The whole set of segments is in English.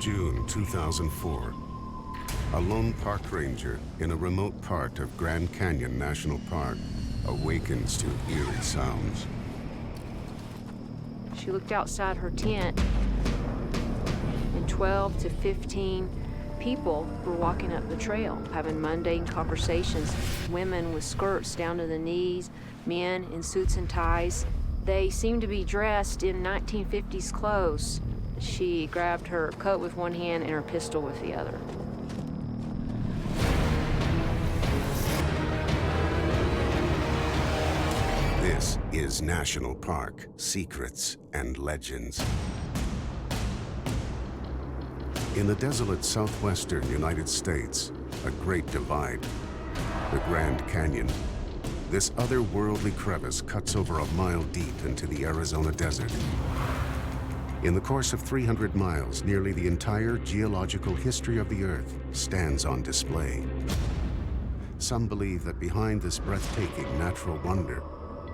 June 2004. A lone park ranger in a remote part of Grand Canyon National Park awakens to eerie sounds. She looked outside her tent, and 12 to 15 people were walking up the trail, having mundane conversations. Women with skirts down to the knees, men in suits and ties. They seemed to be dressed in 1950s clothes. She grabbed her coat with one hand and her pistol with the other. This is National Park: Secrets and Legends. In the desolate southwestern United States, a great divide, the Grand Canyon. This otherworldly crevice cuts over a mile deep into the Arizona desert. In the course of 300 miles, nearly the entire geological history of the Earth stands on display. Some believe that behind this breathtaking natural wonder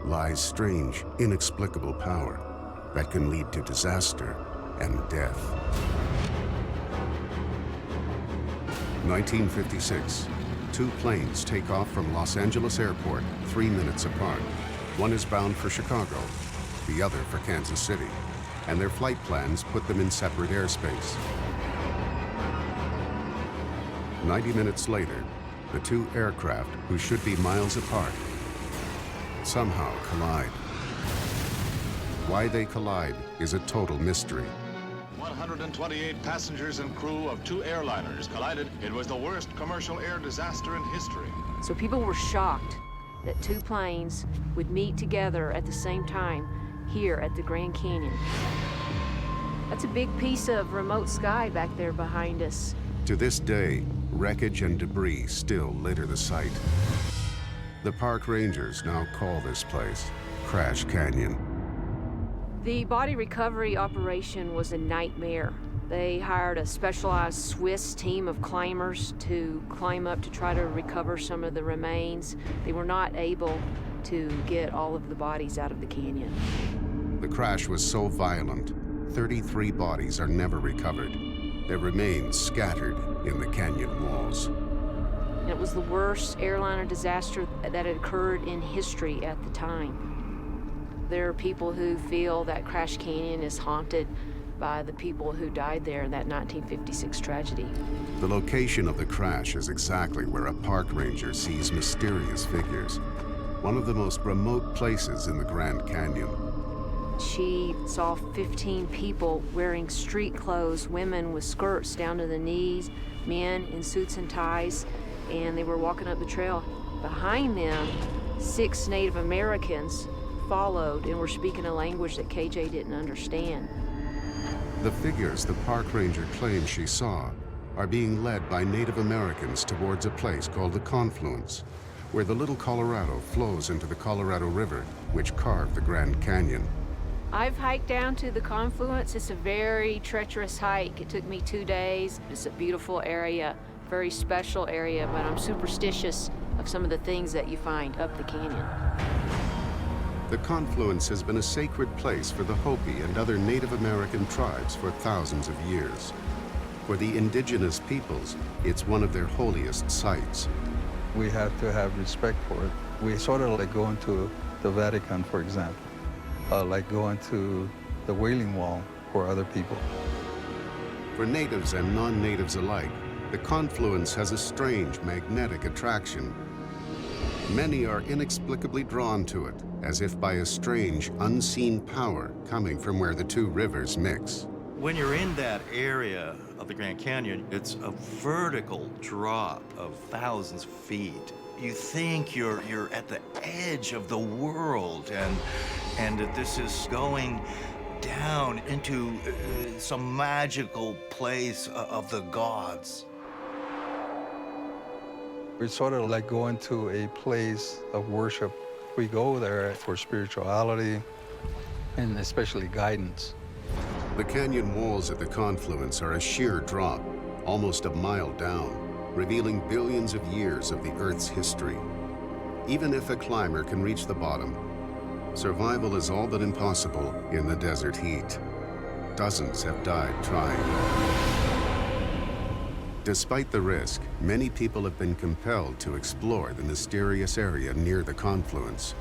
lies strange, inexplicable power that can lead to disaster and death. 1956, two planes take off from Los Angeles Airport 3 minutes apart. One is bound for Chicago, the other for Kansas City, and their flight plans put them in separate airspace. 90 minutes later, the two aircraft, who should be miles apart, somehow collide. Why they collide is a total mystery. 128 passengers and crew of two airliners collided. It was the worst commercial air disaster in history. So people were shocked that two planes would meet together at the same time here at the Grand Canyon. That's a big piece of remote sky back there behind us. To this day, wreckage and debris still litter the site. The park rangers now call this place Crash Canyon. The body recovery operation was a nightmare. They hired a specialized Swiss team of climbers to climb up to try to recover some of the remains. They were not able to get all of the bodies out of the canyon. The crash was so violent, 33 bodies are never recovered. Their remains scattered in the canyon walls. It was the worst airliner disaster that had occurred in history at the time. There are people who feel that Crash Canyon is haunted by the people who died there in that 1956 tragedy. The location of the crash is exactly where a park ranger sees mysterious figures. One of the most remote places in the Grand Canyon. She saw 15 people wearing street clothes, women with skirts down to the knees, men in suits and ties, and they were walking up the trail. Behind them, 6 Native Americans followed and were speaking a language that KJ didn't understand. The figures the park ranger claims she saw are being led by Native Americans towards a place called the Confluence, where the Little Colorado flows into the Colorado River, which carved the Grand Canyon. I've hiked down to the Confluence. It's a very treacherous hike. It took me 2 days. It's a beautiful area, very special area, but I'm superstitious of some of the things that you find up the canyon. The Confluence has been a sacred place for the Hopi and other Native American tribes for thousands of years. For the indigenous peoples, it's one of their holiest sites. We have to have respect for it. We sort of like going to the Vatican, for example, like going to the Wailing Wall for other people. For natives and non-natives alike, the Confluence has a strange magnetic attraction. Many are inexplicably drawn to it, as if by a strange, unseen power coming from where the two rivers mix. When you're in that area of the Grand Canyon, it's a vertical drop of thousands of feet. You think you're at the edge of the world, and that this is going down into some magical place of the gods. It's sort of like going to a place of worship. We go there for spirituality and especially guidance. The canyon walls at the Confluence are a sheer drop, almost a mile down, revealing billions of years of the Earth's history. Even if a climber can reach the bottom, survival is all but impossible in the desert heat. Dozens have died trying. Despite the risk, many people have been compelled to explore the mysterious area near the confluence.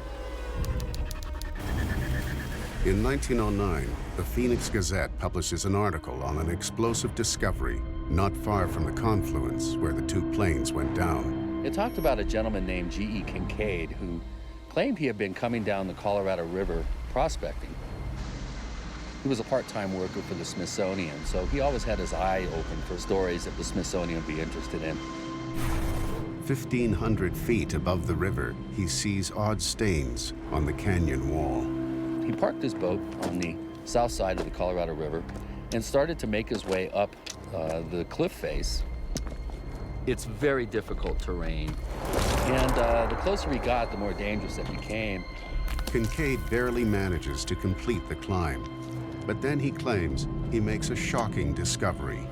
In 1909, the Phoenix Gazette publishes an article on an explosive discovery not far from the confluence where the two planes went down. It talked about a gentleman named G.E. Kincaid who claimed he had been coming down the Colorado River prospecting. He was a part-time worker for the Smithsonian, so he always had his eye open for stories that the Smithsonian would be interested in. 1,500 feet above the river, he sees odd stains on the canyon wall. He parked his boat on the south side of the Colorado River and started to make his way up the cliff face. It's very difficult terrain, and the closer he got, the more dangerous it became. Kincaid barely manages to complete the climb, but then he claims he makes a shocking discovery,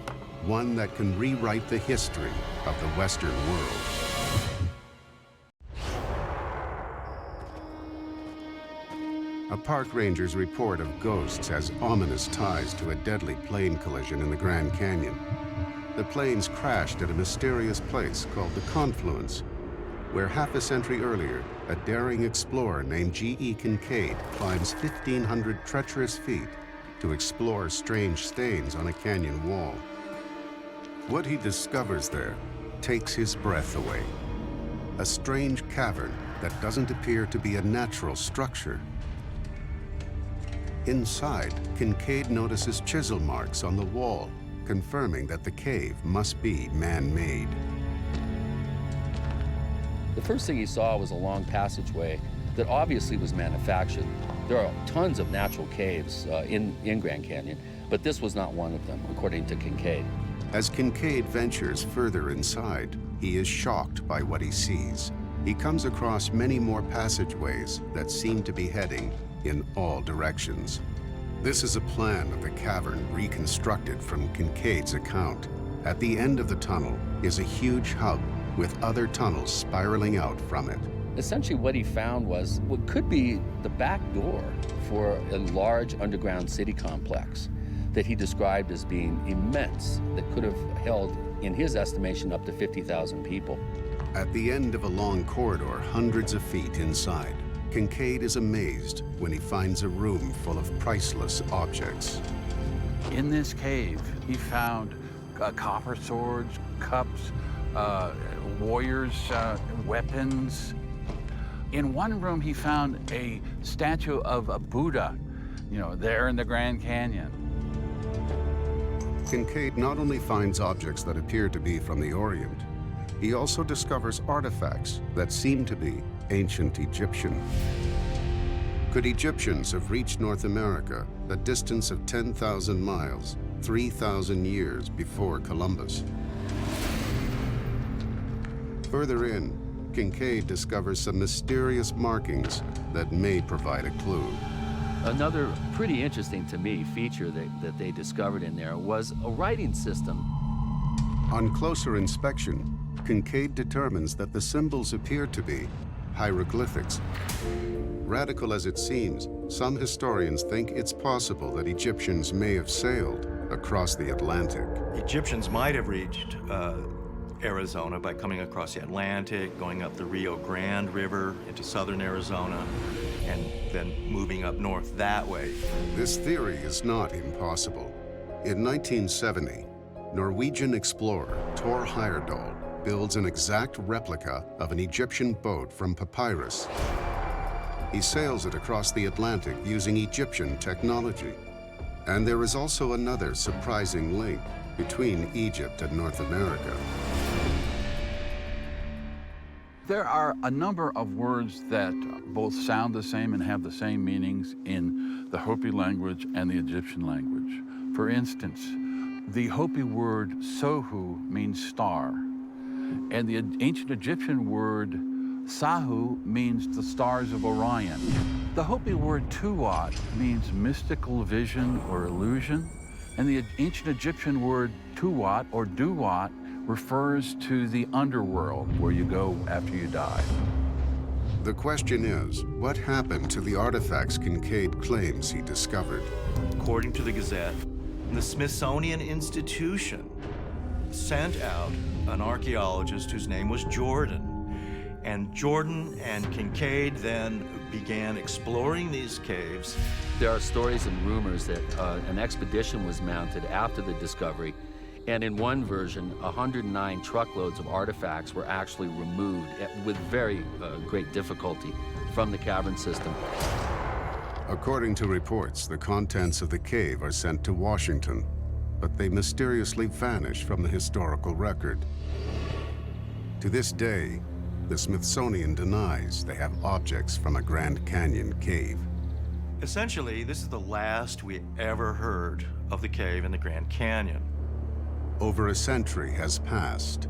one that can rewrite the history of the Western world. A park ranger's report of ghosts has ominous ties to a deadly plane collision in the Grand Canyon. The planes crashed at a mysterious place called the Confluence, where half a century earlier, a daring explorer named G.E. Kincaid climbs 1,500 treacherous feet to explore strange stains on a canyon wall. What he discovers there takes his breath away. A strange cavern that doesn't appear to be a natural structure. Inside, Kincaid notices chisel marks on the wall, confirming that the cave must be man-made. The first thing he saw was a long passageway that obviously was manufactured. There are tons of natural caves in Grand Canyon, but this was not one of them, according to Kincaid. As Kincaid ventures further inside, he is shocked by what he sees. He comes across many more passageways that seem to be heading in all directions. This is a plan of the cavern reconstructed from Kincaid's account. At the end of the tunnel is a huge hub with other tunnels spiraling out from it. Essentially what he found was what could be the back door for a large underground city complex that he described as being immense, that could have held, in his estimation, up to 50,000 people. At the end of a long corridor hundreds of feet inside, Kincaid is amazed when he finds a room full of priceless objects. In this cave, he found copper swords, cups, warriors' weapons. In one room, he found a statue of a Buddha, there in the Grand Canyon. Kincaid not only finds objects that appear to be from the Orient, he also discovers artifacts that seem to be ancient Egyptian. Could Egyptians have reached North America a distance of 10,000 miles, 3,000 years before Columbus? Further in, Kincaid discovers some mysterious markings that may provide a clue. Another pretty interesting to me feature that they discovered in there was a writing system. On closer inspection, Kincaid determines that the symbols appear to be hieroglyphics. Radical as it seems, some historians think it's possible that Egyptians may have sailed across the Atlantic. Egyptians might have reached Arizona by coming across the Atlantic, going up the Rio Grande River into southern Arizona, and then moving up north that way. This theory is not impossible. In 1970, Norwegian explorer Thor Heyerdahl builds an exact replica of an Egyptian boat from papyrus. He sails it across the Atlantic using Egyptian technology. And there is also another surprising link between Egypt and North America. There are a number of words that both sound the same and have the same meanings in the Hopi language and the Egyptian language. For instance, the Hopi word Sohu means star, and the ancient Egyptian word Sahu means the stars of Orion. The Hopi word Tuat means mystical vision or illusion, and the ancient Egyptian word Tuat or Duat refers to the underworld, where you go after you die. The question is, what happened to the artifacts Kincaid claims he discovered? According to the Gazette, the Smithsonian Institution sent out an archaeologist whose name was Jordan. And Jordan and Kincaid then began exploring these caves. There are stories and rumors that an expedition was mounted after the discovery, and in one version, 109 truckloads of artifacts were actually removed with very great difficulty from the cavern system. According to reports, the contents of the cave are sent to Washington, but they mysteriously vanish from the historical record. To this day, the Smithsonian denies they have objects from a Grand Canyon cave. Essentially, this is the last we ever heard of the cave in the Grand Canyon. Over a century has passed,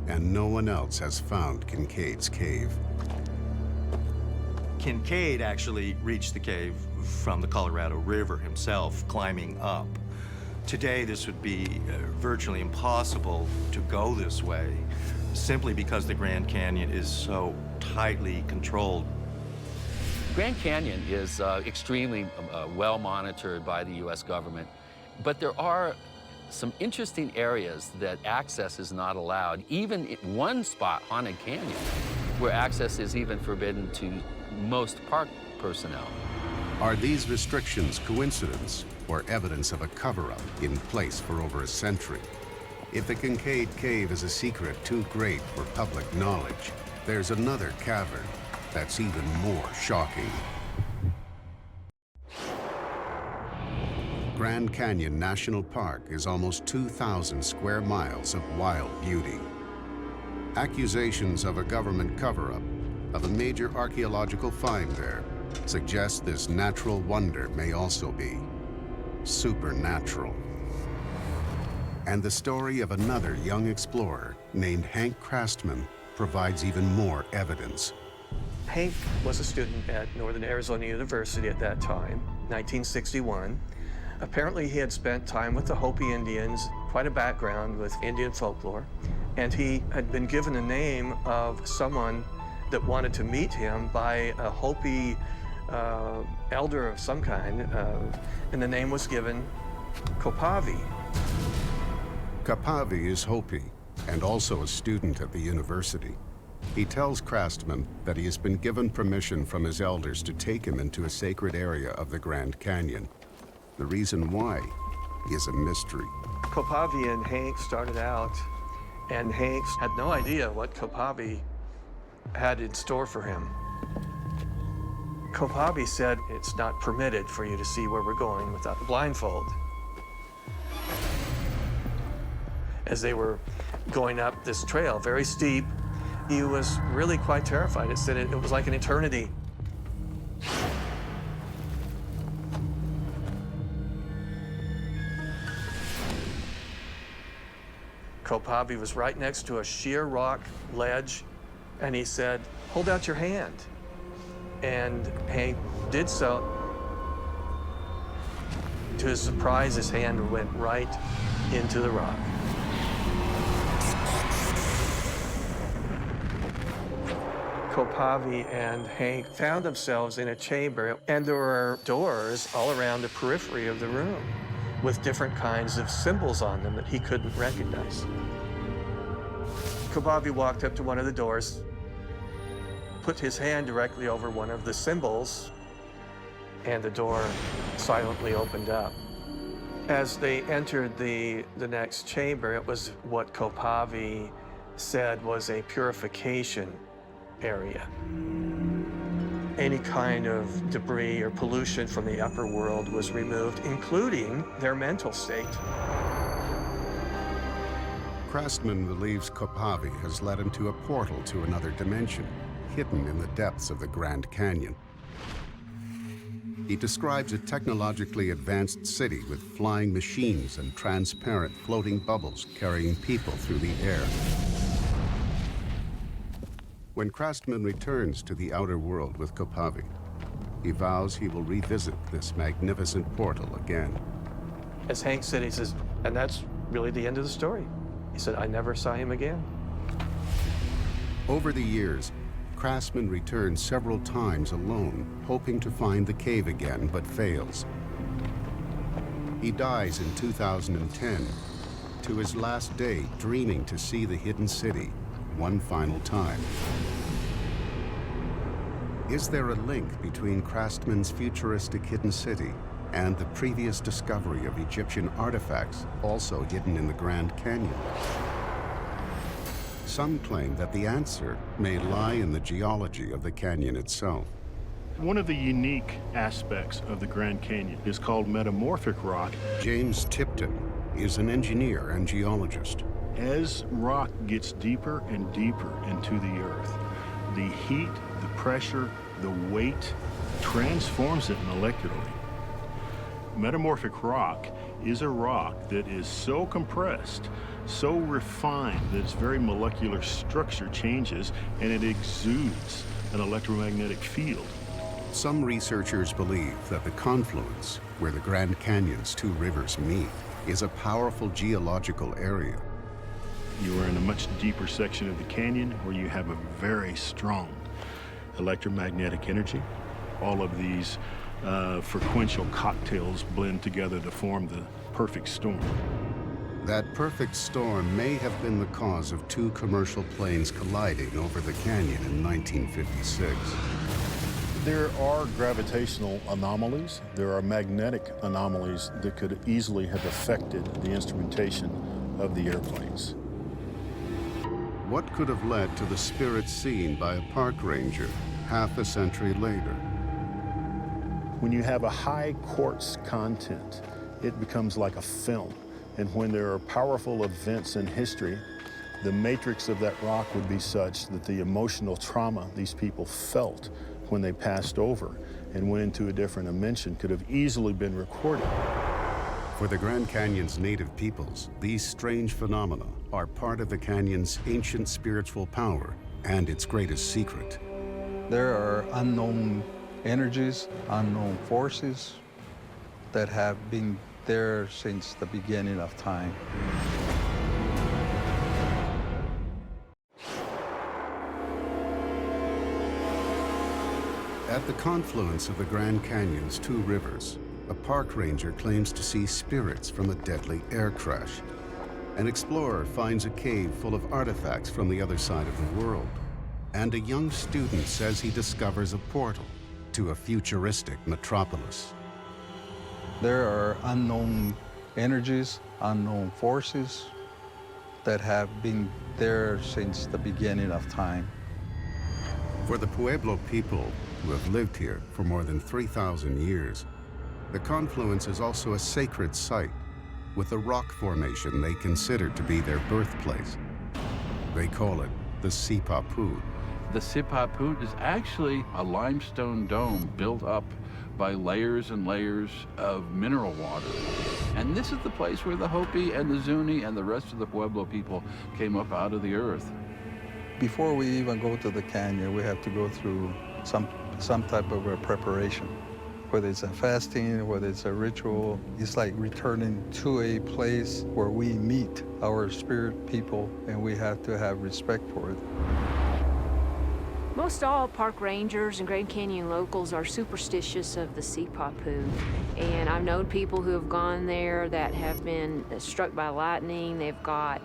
and no one else has found Kincaid's cave. Kincaid actually reached the cave from the Colorado River himself, climbing up. Today, this would be virtually impossible to go this way, simply because the Grand Canyon is so tightly controlled. Grand Canyon is extremely well monitored by the U.S. government, but there are some interesting areas that access is not allowed. Even in one spot, Haunted Canyon, where access is even forbidden to most park personnel. Are these restrictions coincidence or evidence of a cover-up in place for over a century? If the Kincaid Cave is a secret too great for public knowledge, there's another cavern that's even more shocking. Grand Canyon National Park is almost 2,000 square miles of wild beauty. Accusations of a government cover-up of a major archaeological find there suggest this natural wonder may also be supernatural. And the story of another young explorer named Hank Crastman provides even more evidence. Hank was a student at Northern Arizona University at that time, 1961. Apparently he had spent time with the Hopi Indians, quite a background with Indian folklore, and he had been given the name of someone that wanted to meet him by a Hopi elder of some kind, and the name was given Kopavi. Kopavi is Hopi and also a student at the university. He tells Crastman that he has been given permission from his elders to take him into a sacred area of the Grand Canyon. The reason why is a mystery. Kopavi and Hank started out, and Hank had no idea what Kopavi had in store for him. Kopavi said, "It's not permitted for you to see where we're going without the blindfold." As they were going up this trail, very steep, he was really quite terrified. It said it was like an eternity. Kopavi was right next to a sheer rock ledge, and he said, "Hold out your hand." And Hank did so. To his surprise, his hand went right into the rock. Kopavi and Hank found themselves in a chamber, and there were doors all around the periphery of the room with different kinds of symbols on them that he couldn't recognize. Kopavi walked up to one of the doors, put his hand directly over one of the symbols, and the door silently opened up. As they entered the next chamber, it was what Kopavi said was a purification area. Any kind of debris or pollution from the upper world was removed, including their mental state. Crastman believes Kopavi has led him to a portal to another dimension, hidden in the depths of the Grand Canyon. He describes a technologically advanced city with flying machines and transparent floating bubbles carrying people through the air. When Crastman returns to the outer world with Kopavi, he vows he will revisit this magnificent portal again. As Hank said, he says, and that's really the end of the story. He said, "I never saw him again." Over the years, Crastman returns several times alone, hoping to find the cave again, but fails. He dies in 2010, to his last day dreaming to see the hidden city one final time. Is there a link between Craftsman's futuristic hidden city and the previous discovery of Egyptian artifacts also hidden in the Grand Canyon? Some claim that the answer may lie in the geology of the canyon itself. One of the unique aspects of the Grand Canyon is called metamorphic rock. James Tipton is an engineer and geologist. As rock gets deeper and deeper into the earth, the heat, the pressure, the weight transforms it molecularly. Metamorphic rock is a rock that is so compressed, so refined that its very molecular structure changes and it exudes an electromagnetic field. Some researchers believe that the confluence, where the Grand Canyon's two rivers meet, is a powerful geological area. You are in a much deeper section of the canyon where you have a very strong electromagnetic energy. All of these frequential cocktails blend together to form the perfect storm. That perfect storm may have been the cause of two commercial planes colliding over the canyon in 1956. There are gravitational anomalies. There are magnetic anomalies that could easily have affected the instrumentation of the airplanes. What could have led to the spirits seen by a park ranger half a century later? When you have a high quartz content, it becomes like a film. And when there are powerful events in history, the matrix of that rock would be such that the emotional trauma these people felt when they passed over and went into a different dimension could have easily been recorded. For the Grand Canyon's native peoples, these strange phenomena are part of the canyon's ancient spiritual power and its greatest secret. There are unknown energies, unknown forces that have been there since the beginning of time. At the confluence of the Grand Canyon's two rivers, a park ranger claims to see spirits from a deadly air crash. An explorer finds a cave full of artifacts from the other side of the world. And a young student says he discovers a portal to a futuristic metropolis. There are unknown energies, unknown forces that have been there since the beginning of time. For the Pueblo people, who have lived here for more than 3,000 years, the confluence is also a sacred site with a rock formation they consider to be their birthplace. They call it the Sipapu. The Sipapu is actually a limestone dome built up by layers and layers of mineral water. And this is the place where the Hopi and the Zuni and the rest of the Pueblo people came up out of the earth. Before we even go to the canyon, we have to go through some type of a preparation. Whether it's a fasting, whether it's a ritual, it's like returning to a place where we meet our spirit people, and we have to have respect for it. Most all park rangers and Grand Canyon locals are superstitious of the Sipapu. And I've known people who have gone there that have been struck by lightning. They've got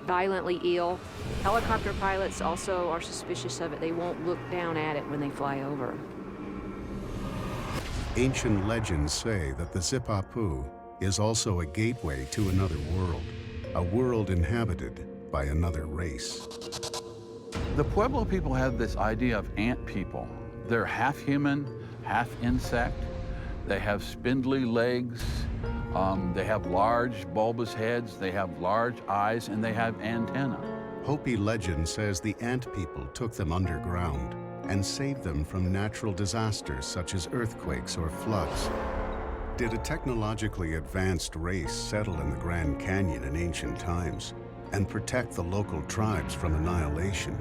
violently ill. Helicopter pilots also are suspicious of it. They won't look down at it when they fly over. Ancient legends say that the Sipapu is also a gateway to another world, a world inhabited by another race. The Pueblo people have this idea of ant people. They're half human, half insect. They have spindly legs. They have large bulbous heads. They have large eyes, and they have antennae. Hopi legend says the ant people took them underground and saved them from natural disasters such as earthquakes or floods. Did a technologically advanced race settle in the Grand Canyon in ancient times and protect the local tribes from annihilation?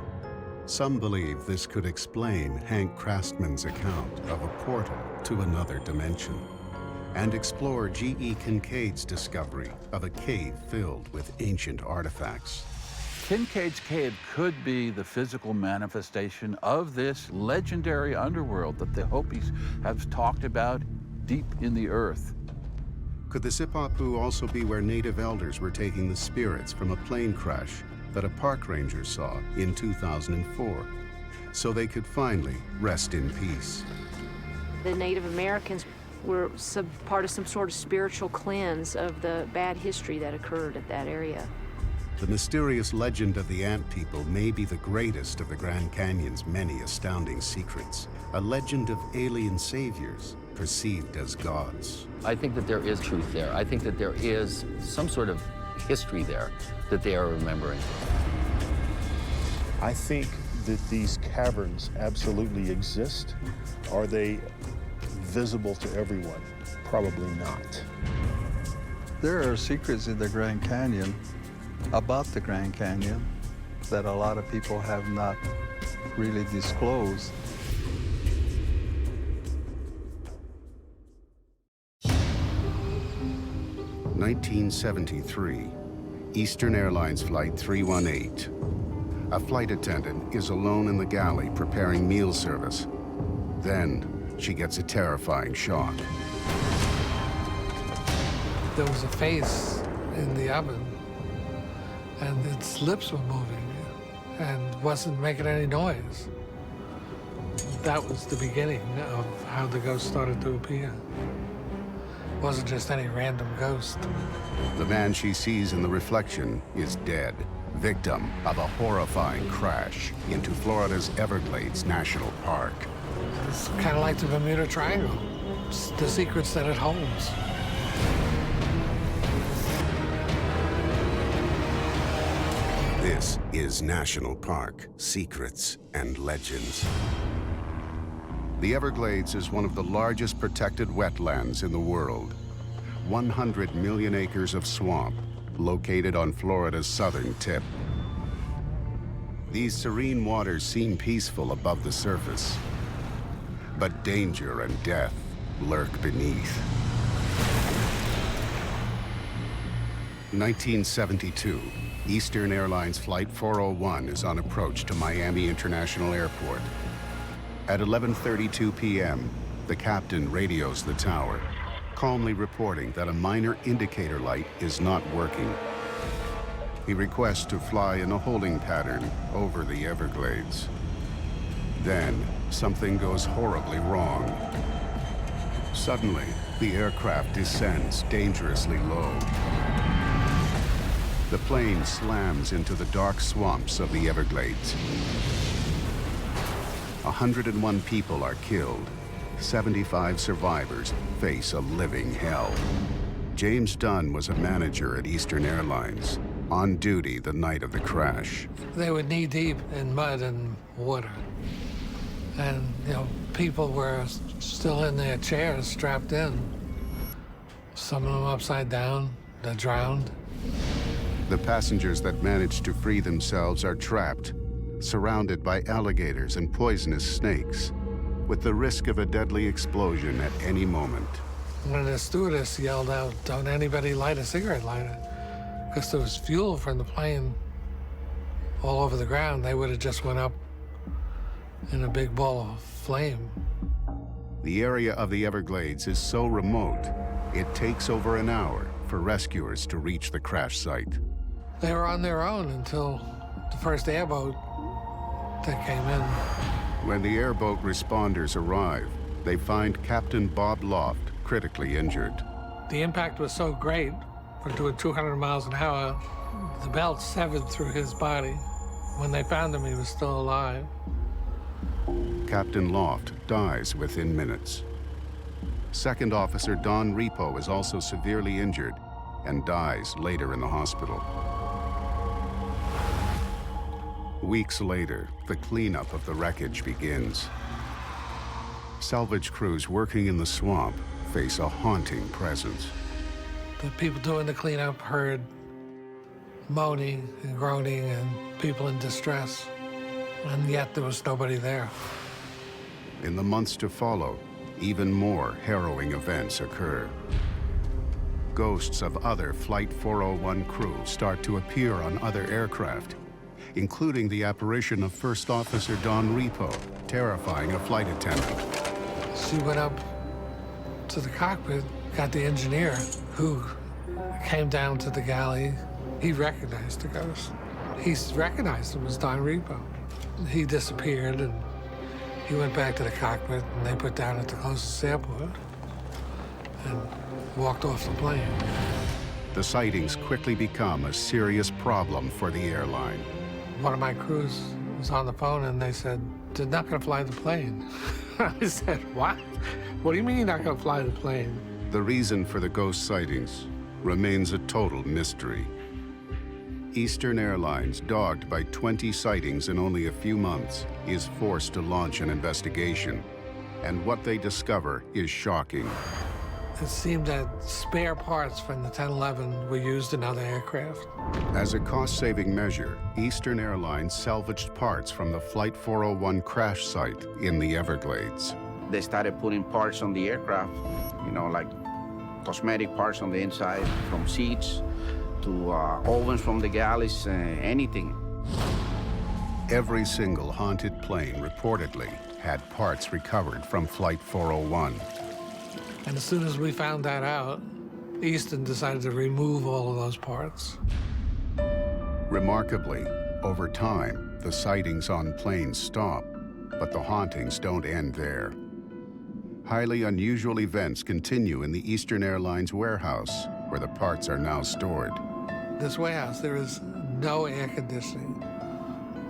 Some believe this could explain Hank Craftsman's account of a portal to another dimension and explore G.E. Kincaid's discovery of a cave filled with ancient artifacts. Kincaid's cave could be the physical manifestation of this legendary underworld that the Hopis have talked about deep in the earth. Could the Sipapu also be where native elders were taking the spirits from a plane crash that a park ranger saw in 2004, so they could finally rest in peace? The Native Americans were part of some sort of spiritual cleanse of the bad history that occurred at that area. The mysterious legend of the Ant People may be the greatest of the Grand Canyon's many astounding secrets, a legend of alien saviors perceived as gods. I think that there is truth there. I think that there is some sort of history there that they are remembering. I think that these caverns absolutely exist. Are they visible to everyone? Probably not. There are secrets in the Grand Canyon about the Grand Canyon that a lot of people have not really disclosed. In 1973, Eastern Airlines Flight 318. A flight attendant is alone in the galley preparing meal service. Then she gets a terrifying shock. There was a face in the oven, and its lips were moving and wasn't making any noise. That was the beginning of how the ghost started to appear. It wasn't just any random ghost. The man she sees in the reflection is dead, victim of a horrifying crash into Florida's Everglades National Park. It's kind of like the Bermuda Triangle. It's the secrets that it holds. This is National Park, Secrets and Legends. The Everglades is one of the largest protected wetlands in the world. 100 million acres of swamp located on Florida's southern tip. These serene waters seem peaceful above the surface, but danger and death lurk beneath. 1972, Eastern Airlines Flight 401 is on approach to Miami International Airport. At 11:32 p.m., the captain radios the tower, calmly reporting that a minor indicator light is not working. He requests to fly in a holding pattern over the Everglades. Then, something goes horribly wrong. Suddenly, the aircraft descends dangerously low. The plane slams into the dark swamps of the Everglades. 101 people are killed. 75 survivors face a living hell. James Dunn was a manager at Eastern Airlines, on duty the night of the crash. They were knee-deep in mud and water. And, people were still in their chairs, strapped in. Some of them upside down, they're drowned. The passengers that managed to free themselves are trapped, surrounded by alligators and poisonous snakes, with the risk of a deadly explosion at any moment. When the stewardess yelled out, "Don't anybody light a cigarette lighter," because there was fuel from the plane all over the ground, they would have just went up in a big ball of flame. The area of the Everglades is so remote, it takes over an hour for rescuers to reach the crash site. They were on their own until the first airboat that came in. When the airboat responders arrive, they find Captain Bob Loft critically injured. The impact was so great, for doing 200 miles an hour, the belt severed through his body. When they found him, he was still alive. Captain Loft dies within minutes. Second Officer Don Repo is also severely injured and dies later in the hospital. Weeks later, the cleanup of the wreckage begins. Salvage crews working in the swamp face a haunting presence. The people doing the cleanup heard moaning and groaning and people in distress, and yet there was nobody there. In the months to follow, even more harrowing events occur. Ghosts of other Flight 401 crew start to appear on other aircraft, including the apparition of First Officer Don Repo, terrifying a flight attendant. She went up to the cockpit got the engineer who came down to the galley. He recognized the ghost. He recognized him as Don Repo. He disappeared, and he went back to the cockpit, and they put down at the closest airport and walked off the plane. The sightings quickly become a serious problem for the airline. One of my crews was on the phone, and they said, "They're not going to fly the plane." I said, "What? What do you mean you're not going to fly the plane?" The reason for the ghost sightings remains a total mystery. Eastern Airlines, dogged by 20 sightings in only a few months, is forced to launch an investigation. And what they discover is shocking. It seemed that spare parts from the 1011 were used in other aircraft. As a cost-saving measure, Eastern Airlines salvaged parts from the Flight 401 crash site in the Everglades. They started putting parts on the aircraft, you know, like cosmetic parts on the inside, from seats to ovens from the galleys, anything. Every single haunted plane reportedly had parts recovered from Flight 401. And as soon as we found that out, Easton decided to remove all of those parts. Remarkably, over time, the sightings on planes stop, but the hauntings don't end there. Highly unusual events continue in the Eastern Airlines warehouse, where the parts are now stored. This warehouse, there is no air conditioning.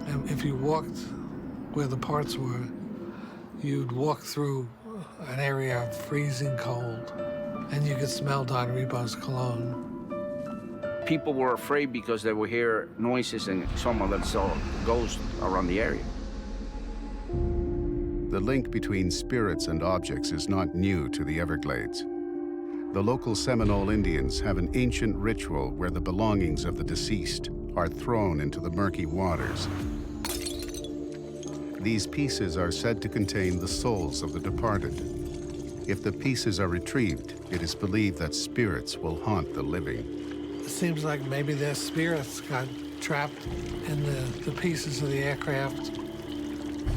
And if you walked where the parts were, you'd walk through an area of freezing cold, and you could smell Don Repo's cologne. People were afraid because they would hear noises, and some of them saw ghosts around the area. The link between spirits and objects is not new to the Everglades. The local Seminole Indians have an ancient ritual where the belongings of the deceased are thrown into the murky waters. These pieces are said to contain the souls of the departed. If the pieces are retrieved, it is believed that spirits will haunt the living. It seems like maybe their spirits got trapped in the pieces of the aircraft.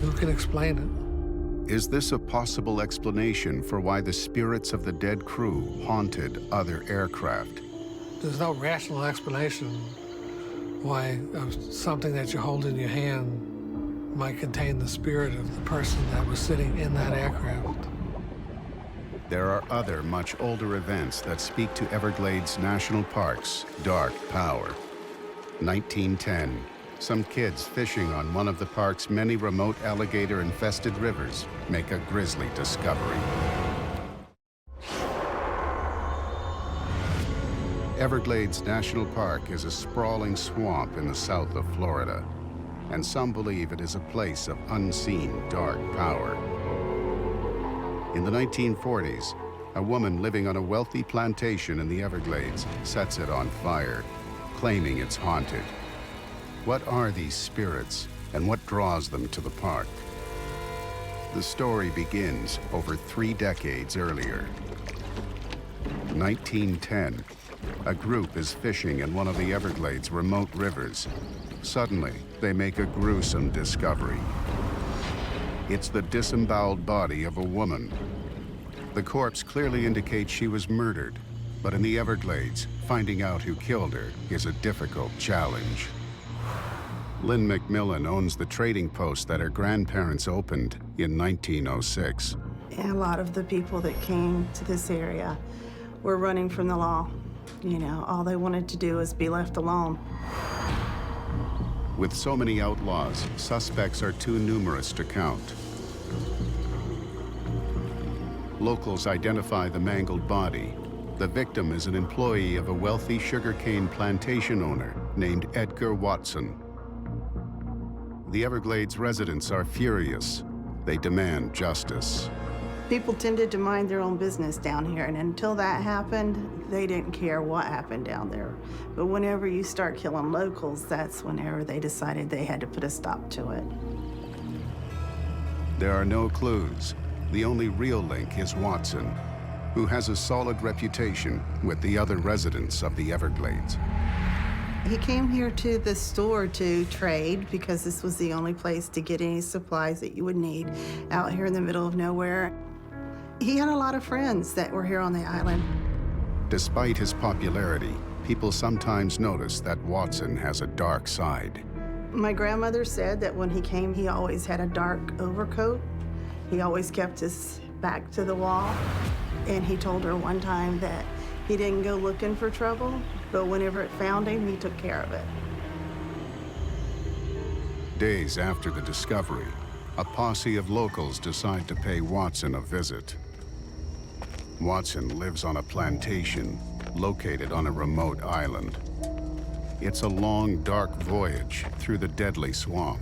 Who can explain it? Is this a possible explanation for why the spirits of the dead crew haunted other aircraft? There's no rational explanation why something that you hold in your hand might contain the spirit of the person that was sitting in that aircraft. There are other much older events that speak to Everglades National Park's dark power. 1910. Some kids fishing on one of the park's many remote alligator-infested rivers make a grisly discovery. Everglades National Park is a sprawling swamp in the south of Florida, and some believe it is a place of unseen dark power. In the 1940s, a woman living on a wealthy plantation in the Everglades sets it on fire, claiming it's haunted. What are these spirits, and what draws them to the park? The story begins over 3 decades earlier. 1910, a group is fishing in one of the Everglades' remote rivers. Suddenly, they make a gruesome discovery. It's the disemboweled body of a woman. The corpse clearly indicates she was murdered, but in the Everglades, finding out who killed her is a difficult challenge. Lynn McMillan owns the trading post that her grandparents opened in 1906. A lot of the people that came to this area were running from the law. You know, all they wanted to do was be left alone. With so many outlaws, suspects are too numerous to count. Locals identify the mangled body. The victim is an employee of a wealthy sugarcane plantation owner named Edgar Watson. The Everglades residents are furious. They demand justice. People tended to mind their own business down here, and until that happened, they didn't care what happened down there. But whenever you start killing locals, that's whenever they decided they had to put a stop to it. There are no clues. The only real link is Watson, who has a solid reputation with the other residents of the Everglades. He came here to the store to trade because this was the only place to get any supplies that you would need out here in the middle of nowhere. He had a lot of friends that were here on the island. Despite his popularity, people sometimes notice that Watson has a dark side. My grandmother said that when he came, he always had a dark overcoat. He always kept his back to the wall. And he told her one time that he didn't go looking for trouble, but whenever it found him, he took care of it. Days after the discovery, a posse of locals decide to pay Watson a visit. Watson lives on a plantation located on a remote island. It's a long, dark voyage through the deadly swamp.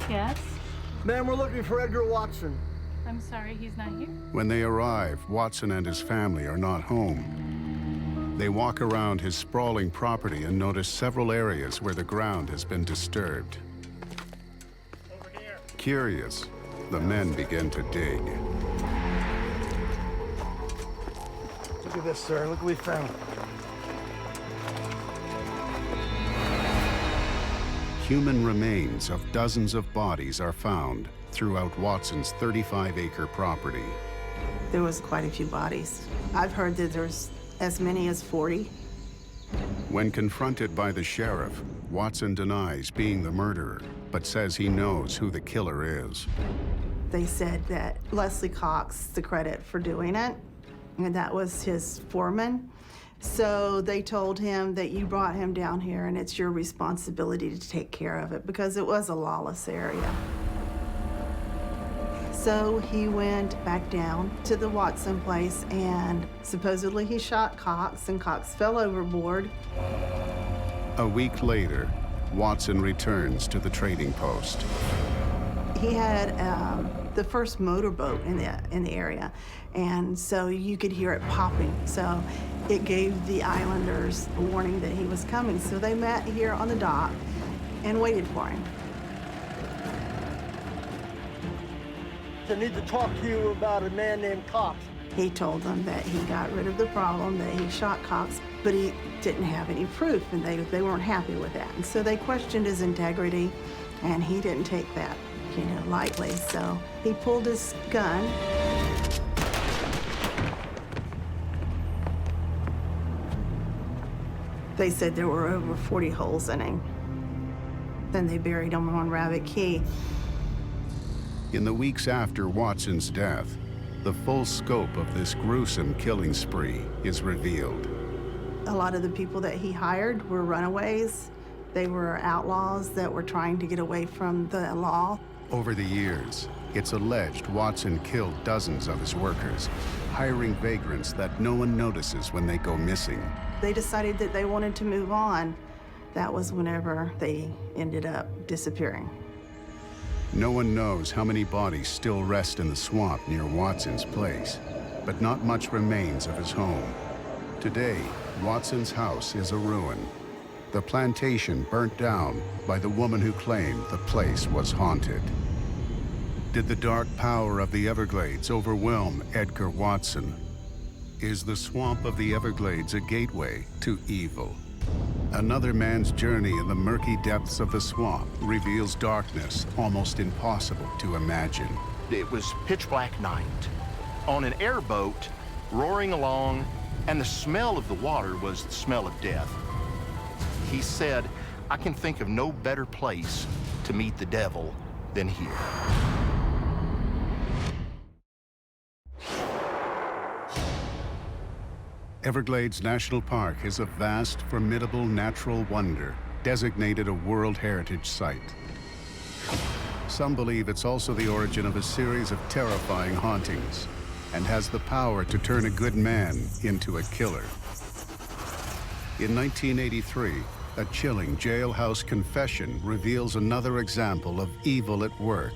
Yes? Ma'am, we're looking for Edgar Watson. I'm sorry, he's not here. When they arrive, Watson and his family are not home. They walk around his sprawling property and notice several areas where the ground has been disturbed. Curious, the men begin to dig. Look at this, sir. Look what we found. Human remains of dozens of bodies are found throughout Watson's 35-acre property. There was quite a few bodies. I've heard that there's as many as 40. When confronted by the sheriff, Watson denies being the murderer, but says he knows who the killer is. They said that Leslie Cox the credit for doing it, and that was his foreman. So they told him that you brought him down here and it's your responsibility to take care of it because it was a lawless area. So he went back down to the Watson place and supposedly he shot Cox and Cox fell overboard. A week later, Watson returns to the trading post. He had the first motorboat in the area, and so you could hear it popping. So it gave the islanders a warning that he was coming. So they met here on the dock and waited for him. I need to talk to you about a man named Cox. He told them that he got rid of the problem, that he shot Cox, but he didn't have any proof, and they weren't happy with that. And so they questioned his integrity, and he didn't take that, lightly. So he pulled his gun. They said there were over 40 holes in him. Then they buried him on Rabbit Key. In the weeks after Watson's death, the full scope of this gruesome killing spree is revealed. A lot of the people that he hired were runaways. They were outlaws that were trying to get away from the law. Over the years, it's alleged Watson killed dozens of his workers, hiring vagrants that no one notices when they go missing. They decided that they wanted to move on. That was whenever they ended up disappearing. No one knows how many bodies still rest in the swamp near Watson's place, but not much remains of his home. Today, Watson's house is a ruin. The plantation burnt down by the woman who claimed the place was haunted. Did the dark power of the Everglades overwhelm Edgar Watson? Is the swamp of the Everglades a gateway to evil? Another man's journey in the murky depths of the swamp reveals darkness almost impossible to imagine. It was pitch black night, on an airboat, roaring along, and the smell of the water was the smell of death. He said, "I can think of no better place to meet the devil than here." Everglades National Park is a vast, formidable natural wonder, designated a World Heritage Site. Some believe it's also the origin of a series of terrifying hauntings and has the power to turn a good man into a killer. In 1983, a chilling jailhouse confession reveals another example of evil at work.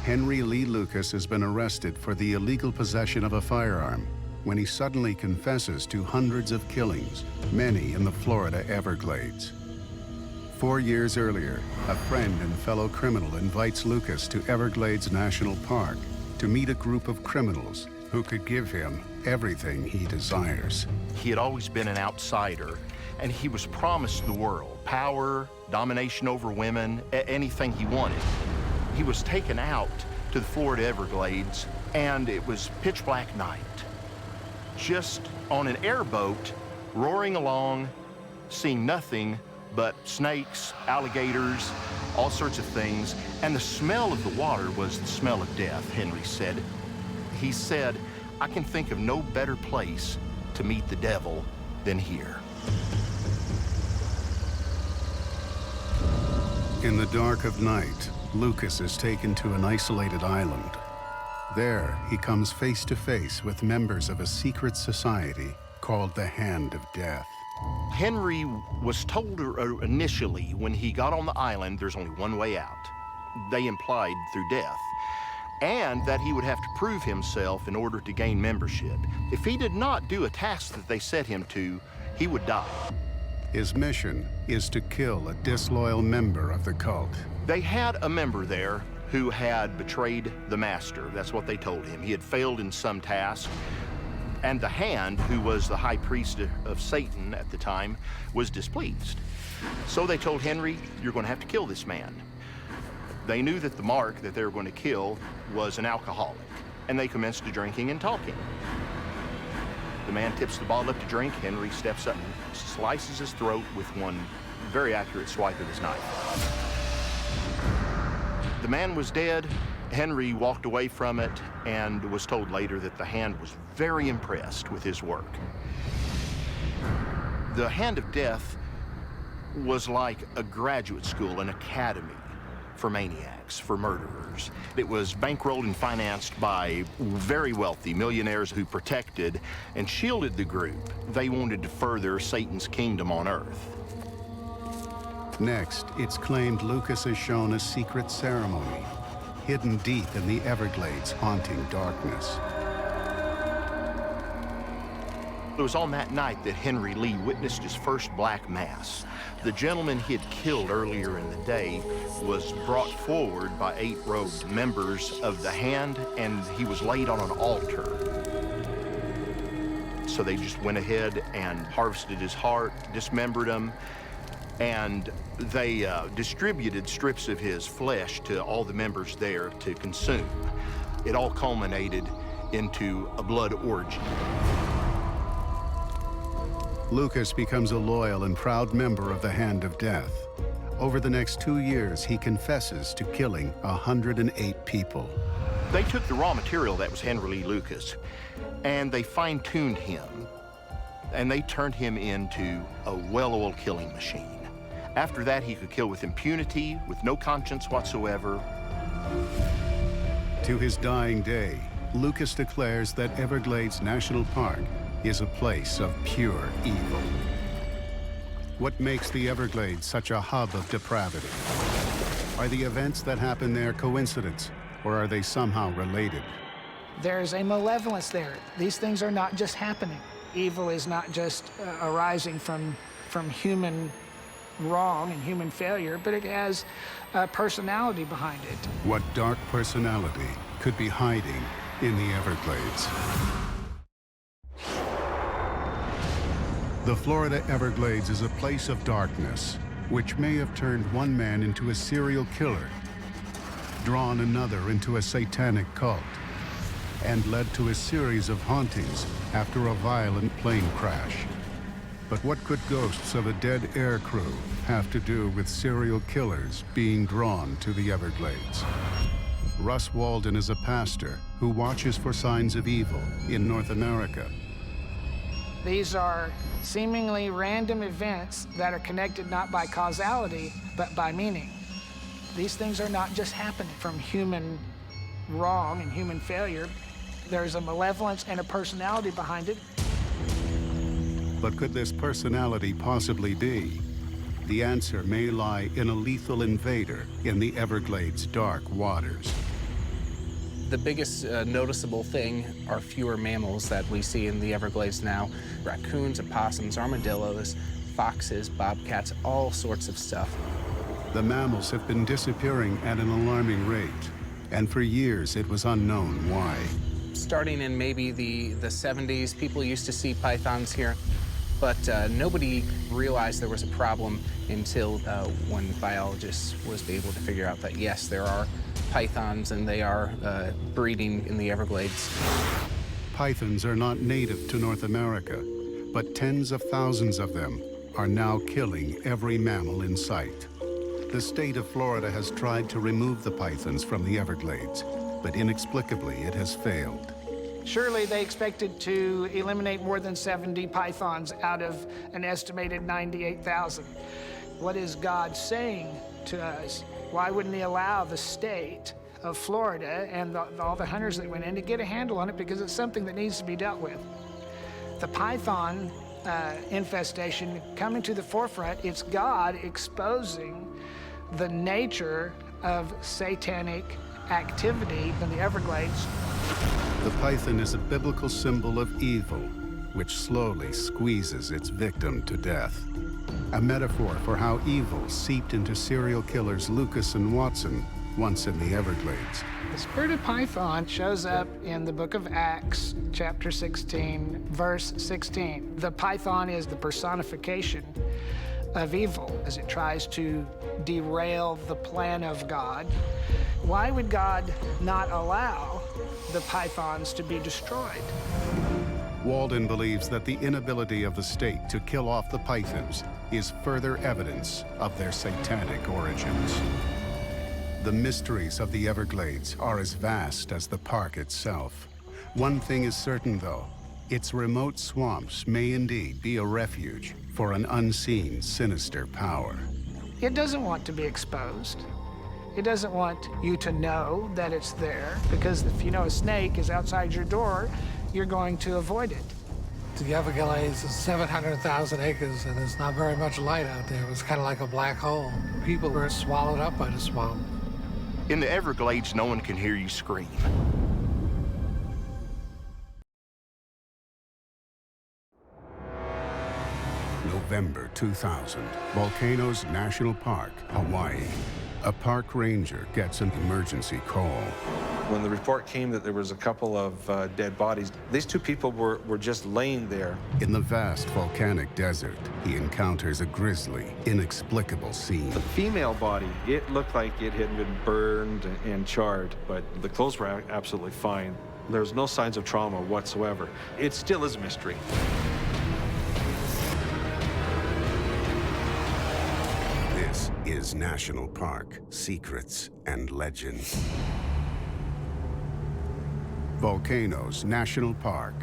Henry Lee Lucas has been arrested for the illegal possession of a firearm when he suddenly confesses to hundreds of killings, many in the Florida Everglades. 4 years earlier, a friend and fellow criminal invites Lucas to Everglades National Park to meet a group of criminals who could give him everything he desires. He had always been an outsider, and he was promised the world, power, domination over women, anything he wanted. He was taken out to the Florida Everglades, and it was pitch black night. Just on an airboat, roaring along, seeing nothing but snakes, alligators, all sorts of things. And the smell of the water was the smell of death, Henry said. He said, I can think of no better place to meet the devil than here. In the dark of night, Lucas is taken to an isolated island. There, he comes face to face with members of a secret society called the Hand of Death. Henry was told initially when he got on the island, there's only one way out. They implied through death, and that he would have to prove himself in order to gain membership. If he did not do a task that they set him to, he would die. His mission is to kill a disloyal member of the cult. They had a member there who had betrayed the master. That's what they told him. He had failed in some task. And the Hand, who was the high priest of Satan at the time, was displeased. So they told Henry, you're going to have to kill this man. They knew that the mark that they were going to kill was an alcoholic, and they commenced to drinking and talking. The man tips the bottle up to drink. Henry steps up and slices his throat with one very accurate swipe of his knife. The man was dead. Henry walked away from it and was told later that the Hand was very impressed with his work. The Hand of Death was like a graduate school, an academy for maniacs, for murderers. It was bankrolled and financed by very wealthy millionaires who protected and shielded the group. They wanted to further Satan's kingdom on earth. Next, it's claimed Lucas is shown a secret ceremony, hidden deep in the Everglades, haunting darkness. It was on that night that Henry Lee witnessed his first black mass. The gentleman he had killed earlier in the day was brought forward by 8 robed members of the Hand, and he was laid on an altar. So they just went ahead and harvested his heart, dismembered him, and they distributed strips of his flesh to all the members there to consume. It all culminated into a blood orgy. Lucas becomes a loyal and proud member of the Hand of Death. Over the next 2 years, he confesses to killing 108 people. They took the raw material that was Henry Lee Lucas, and they fine-tuned him, and they turned him into a well-oiled killing machine. After that, he could kill with impunity, with no conscience whatsoever. To his dying day, Lucas declares that Everglades National Park is a place of pure evil. What makes the Everglades such a hub of depravity? Are the events that happen there coincidence, or are they somehow related? There's a malevolence there. These things are not just happening. Evil is not just arising from human wrong and human failure, but it has a personality behind it. What dark personality could be hiding in the Everglades? The Florida Everglades is a place of darkness, which may have turned one man into a serial killer, drawn another into a satanic cult, and led to a series of hauntings after a violent plane crash. But what could ghosts of a dead air crew have to do with serial killers being drawn to the Everglades? Russ Walden is a pastor who watches for signs of evil in North America. These are seemingly random events that are connected not by causality, but by meaning. These things are not just happening from human wrong and human failure. There's a malevolence and a personality behind it. But could this personality possibly be? The answer may lie in a lethal invader in the Everglades' dark waters. The biggest noticeable thing are fewer mammals that we see in the Everglades now. Raccoons, opossums, armadillos, foxes, bobcats, all sorts of stuff. The mammals have been disappearing at an alarming rate, and for years it was unknown why. Starting in maybe the 70s, people used to see pythons here, but nobody realized there was a problem until when biologists was able to figure out that yes, there are pythons, and they are breeding in the Everglades. Pythons are not native to North America, but tens of thousands of them are now killing every mammal in sight. The state of Florida has tried to remove the pythons from the Everglades, but inexplicably it has failed. Surely they expected to eliminate more than 70 pythons out of an estimated 98,000. What is God saying to us? Why wouldn't he allow the state of Florida and all the hunters that went in to get a handle on it, because it's something that needs to be dealt with? The python infestation coming to the forefront, it's God exposing the nature of satanic activity in the Everglades. The python is a biblical symbol of evil, which slowly squeezes its victim to death. A metaphor for how evil seeped into serial killers Lucas and Watson once in the Everglades. The spirit of Python shows up in the book of Acts, chapter 16, verse 16. The python is the personification of evil as it tries to derail the plan of God. Why would God not allow the pythons to be destroyed? Walden believes that the inability of the state to kill off the pythons is further evidence of their satanic origins. The mysteries of the Everglades are as vast as the park itself. One thing is certain, though. Its remote swamps may indeed be a refuge for an unseen, sinister power. It doesn't want to be exposed. It doesn't want you to know that it's there, because if you know a snake is outside your door, you're going to avoid it. The Everglades is 700,000 acres, and there's not very much light out there. It's kind of like a black hole. People were swallowed up by the swamp. In the Everglades, no one can hear you scream. November 2000, Volcanoes National Park, Hawaii. A park ranger gets an emergency call. When the report came that there was a couple of dead bodies, these two people were just laying there. In the vast volcanic desert, he encounters a grisly, inexplicable scene. The female body, it looked like it had been burned and charred, but the clothes were absolutely fine. There's no signs of trauma whatsoever. It still is a mystery. This is National Park, Secrets and Legends. Volcanoes National Park,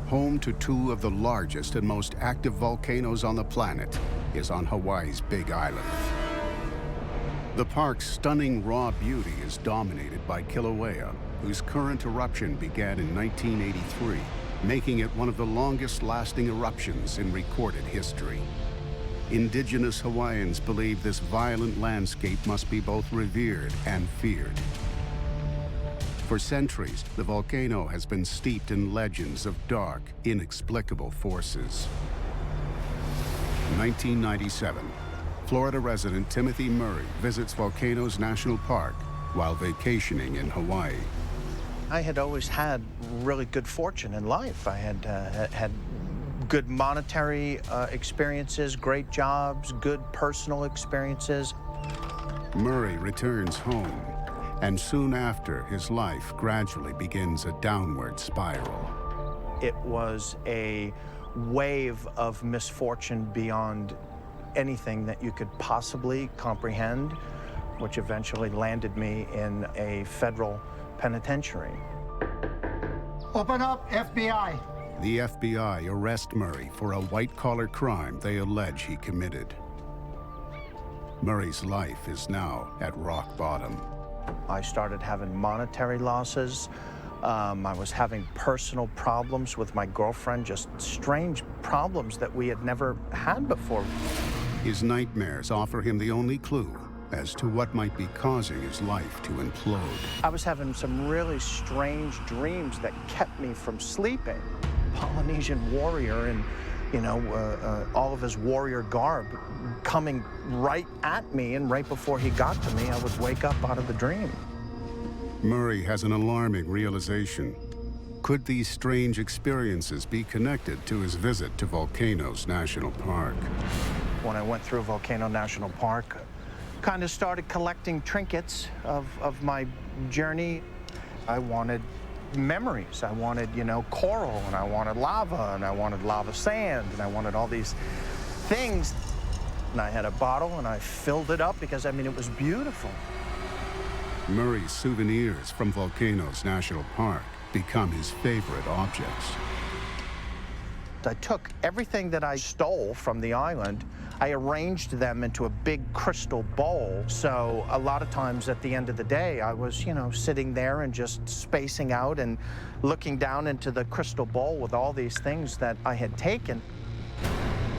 home to two of the largest and most active volcanoes on the planet, is on Hawaii's Big Island. The park's stunning raw beauty is dominated by Kilauea, whose current eruption began in 1983, making it one of the longest-lasting eruptions in recorded history. Indigenous Hawaiians believe this violent landscape must be both revered and feared. For centuries, the volcano has been steeped in legends of dark, inexplicable forces. In 1997, Florida resident Timothy Murray visits Volcanoes National Park while vacationing in Hawaii. I had always had really good fortune in life. I had had good monetary experiences, great jobs, good personal experiences. Murray returns home, and soon after, his life gradually begins a downward spiral. It was a wave of misfortune beyond anything that you could possibly comprehend, which eventually landed me in a federal penitentiary. Open up, FBI. The FBI arrest Murray for a white-collar crime they allege he committed. Murray's life is now at rock bottom. I started having monetary losses. I was having personal problems with my girlfriend, just strange problems that we had never had before. His nightmares offer him the only clue as to what might be causing his life to implode. I was having some really strange dreams that kept me from sleeping. Polynesian warrior and, you know, all of his warrior garb coming right at me, and right before he got to me, I would wake up out of the dream. Murray has an alarming realization. Could these strange experiences be connected to his visit to Volcanoes National Park? When I went through Volcano National Park, Kind of started collecting trinkets of my journey. I wanted memories. I wanted, you know, coral, and I wanted lava, and I wanted lava sand, and I wanted all these things. And I had a bottle, and I filled it up because, I mean, it was beautiful. Murray's souvenirs from Volcanoes National Park become his favorite objects. I took everything that I stole from the island, I arranged them into a big crystal bowl. So a lot of times at the end of the day, I was, you know, sitting there and just spacing out and looking down into the crystal bowl with all these things that I had taken.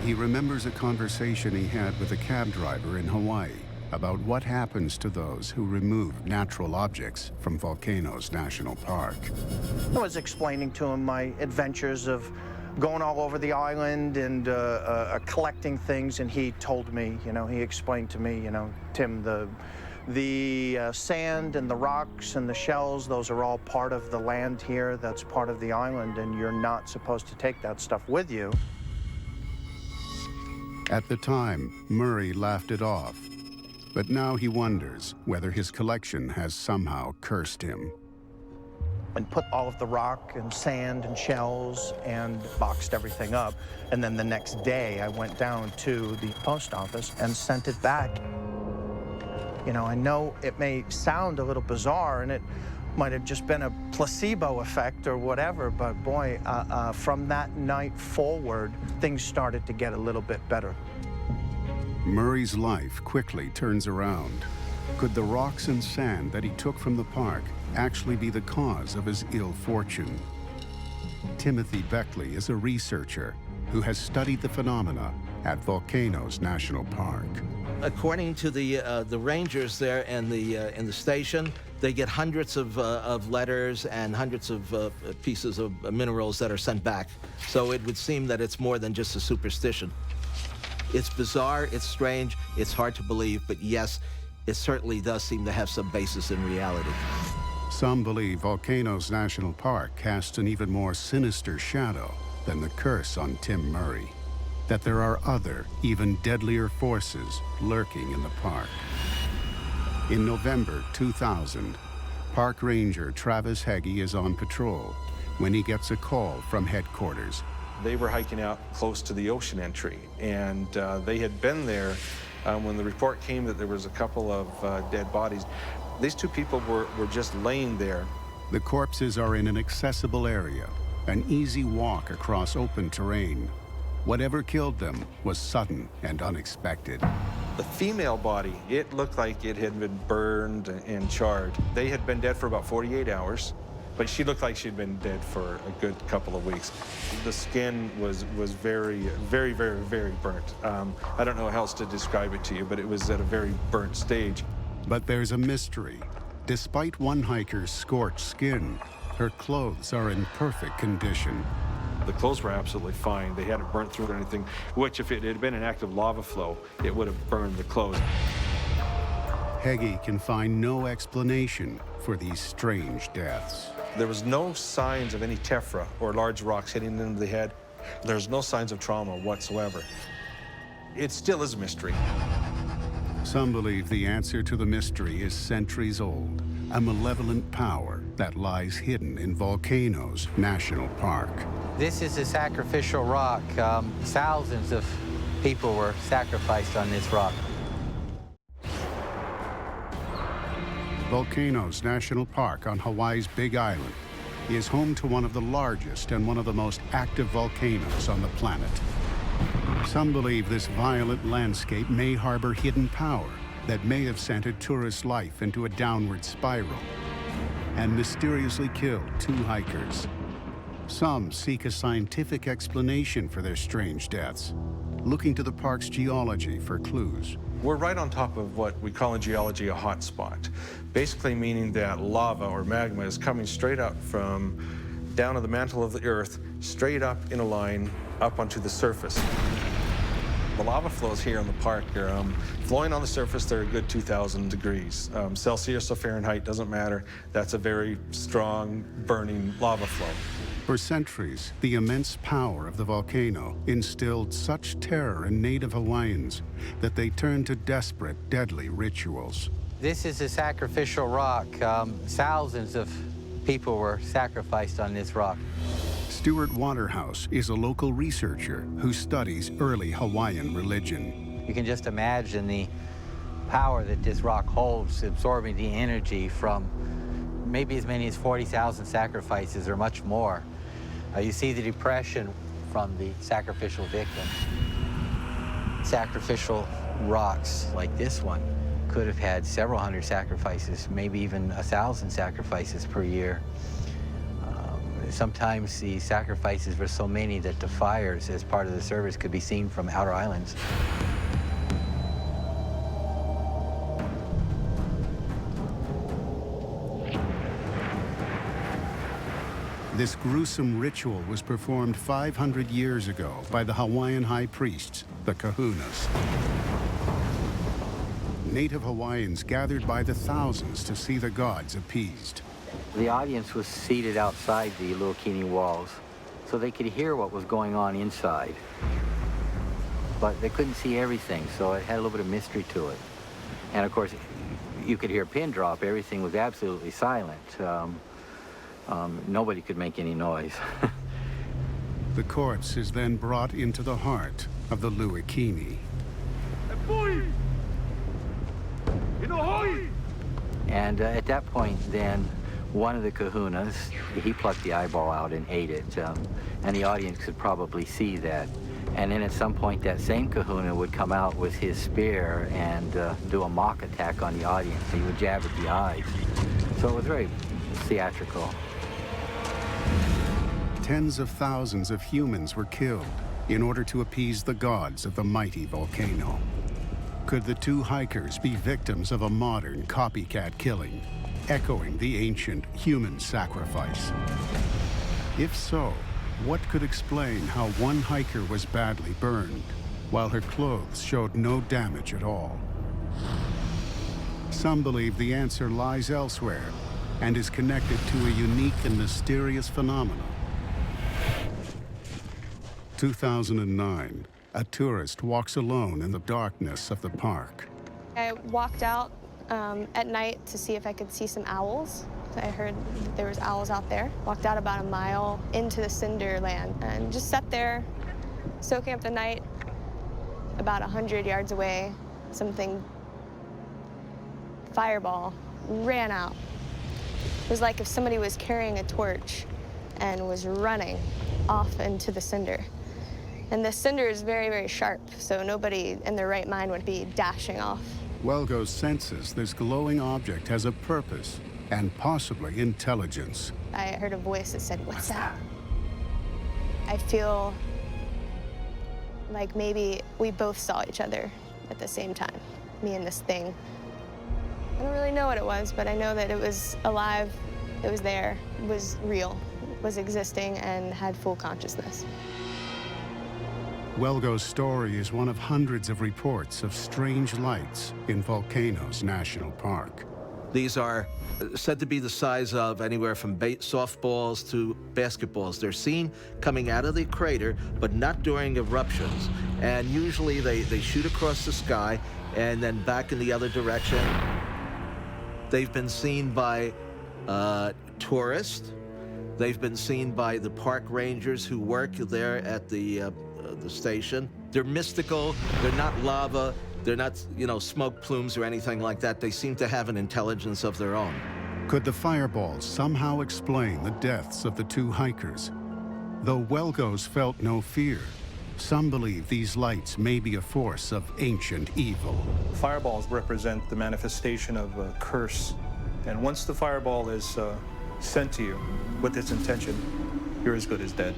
He remembers a conversation he had with a cab driver in Hawaii about what happens to those who remove natural objects from Volcanoes National Park. I was explaining to him my adventures of going all over the island and collecting things, and he told me, you know, he explained to me, you know, Tim, the sand and the rocks and the shells, those are all part of the land here, that's part of the island, and you're not supposed to take that stuff with you. At the time, Murray laughed it off, but now he wonders whether his collection has somehow cursed him. And put all of the rock and sand and shells and boxed everything up. And then the next day I went down to the post office and sent it back. You know, I know it may sound a little bizarre and it might have just been a placebo effect or whatever, but boy, from that night forward, things started to get a little bit better. Murray's life quickly turns around. Could the rocks and sand that he took from the park actually be the cause of his ill fortune? Timothy Beckley is a researcher who has studied the phenomena at Volcanoes National Park. According to the rangers there and the station, they get hundreds of letters and hundreds of pieces of minerals that are sent back. So it would seem that it's more than just a superstition. It's bizarre, it's strange, it's hard to believe, but yes, it certainly does seem to have some basis in reality. Some believe Volcanoes National Park casts an even more sinister shadow than the curse on Tim Murray, that there are other, even deadlier forces lurking in the park. In November 2000, Park Ranger Travis Heggie is on patrol when he gets a call from headquarters. They were hiking out close to the ocean entry, and they had been there when the report came that there was a couple of dead bodies. These two people were just laying there. The corpses are in an accessible area, an easy walk across open terrain. Whatever killed them was sudden and unexpected. The female body, it looked like it had been burned and charred. They had been dead for about 48 hours, but she looked like she'd been dead for a good couple of weeks. The skin was very, very, very, very burnt. I don't know how else to describe it to you, but it was at a very burnt stage. But there's a mystery. Despite one hiker's scorched skin, her clothes are in perfect condition. The clothes were absolutely fine. They hadn't burnt through or anything, which if it had been an active lava flow, it would have burned the clothes. Heggie can find no explanation for these strange deaths. There was no signs of any tephra or large rocks hitting into the head. There's no signs of trauma whatsoever. It still is a mystery. Some believe the answer to the mystery is centuries old, a malevolent power that lies hidden in Volcanoes National Park. This is a sacrificial rock. Thousands of people were sacrificed on this rock. Volcanoes National Park on Hawaii's Big Island is home to one of the largest and one of the most active volcanoes on the planet. Some believe this violent landscape may harbor hidden power that may have sent a tourist life into a downward spiral and mysteriously killed 2 hikers. Some seek a scientific explanation for their strange deaths, looking to the park's geology for clues. We're right on top of what we call in geology a hot spot, basically meaning that lava or magma is coming straight up from down to the mantle of the earth, straight up in a line up onto the surface. The lava flows here in the park are flowing on the surface. They're a good 2,000 degrees. Celsius or Fahrenheit, doesn't matter. That's a very strong, burning lava flow. For centuries, the immense power of the volcano instilled such terror in native Hawaiians that they turned to desperate, deadly rituals. This is a sacrificial rock. Thousands of people were sacrificed on this rock. Stuart Waterhouse is a local researcher who studies early Hawaiian religion. You can just imagine the power that this rock holds, absorbing the energy from maybe as many as 40,000 sacrifices or much more. You see the depression from the sacrificial victims. Sacrificial rocks like this one could have had several hundred sacrifices, maybe even 1,000 sacrifices per year. Sometimes the sacrifices were so many that the fires as part of the service could be seen from outer islands. This gruesome ritual was performed 500 years ago by the Hawaiian high priests, the kahunas. Native Hawaiians gathered by the thousands to see the gods appeased. The audience was seated outside the Luakini walls, so they could hear what was going on inside. But they couldn't see everything, so it had a little bit of mystery to it. And of course, you could hear a pin drop. Everything was absolutely silent. Nobody could make any noise. The corpse is then brought into the heart of the Luakini. And at that point, then, one of the kahunas, he plucked the eyeball out and ate it. And the audience could probably see that. And then at some point, that same kahuna would come out with his spear and do a mock attack on the audience. He would jab at the eyes. So it was very theatrical. Tens of thousands of humans were killed in order to appease the gods of the mighty volcano. Could the two hikers be victims of a modern copycat killing, echoing the ancient human sacrifice? If so, what could explain how one hiker was badly burned, while her clothes showed no damage at all? Some believe the answer lies elsewhere and is connected to a unique and mysterious phenomenon. 2009, a tourist walks alone in the darkness of the park. I walked out at night to see if I could see some owls. I heard that there was owls out there. Walked out about a mile into the cinder land and just sat there, soaking up the night. About 100 yards away, something, fireball, ran out. It was like if somebody was carrying a torch and was running off into the cinder. And the cinder is very, very sharp, so nobody in their right mind would be dashing off. Welgo senses this glowing object has a purpose and possibly intelligence. I heard a voice that said, "What's that?" I feel like maybe we both saw each other at the same time, me and this thing. I don't really know what it was, but I know that it was alive, it was there, it was real, it was existing, and had full consciousness. Welgo's story is one of hundreds of reports of strange lights in Volcanoes National Park. These are said to be the size of anywhere from softballs to basketballs. They're seen coming out of the crater, but not during eruptions. And usually they shoot across the sky and then back in the other direction. They've been seen by tourists. They've been seen by the park rangers who work there at the station. They're mystical. They're not lava. They're not, smoke plumes or anything like that. They seem to have an intelligence of their own. Could the fireballs somehow explain the deaths of the two hikers? Though Welgos felt no fear, some believe these lights may be a force of ancient evil. Fireballs represent the manifestation of a curse. And once the fireball is sent to you with its intention, you're as good as dead.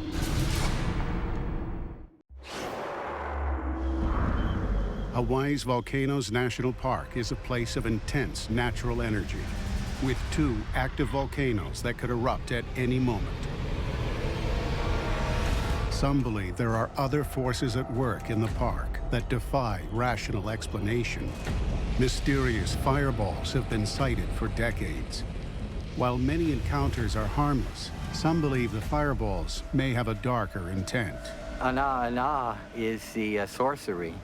Hawaii's Volcanoes National Park is a place of intense natural energy, with two active volcanoes that could erupt at any moment. Some believe there are other forces at work in the park that defy rational explanation. Mysterious fireballs have been sighted for decades. While many encounters are harmless, Some believe the fireballs may have a darker intent. Ana is the sorcery,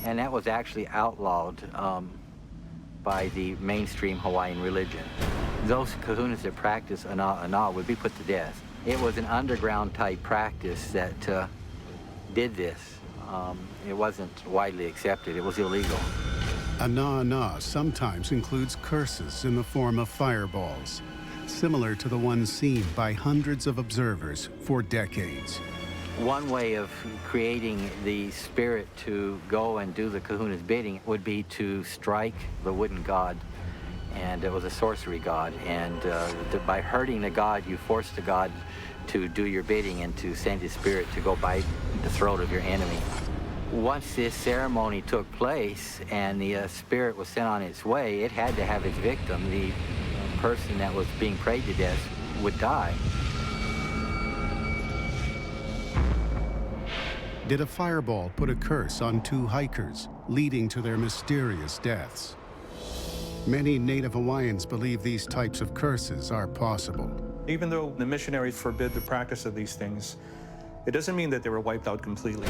and that was actually outlawed by the mainstream Hawaiian religion. Those kahunas that practice ana would be put to death. It was an underground type practice that did this. It wasn't widely accepted. It was illegal. Ana sometimes includes curses in the form of fireballs, similar to the ones seen by hundreds of observers for decades. One way of creating the spirit to go and do the kahuna's bidding would be to strike the wooden god, and it was a sorcery god, and by hurting the god, you force the god to do your bidding and to send his spirit to go bite the throat of your enemy. Once this ceremony took place and the spirit was sent on its way, it had to have its victim. The person that was being prayed to death would die. Did a fireball put a curse on 2 hikers, leading to their mysterious deaths? Many Native Hawaiians believe these types of curses are possible. Even though the missionaries forbid the practice of these things, it doesn't mean that they were wiped out completely.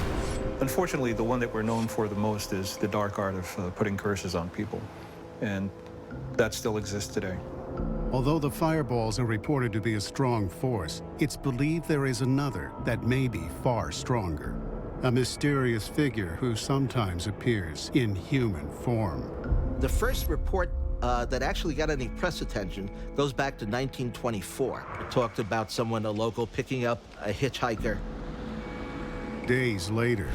Unfortunately, the one that we're known for the most is the dark art of putting curses on people, and that still exists today. Although the fireballs are reported to be a strong force, it's believed there is another that may be far stronger. A mysterious figure who sometimes appears in human form. The first report that actually got any press attention goes back to 1924. It talked about someone, a local, picking up a hitchhiker. Days later,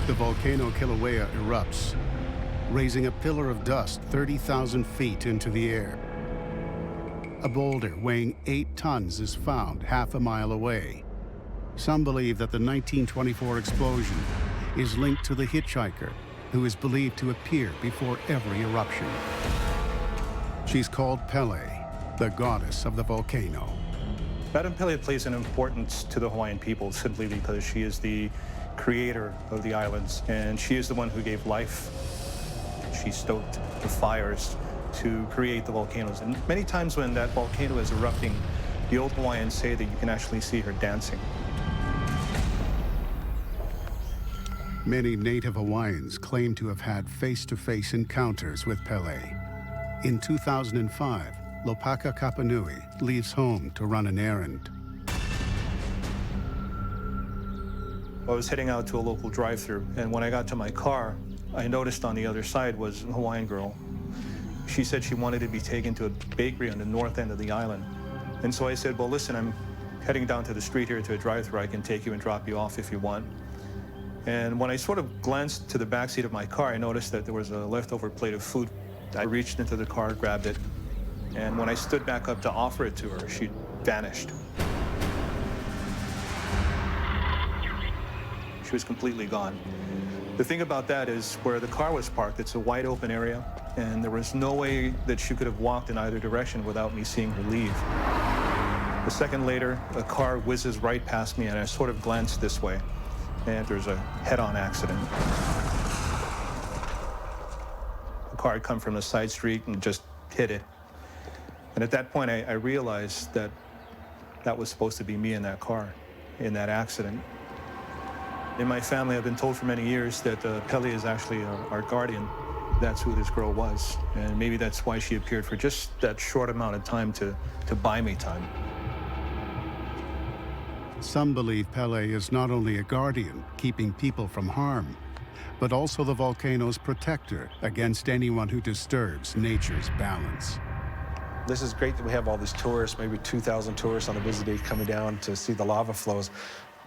the volcano Kilauea erupts, raising a pillar of dust 30,000 feet into the air. A boulder weighing 8 tons is found half a mile away. Some believe that the 1924 explosion is linked to the hitchhiker, who is believed to appear before every eruption. She's called Pele, the goddess of the volcano. Madame Pele plays an importance to the Hawaiian people simply because she is the creator of the islands, and she is the one who gave life. She stoked the fires to create the volcanoes. And many times when that volcano is erupting, the old Hawaiians say that you can actually see her dancing. Many Native Hawaiians claim to have had face-to-face encounters with Pele. In 2005, Lopaka Kapanui leaves home to run an errand. I was heading out to a local drive-thru, and when I got to my car, I noticed on the other side was a Hawaiian girl. She said she wanted to be taken to a bakery on the north end of the island. And so I said, well, listen, I'm heading down to the street here to a drive-thru. I can take you and drop you off if you want. And when I sort of glanced to the backseat of my car, I noticed that there was a leftover plate of food. I reached into the car, grabbed it, and when I stood back up to offer it to her, she vanished. She was completely gone. The thing about that is where the car was parked, it's a wide open area, and there was no way that she could have walked in either direction without me seeing her leave. A second later, a car whizzes right past me, and I sort of glanced this way, and there's a head-on accident. The car had come from a side street and just hit it. And at that point, I realized that that was supposed to be me in that car, in that accident. In my family, I've been told for many years that Pele is actually our guardian. That's who this girl was. And maybe that's why she appeared for just that short amount of time to buy me time. Some believe Pele is not only a guardian, keeping people from harm, but also the volcano's protector against anyone who disturbs nature's balance. This is great that we have all these tourists, maybe 2,000 tourists on a busy day coming down to see the lava flows,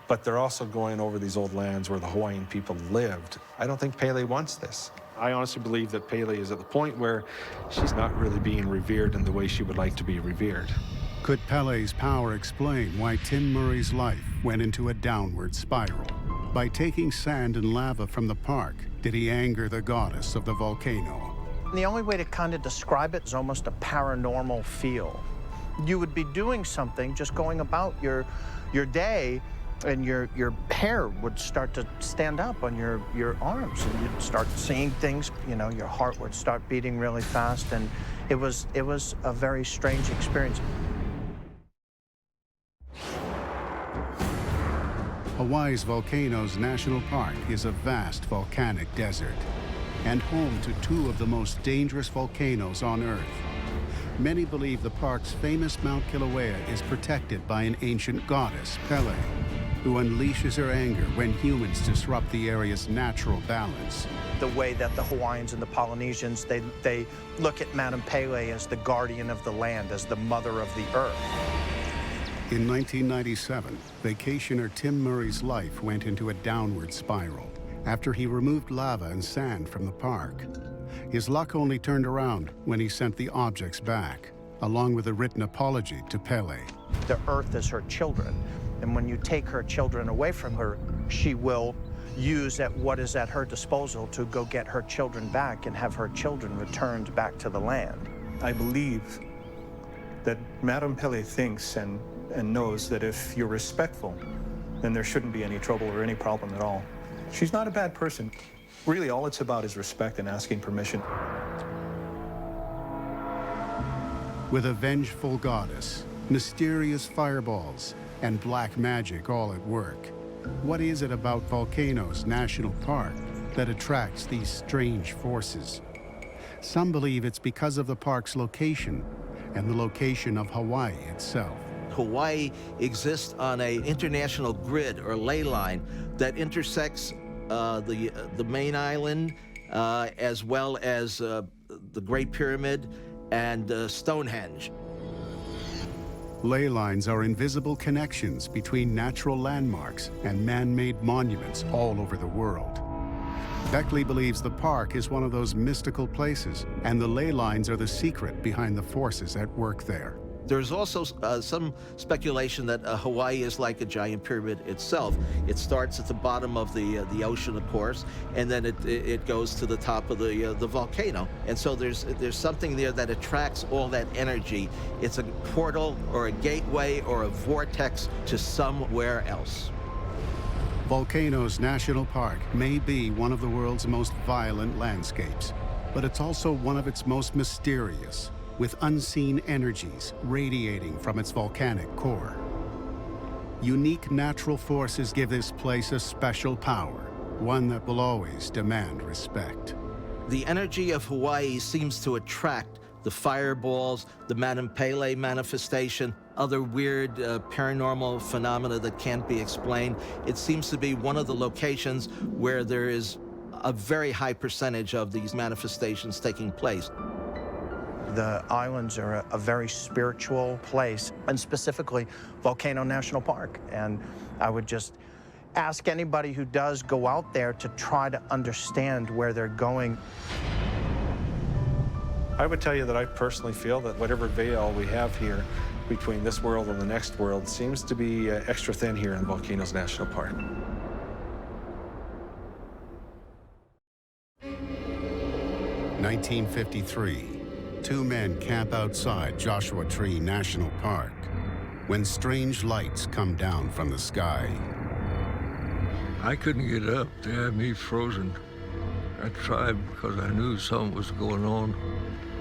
but they're also going over these old lands where the Hawaiian people lived. I don't think Pele wants this. I honestly believe that Pele is at the point where she's not really being revered in the way she would like to be revered. Could Pele's power explain why Tim Murray's life went into a downward spiral? By taking sand and lava from the park, did he anger the goddess of the volcano? The only way to kind of describe it is almost a paranormal feel. You would be doing something, just going about your day, and your hair would start to stand up on your arms, and you'd start seeing things. You know, your heart would start beating really fast, and it was a very strange experience. Hawaii's Volcanoes National Park is a vast volcanic desert and home to two of the most dangerous volcanoes on Earth. Many believe the park's famous Mount Kilauea is protected by an ancient goddess, Pele, who unleashes her anger when humans disrupt the area's natural balance. The way that the Hawaiians and the Polynesians, they look at Madame Pele as the guardian of the land, as the mother of the earth. In 1997, vacationer Tim Murray's life went into a downward spiral after he removed lava and sand from the park. His luck only turned around when he sent the objects back, along with a written apology to Pele. The earth is her children, and when you take her children away from her, she will use what is at her disposal to go get her children back and have her children returned back to the land. I believe that Madame Pele thinks and knows that if you're respectful, then there shouldn't be any trouble or any problem at all. She's not a bad person. Really, all it's about is respect and asking permission. With a vengeful goddess, mysterious fireballs, and black magic all at work, what is it about Volcanoes National Park that attracts these strange forces? Some believe it's because of the park's location and the location of Hawaii itself. Hawaii exists on an international grid or ley line that intersects the main island as well as the Great Pyramid and Stonehenge. Ley lines are invisible connections between natural landmarks and man-made monuments all over the world. Beckley believes the park is one of those mystical places, and the ley lines are the secret behind the forces at work there. There's also some speculation that Hawaii is like a giant pyramid itself. It starts at the bottom of the ocean, of course, and then it goes to the top of the volcano. And so there's something there that attracts all that energy. It's a portal or a gateway or a vortex to somewhere else. Volcanoes National Park may be one of the world's most violent landscapes, but it's also one of its most mysterious, with unseen energies radiating from its volcanic core. Unique natural forces give this place a special power, one that will always demand respect. The energy of Hawaii seems to attract the fireballs, the Madame Pele manifestation, other weird paranormal phenomena that can't be explained. It seems to be one of the locations where there is a very high percentage of these manifestations taking place. The islands are a very spiritual place, and specifically Volcano National Park. And I would just ask anybody who does go out there to try to understand where they're going. I would tell you that I personally feel that whatever veil we have here between this world and the next world seems to be extra thin here in Volcanoes National Park. (1953). Two men camp outside Joshua Tree National Park when strange lights come down from the sky. I couldn't get up. They had me frozen. I tried because I knew something was going on.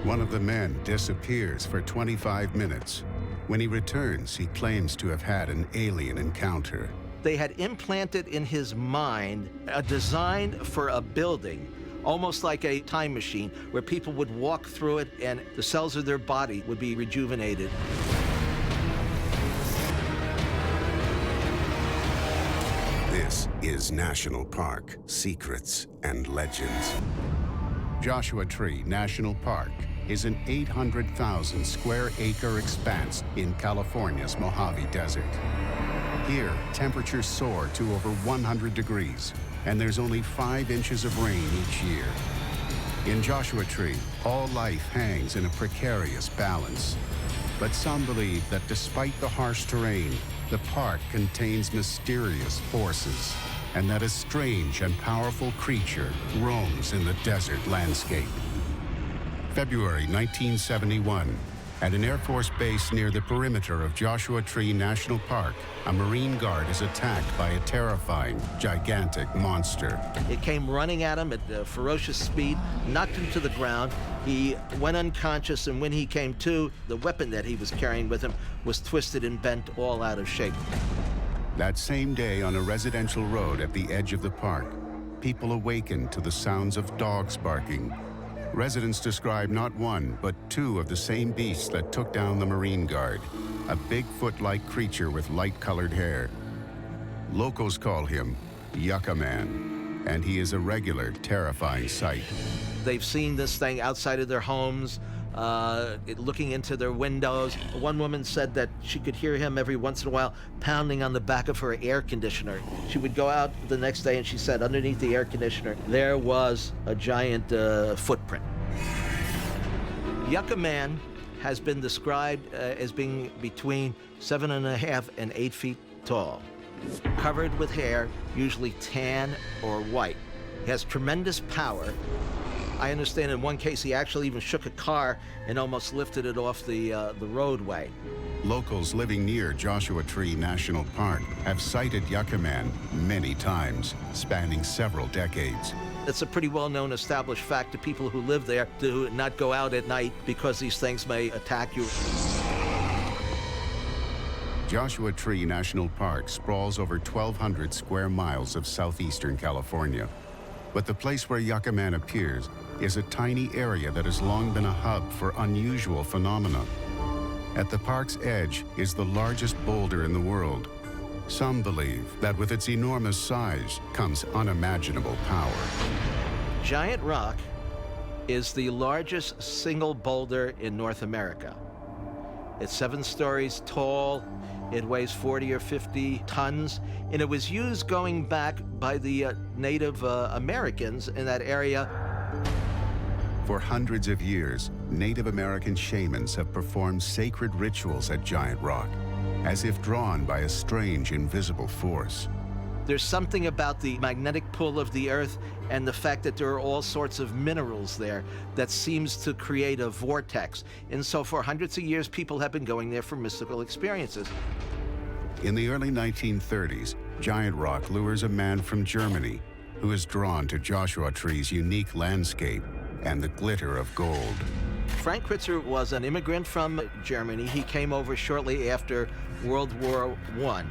One of the men disappears for 25 minutes. When he returns, he claims to have had an alien encounter. They had implanted in his mind a design for a building, almost like a time machine, where people would walk through it and the cells of their body would be rejuvenated. This is National Park, Secrets and Legends. Joshua Tree National Park is an 800,000 square acre expanse in California's Mojave Desert. Here, temperatures soar to over 100 degrees, and there's only 5 inches of rain each year. In Joshua Tree, all life hangs in a precarious balance. But some believe that despite the harsh terrain, the park contains mysterious forces, and that a strange and powerful creature roams in the desert landscape. February 1971, at an Air Force base near the perimeter of Joshua Tree National Park, a Marine guard is attacked by a terrifying, gigantic monster. It came running at him at ferocious speed, knocked him to the ground. He went unconscious, and when he came to, the weapon that he was carrying with him was twisted and bent all out of shape. That same day on a residential road at the edge of the park, people awakened to the sounds of dogs barking. Residents describe not one, but two of the same beasts that took down the Marine Guard, a Bigfoot-like creature with light-colored hair. Locals call him Yucca Man, and he is a regular, terrifying sight. They've seen this thing outside of their homes, looking into their windows. One woman said that she could hear him every once in a while pounding on the back of her air conditioner. She would go out the next day and she said underneath the air conditioner, there was a giant footprint. Yucca Man has been described as being between 7.5 and 8 feet tall, covered with hair, usually tan or white. He has tremendous power. I understand in one case he actually even shook a car and almost lifted it off the roadway. Locals living near Joshua Tree National Park have sighted Yucca Man many times, spanning several decades. It's a pretty well-known established fact to people who live there to not go out at night because these things may attack you. Joshua Tree National Park sprawls over 1,200 square miles of southeastern California. But the place where Yucca Man appears is a tiny area that has long been a hub for unusual phenomena. At the park's edge is the largest boulder in the world. Some believe that with its enormous size comes unimaginable power. Giant Rock is the largest single boulder in North America. It's 7 stories tall, it weighs 40 or 50 tons, and it was used going back by the Native Americans in that area. For hundreds of years, Native American shamans have performed sacred rituals at Giant Rock, as if drawn by a strange, invisible force. There's something about the magnetic pull of the earth and the fact that there are all sorts of minerals there that seems to create a vortex. And so for hundreds of years, people have been going there for mystical experiences. In the early 1930s, Giant Rock lures a man from Germany who is drawn to Joshua Tree's unique landscape and the glitter of gold. Frank Kritzer was an immigrant from Germany. He came over shortly after World War I.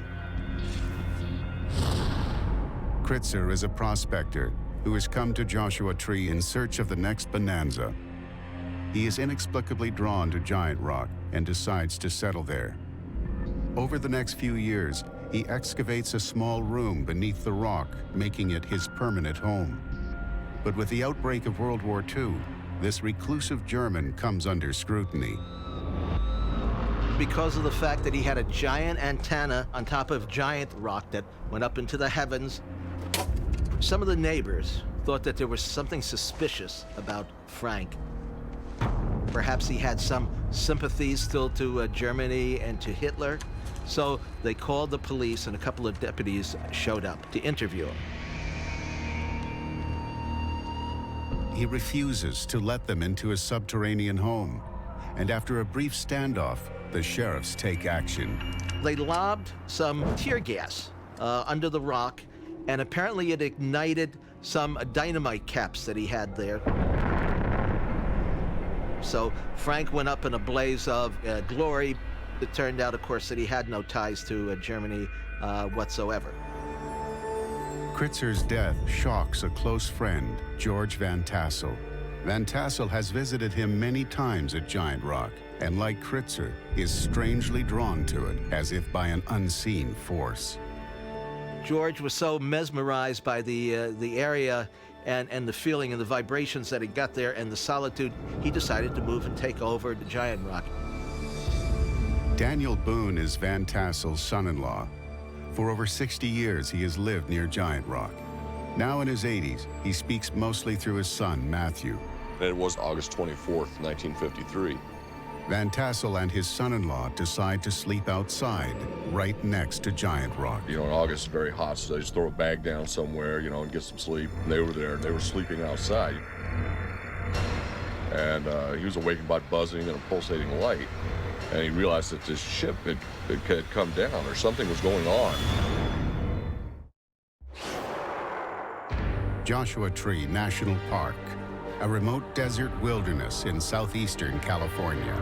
Kritzer is a prospector who has come to Joshua Tree in search of the next bonanza. He is inexplicably drawn to Giant Rock and decides to settle there. Over the next few years, he excavates a small room beneath the rock, making it his permanent home. But with the outbreak of World War II, this reclusive German comes under scrutiny. Because of the fact that he had a giant antenna on top of Giant Rock that went up into the heavens, some of the neighbors thought that there was something suspicious about Frank. Perhaps he had some sympathies still to Germany and to Hitler. So they called the police and a couple of deputies showed up to interview him. He refuses to let them into his subterranean home. And after a brief standoff, the sheriffs take action. They lobbed some tear gas under the rock, and apparently it ignited some dynamite caps that he had there. So Frank went up in a blaze of glory. It turned out, of course, that he had no ties to Germany whatsoever. Kritzer's death shocks a close friend, George Van Tassel. Van Tassel has visited him many times at Giant Rock, and like Kritzer, is strangely drawn to it, as if by an unseen force. George was so mesmerized by the area and the feeling and the vibrations that he got there and the solitude, he decided to move and take over the Giant Rock. Daniel Boone is Van Tassel's son-in-law. For over 60 years, he has lived near Giant Rock. Now in his 80s, he speaks mostly through his son, Matthew. It was August 24th, 1953. Van Tassel and his son-in-law decide to sleep outside, right next to Giant Rock. You know, in August, it's very hot, so they just throw a bag down somewhere, you know, and get some sleep. And they were there, and they were sleeping outside. And he was awakened by buzzing and a pulsating light. And he realized that this ship had come down, or something was going on. Joshua Tree National Park, a remote desert wilderness in southeastern California.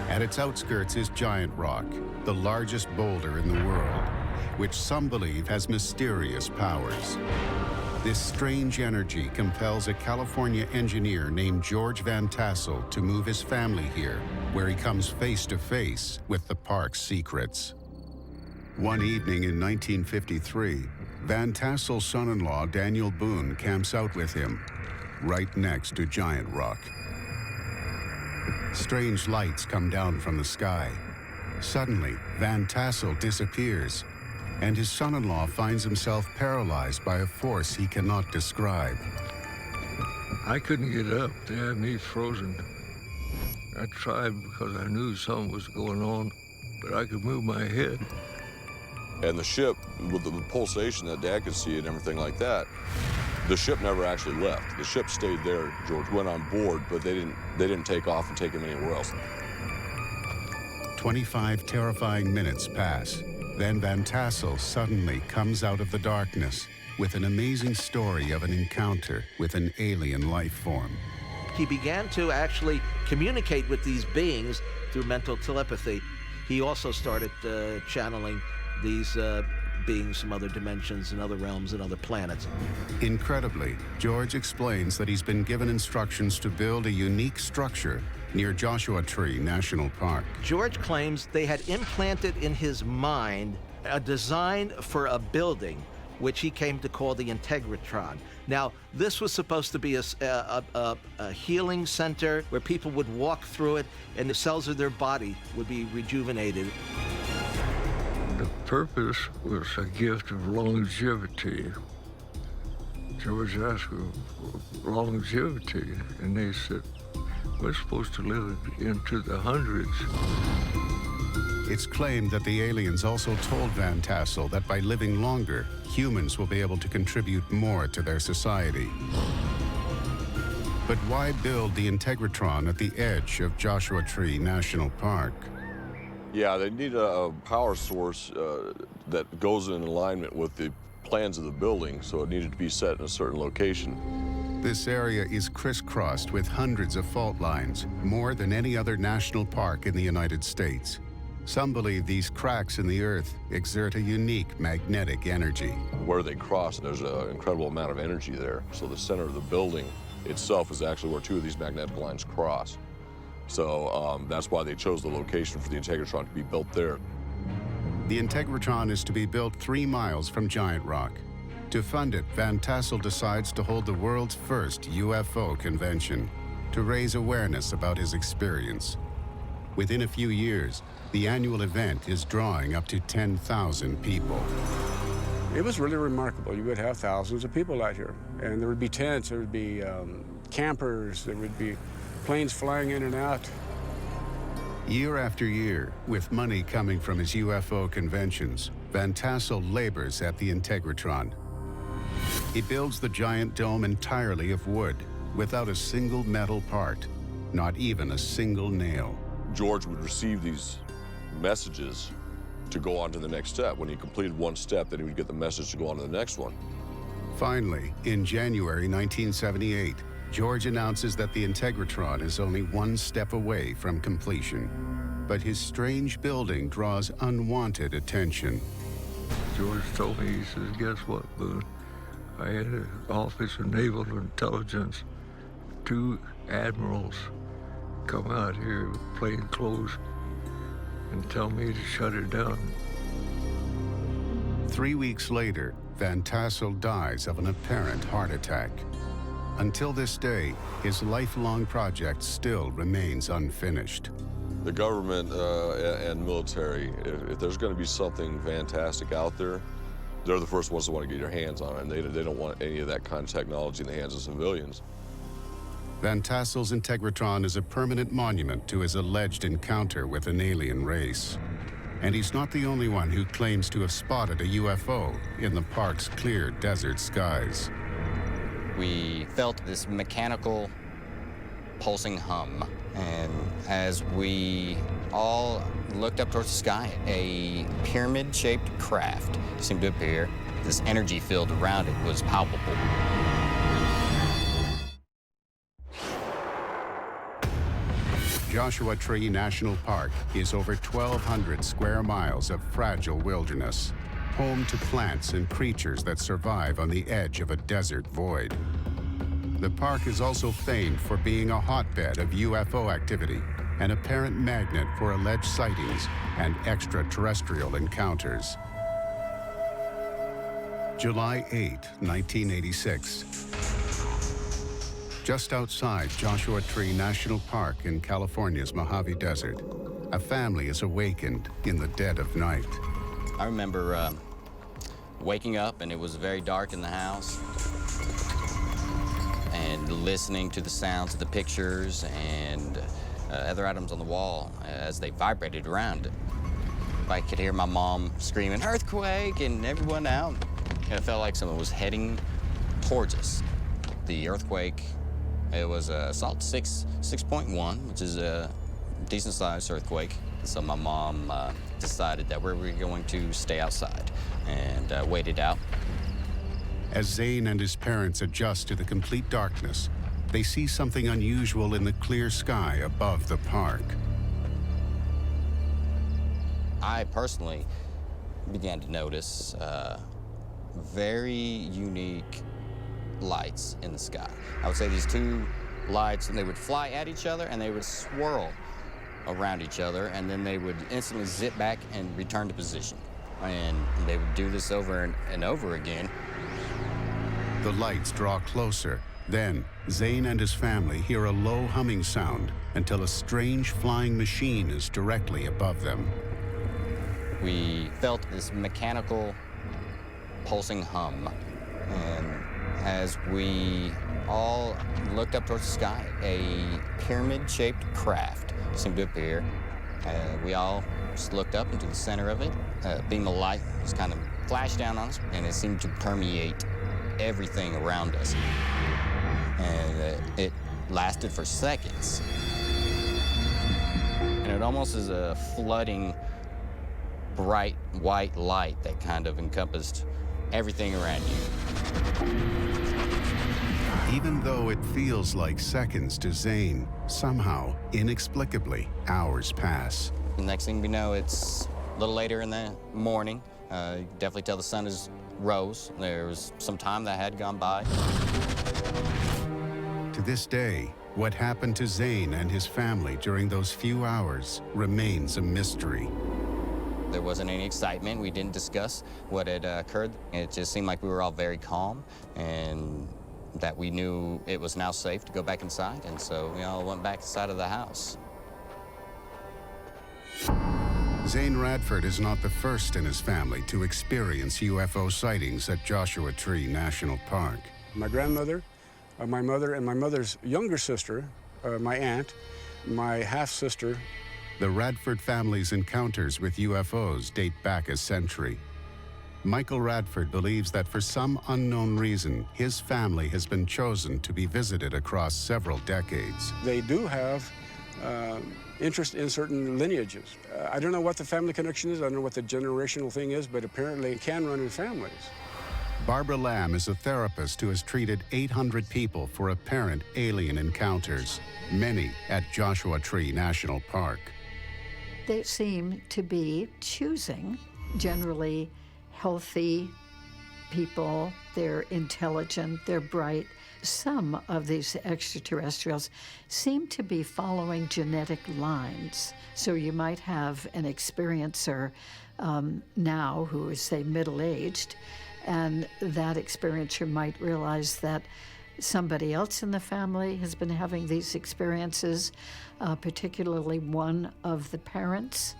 At its outskirts is Giant Rock, the largest boulder in the world, which some believe has mysterious powers. This strange energy compels a California engineer named George Van Tassel to move his family here, where he comes face to face with the park's secrets. One evening in 1953, Van Tassel's son-in-law, Daniel Boone, camps out with him, right next to Giant Rock. Strange lights come down from the sky. Suddenly, Van Tassel disappears, and his son-in-law finds himself paralyzed by a force he cannot describe. I couldn't get up. They had me frozen. I tried because I knew something was going on, but I could move my head. And the ship, with the pulsation that Dad could see and everything like that, the ship never actually left. The ship stayed there. George went on board, but they didn't take off and take him anywhere else. 25 terrifying minutes pass. Then Van Tassel suddenly comes out of the darkness with an amazing story of an encounter with an alien life form. He began to actually communicate with these beings through mental telepathy. He also started channeling these beings from other dimensions and other realms and other planets. Incredibly, George explains that he's been given instructions to build a unique structure near Joshua Tree National Park. George claims they had implanted in his mind a design for a building which he came to call the Integratron. Now, this was supposed to be a healing center where people would walk through it and the cells of their body would be rejuvenated. The purpose was a gift of longevity. George asked for longevity, and they said, we're supposed to live into the hundreds. It's claimed that the aliens also told Van Tassel that by living longer, humans will be able to contribute more to their society. But why build the Integratron at the edge of Joshua Tree National Park? Yeah, they need a power source that goes in alignment with the plans of the building, so it needed to be set in a certain location. This area is crisscrossed with hundreds of fault lines, more than any other national park in the United States. Some believe these cracks in the earth exert a unique magnetic energy. Where they cross, there's an incredible amount of energy there. So the center of the building itself is actually where two of these magnetic lines cross. So that's why they chose the location for the Integratron to be built there. The Integratron is to be built 3 miles from Giant Rock. To fund it, Van Tassel decides to hold the world's first UFO convention to raise awareness about his experience. Within a few years, the annual event is drawing up to 10,000 people. It was really remarkable. You would have thousands of people out here, and there would be tents, there would be campers, there would be planes flying in and out. Year after year, with money coming from his UFO conventions, Van Tassel labors at the Integratron. He builds the giant dome entirely of wood, without a single metal part, not even a single nail. George would receive these messages to go on to the next step. When he completed one step, then he would get the message to go on to the next one. Finally, in January 1978, George announces that the Integratron is only 1 step away from completion. But his strange building draws unwanted attention. George told me, he says, guess what, Boone? I had an Office of Naval Intelligence, 2 admirals come out here with plain clothes and tell me to shut it down. 3 weeks later, Van Tassel dies of an apparent heart attack. Until this day, his lifelong project still remains unfinished. The government and military, if there's going to be something fantastic out there, they're the first ones to want to get their hands on it, and they don't want any of that kind of technology in the hands of civilians. Van Tassel's Integratron is a permanent monument to his alleged encounter with an alien race. And he's not the only one who claims to have spotted a UFO in the park's clear desert skies. We felt this mechanical pulsing hum, and as we all looked up towards the sky, a pyramid-shaped craft seemed to appear. This energy field around it was palpable. Joshua Tree National Park is over 1,200 square miles of fragile wilderness. home to plants and creatures that survive on the edge of a desert void. The park is also famed for being a hotbed of UFO activity, an apparent magnet for alleged sightings and extraterrestrial encounters. July 8, 1986. Just outside Joshua Tree National Park in California's Mojave Desert, a family is awakened in the dead of night. I remember waking up, and it was very dark in the house, and listening to the sounds of the pictures and other items on the wall as they vibrated around. I could hear my mom screaming, "Earthquake!" and everyone out. And it felt like someone was heading towards us. The earthquake, it was a solid 6.1, which is a decent-sized earthquake. So my mom decided that we were going to stay outside and wait it out. As Zane and his parents adjust to the complete darkness, they see something unusual in the clear sky above the park. I personally began to notice very unique lights in the sky. I would say these two lights, and they would fly at each other and they would swirl around each other, and then they would instantly zip back and return to position. And they would do this over and over again. The lights draw closer. Then, Zane and his family hear a low humming sound until a strange flying machine is directly above them. We felt this mechanical pulsing hum, and as we all looked up towards the sky, a pyramid-shaped craft seemed to appear. We all just looked up into the center of it. A beam of light just kind of flashed down on us, and it seemed to permeate everything around us. And it lasted for seconds. And it almost is a flooding, bright white light that kind of encompassed everything around you. Even though it feels like seconds to Zane, somehow, inexplicably, hours pass. The next thing we know, it's a little later in the morning. You can definitely tell the sun is rose. There was some time that had gone by. To this day, what happened to Zane and his family during those few hours remains a mystery. There wasn't any excitement. We didn't discuss what had occurred. It just seemed like we were all very calm, and that we knew it was now safe to go back inside, and so we all went back inside of the house. Zane Radford is not the first in his family to experience UFO sightings at Joshua Tree National Park. My grandmother, my mother, and my mother's younger sister, my aunt, my half-sister. The Radford family's encounters with UFOs date back a century. Michael Radford believes that for some unknown reason, his family has been chosen to be visited across several decades. They do have interest in certain lineages. I don't know what the family connection is, I don't know what the generational thing is, but apparently it can run in families. Barbara Lamb is a therapist who has treated 800 people for apparent alien encounters, many at Joshua Tree National Park. They seem to be choosing generally healthy people. They're intelligent, they're bright. Some of these extraterrestrials seem to be following genetic lines. So you might have an experiencer now who is, say, middle-aged, and that experiencer might realize that somebody else in the family has been having these experiences, particularly one of the parents.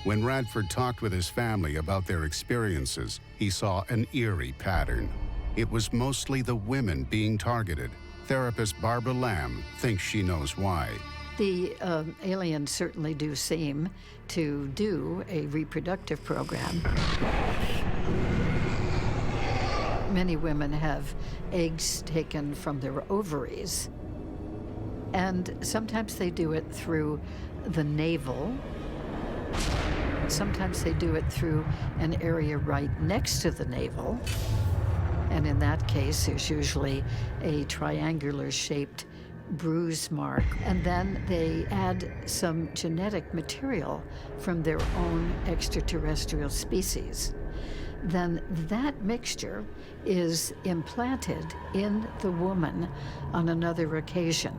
When Radford talked with his family about their experiences, he saw an eerie pattern. It was mostly the women being targeted. Therapist Barbara Lamb thinks she knows why. The aliens certainly do seem to do a reproductive program. Many women have eggs taken from their ovaries, and sometimes they do it through the navel. Sometimes they do it through an area right next to the navel. And in that case, there's usually a triangular-shaped bruise mark. And then they add some genetic material from their own extraterrestrial species. then that mixture is implanted in the woman on another occasion,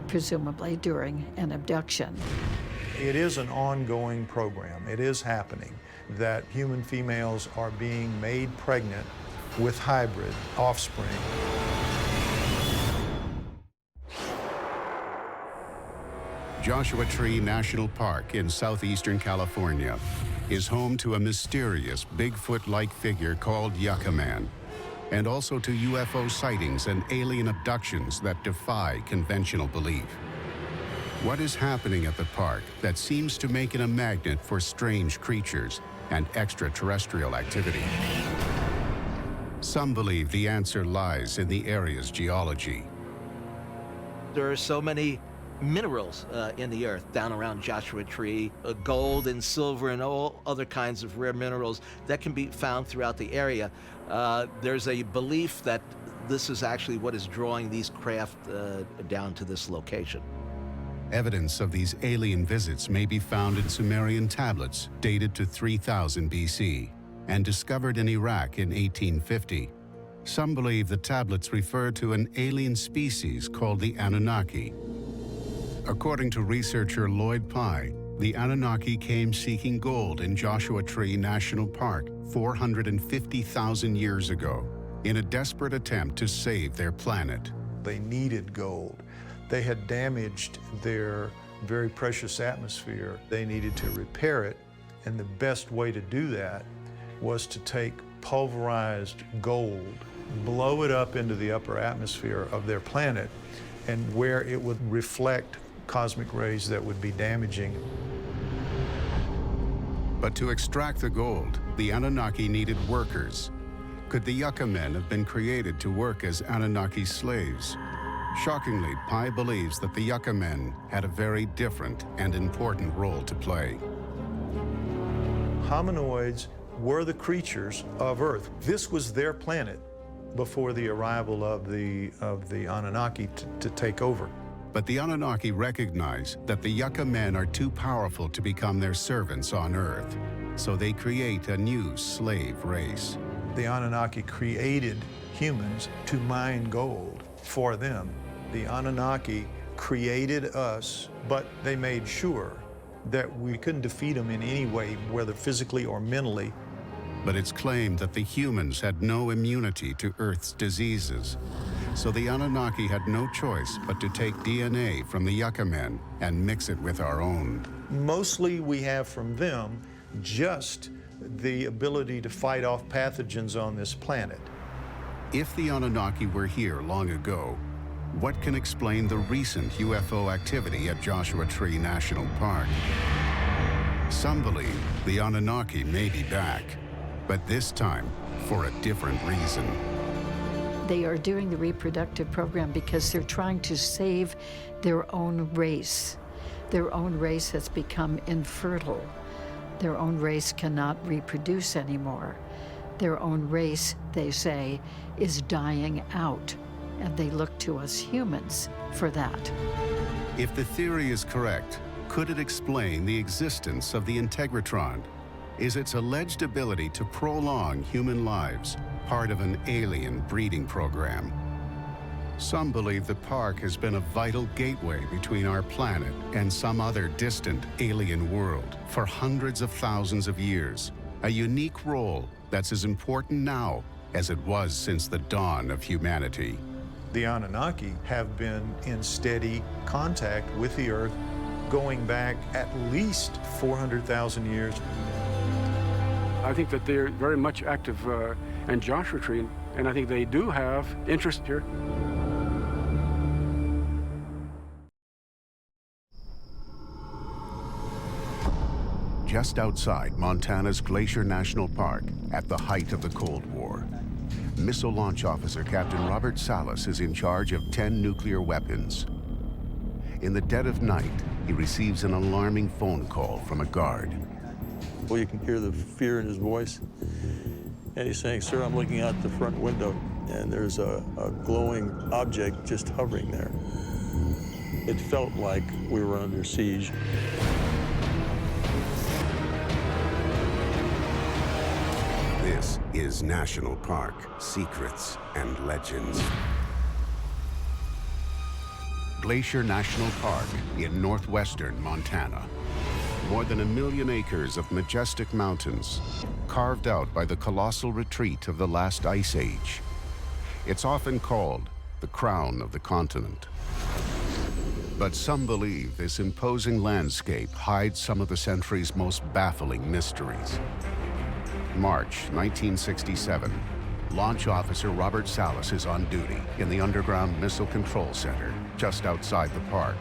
presumably during an abduction. It is an ongoing program. It is happening that human females are being made pregnant with hybrid offspring. Joshua Tree National Park in southeastern California is home to a mysterious Bigfoot-like figure called Yucca Man, and also to UFO sightings and alien abductions that defy conventional belief. What is happening at the park that seems to make it a magnet for strange creatures and extraterrestrial activity? Some believe the answer lies in the area's geology. There are so many minerals in the earth down around Joshua Tree, gold and silver and all other kinds of rare minerals that can be found throughout the area. There's a belief that this is actually what is drawing these craft down to this location. Evidence of these alien visits may be found in Sumerian tablets dated to 3000 BC and discovered in Iraq in 1850. Some believe the tablets refer to an alien species called the Anunnaki. According to researcher Lloyd Pye, the Anunnaki came seeking gold in Joshua Tree National Park 450,000 years ago in a desperate attempt to save their planet. They needed gold. They had damaged their very precious atmosphere. They needed to repair it, and the best way to do that was to take pulverized gold, blow it up into the upper atmosphere of their planet, and where it would reflect cosmic rays that would be damaging. But to extract the gold, the Anunnaki needed workers. Could the Yucca Men have been created to work as Anunnaki slaves? Shockingly, Pye believes that the Yucca Men had a very different and important role to play. Hominoids were the creatures of Earth. This was their planet before the arrival of the Anunnaki to take over. But the Anunnaki recognize that the Yucca Men are too powerful to become their servants on Earth, so they create a new slave race. The Anunnaki created humans to mine gold for them. The Anunnaki created us, but they made sure that we couldn't defeat them in any way, whether physically or mentally. But it's claimed that the humans had no immunity to Earth's diseases. So the Anunnaki had no choice but to take DNA from the Yucca Men and mix it with our own. Mostly we have from them just the ability to fight off pathogens on this planet. If the Anunnaki were here long ago, what can explain the recent UFO activity at Joshua Tree National Park? Some believe the Anunnaki may be back, but this time for a different reason. They are doing the reproductive program because they're trying to save their own race. Their own race has become infertile. Their own race cannot reproduce anymore. Their own race, they say, is dying out, and they look to us humans for that. If the theory is correct, could it explain the existence of the Integratron? Is its alleged ability to prolong human lives part of an alien breeding program? Some believe the park has been a vital gateway between our planet and some other distant alien world for hundreds of thousands of years, a unique role that's as important now as it was since the dawn of humanity. The Anunnaki have been in steady contact with the Earth going back at least 400,000 years. I think that they're very much active in Joshua Tree, and I think they do have interest here. Just outside Montana's Glacier National Park, at the height of the Cold War, Missile Launch Officer Captain Robert Salas is in charge of 10 nuclear weapons. In the dead of night, he receives an alarming phone call from a guard. Well, you can hear the fear in his voice. And he's saying, "Sir, I'm looking out the front window, and there's a glowing object just hovering there." It felt like we were under siege. This is National Park, Secrets and Legends. Glacier National Park in northwestern Montana. More than 1 million acres of majestic mountains, carved out by the colossal retreat of the last ice age. It's often called the crown of the continent. But some believe this imposing landscape hides some of the century's most baffling mysteries. March 1967, Launch Officer Robert Salas is on duty in the Underground Missile Control Center, just outside the park,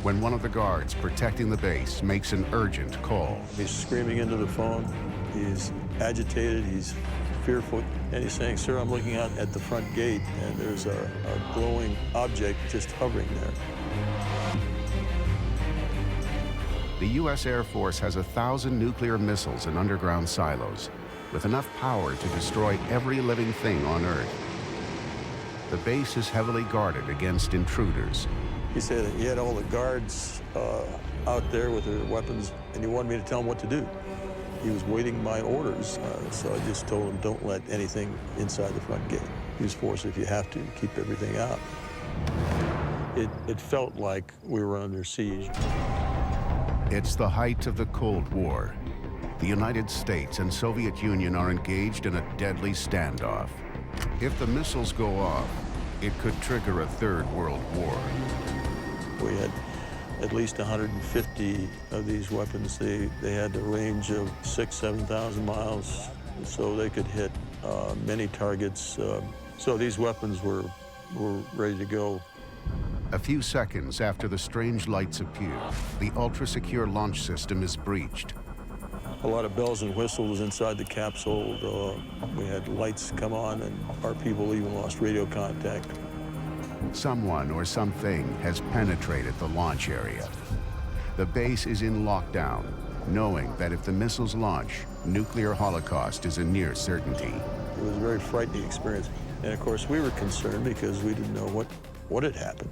when one of the guards protecting the base makes an urgent call. He's screaming into the phone. He's agitated, he's fearful, and he's saying, "Sir, I'm looking out at the front gate, and there's a glowing object just hovering there." The U.S. Air Force has 1,000 nuclear missiles in underground silos, with enough power to destroy every living thing on Earth. The base is heavily guarded against intruders. He said he had all the guards out there with their weapons, and he wanted me to tell him what to do. He was waiting my orders, so I just told him, don't let anything inside the front gate. Use force if you have to keep everything out. It felt like we were under siege. It's the height of the Cold War. The United States and Soviet Union are engaged in a deadly standoff. If the missiles go off, it could trigger a third world war. We had at least 150 of these weapons. They had a range of 6,000 to 7,000 miles, so they could hit many targets. So these weapons were ready to go. A few seconds after the strange lights appear, the ultra-secure launch system is breached. A lot of bells and whistles inside the capsule. We had lights come on, and our people even lost radio contact. Someone or something has penetrated the launch area. The base is in lockdown, knowing that if the missiles launch, nuclear holocaust is a near certainty. It was a very frightening experience. And of course, we were concerned because we didn't know what had happened.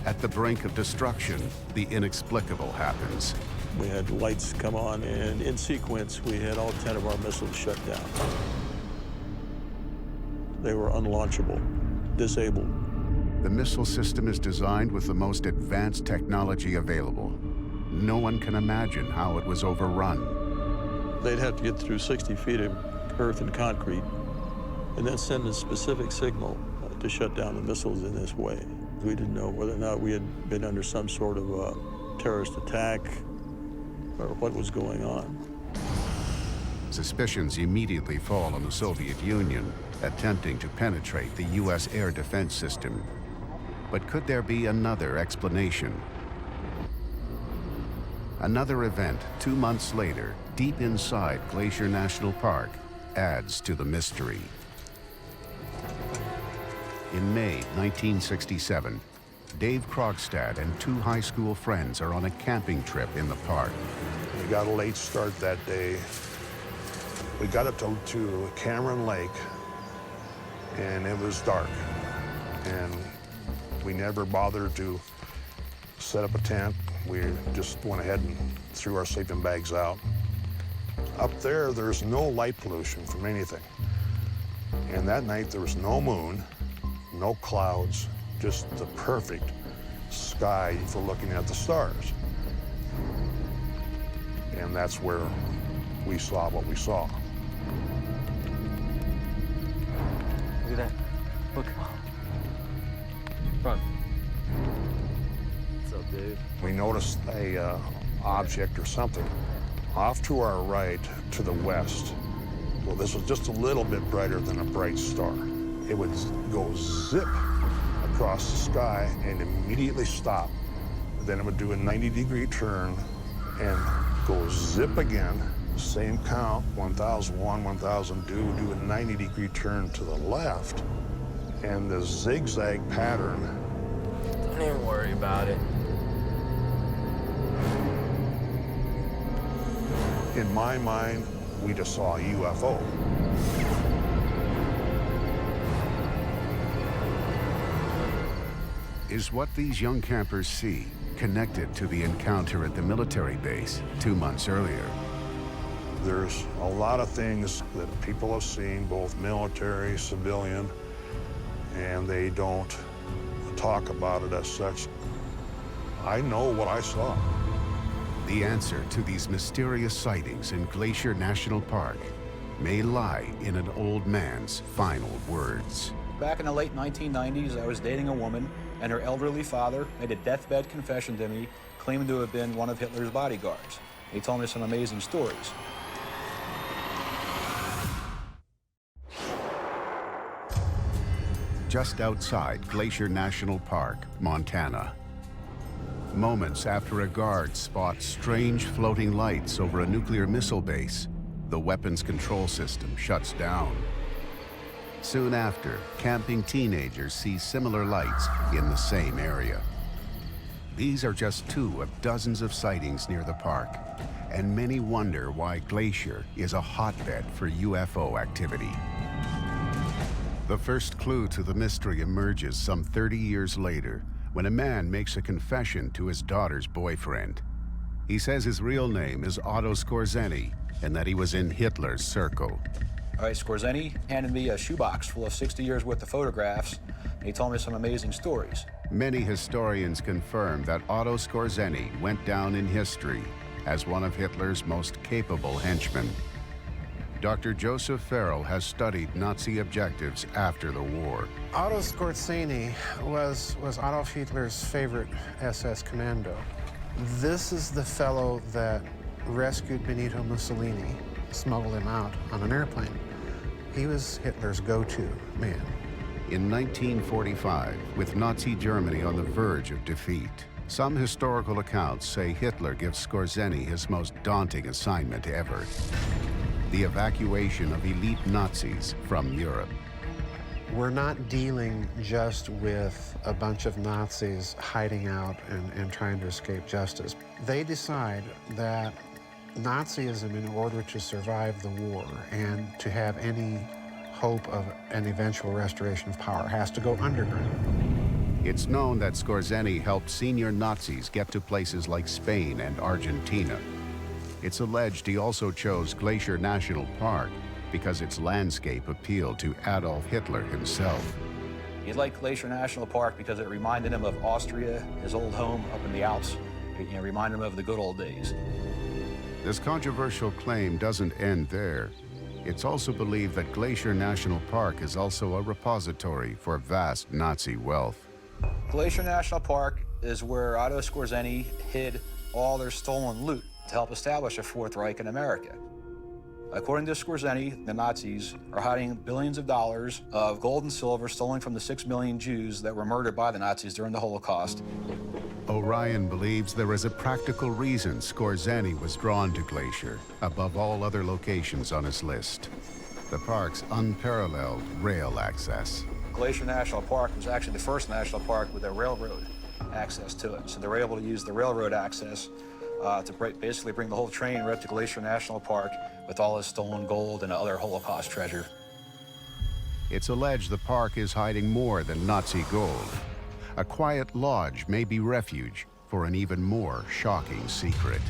At the brink of destruction, the inexplicable happens. We had lights come on, and in sequence, we had all 10 of our missiles shut down. They were unlaunchable, disabled. The missile system is designed with the most advanced technology available. No one can imagine how it was overrun. They'd have to get through 60 feet of earth and concrete, and then send a specific signal to shut down the missiles in this way. We didn't know whether or not we had been under some sort of terrorist attack or what was going on. Suspicions immediately fall on the Soviet Union, attempting to penetrate the U.S. air defense system. But could there be another explanation? Another event 2 months later, deep inside Glacier National Park, adds to the mystery. In May 1967, Dave Krogstad and 2 high school friends are on a camping trip in the park. We got a late start that day. We got up to Cameron Lake, and it was dark. And we never bothered to set up a tent. We just went ahead and threw our sleeping bags out. Up there, there's no light pollution from anything. And that night, there was no moon, no clouds, just the perfect sky for looking at the stars. And that's where we saw what we saw. Look at that. Look. Front. What's up, dude? We noticed a object or something off to our right to the west. Well, this was just a little bit brighter than a bright star. It would go zip across the sky and immediately stop. Then it would do a 90-degree turn and go zip again, same count, 1,001, 1,002, do a 90-degree turn to the left, and the zigzag pattern. Don't even worry about it. In my mind, we just saw a UFO. Is what these young campers see connected to the encounter at the military base 2 months earlier? There's a lot of things that people have seen, both military, civilian, and they don't talk about it as such. I know what I saw. The answer to these mysterious sightings in Glacier National Park may lie in an old man's final words. Back in the late 1990s, I was dating a woman, and her elderly father made a deathbed confession to me, claiming to have been one of Hitler's bodyguards. He told me some amazing stories. Just outside Glacier National Park, Montana. Moments after a guard spots strange floating lights over a nuclear missile base, the weapons control system shuts down. Soon after, camping teenagers see similar lights in the same area. These are just 2 of dozens of sightings near the park, and many wonder why Glacier is a hotbed for UFO activity. The first clue to the mystery emerges some 30 years later when a man makes a confession to his daughter's boyfriend. He says his real name is Otto Skorzeny and that he was in Hitler's circle. All right, Skorzeny handed me a shoebox full of 60 years worth of photographs, and he told me some amazing stories. Many historians confirm that Otto Skorzeny went down in history as one of Hitler's most capable henchmen. Dr. Joseph Farrell has studied Nazi objectives after the war. Otto Skorzeny was Adolf Hitler's favorite SS commando. This is the fellow that rescued Benito Mussolini, smuggled him out on an airplane. He was Hitler's go-to man. In 1945, with Nazi Germany on the verge of defeat, some historical accounts say Hitler gives Skorzeny his most daunting assignment ever: the evacuation of elite Nazis from Europe. We're not dealing just with a bunch of Nazis hiding out and trying to escape justice. They decide that Nazism, in order to survive the war and to have any hope of an eventual restoration of power, has to go underground. It's known that Skorzeny helped senior Nazis get to places like Spain and Argentina. It's alleged he also chose Glacier National Park because its landscape appealed to Adolf Hitler himself. He liked Glacier National Park because it reminded him of Austria, his old home up in the Alps. It reminded him of the good old days. This controversial claim doesn't end there. It's also believed that Glacier National Park is also a repository for vast Nazi wealth. Glacier National Park is where Otto Skorzeny hid all their stolen loot to help establish a Fourth Reich in America. According to Skorzeny, the Nazis are hiding billions of dollars of gold and silver stolen from the 6 million Jews that were murdered by the Nazis during the Holocaust. Orion believes there is a practical reason Skorzeny was drawn to Glacier above all other locations on his list: the park's unparalleled rail access. Glacier National Park was actually the first national park with a railroad access to it. So they were able to use the railroad access to basically bring the whole train right up to Glacier National Park with all his stolen gold and other Holocaust treasure. It's alleged the park is hiding more than Nazi gold. A quiet lodge may be refuge for an even more shocking secret.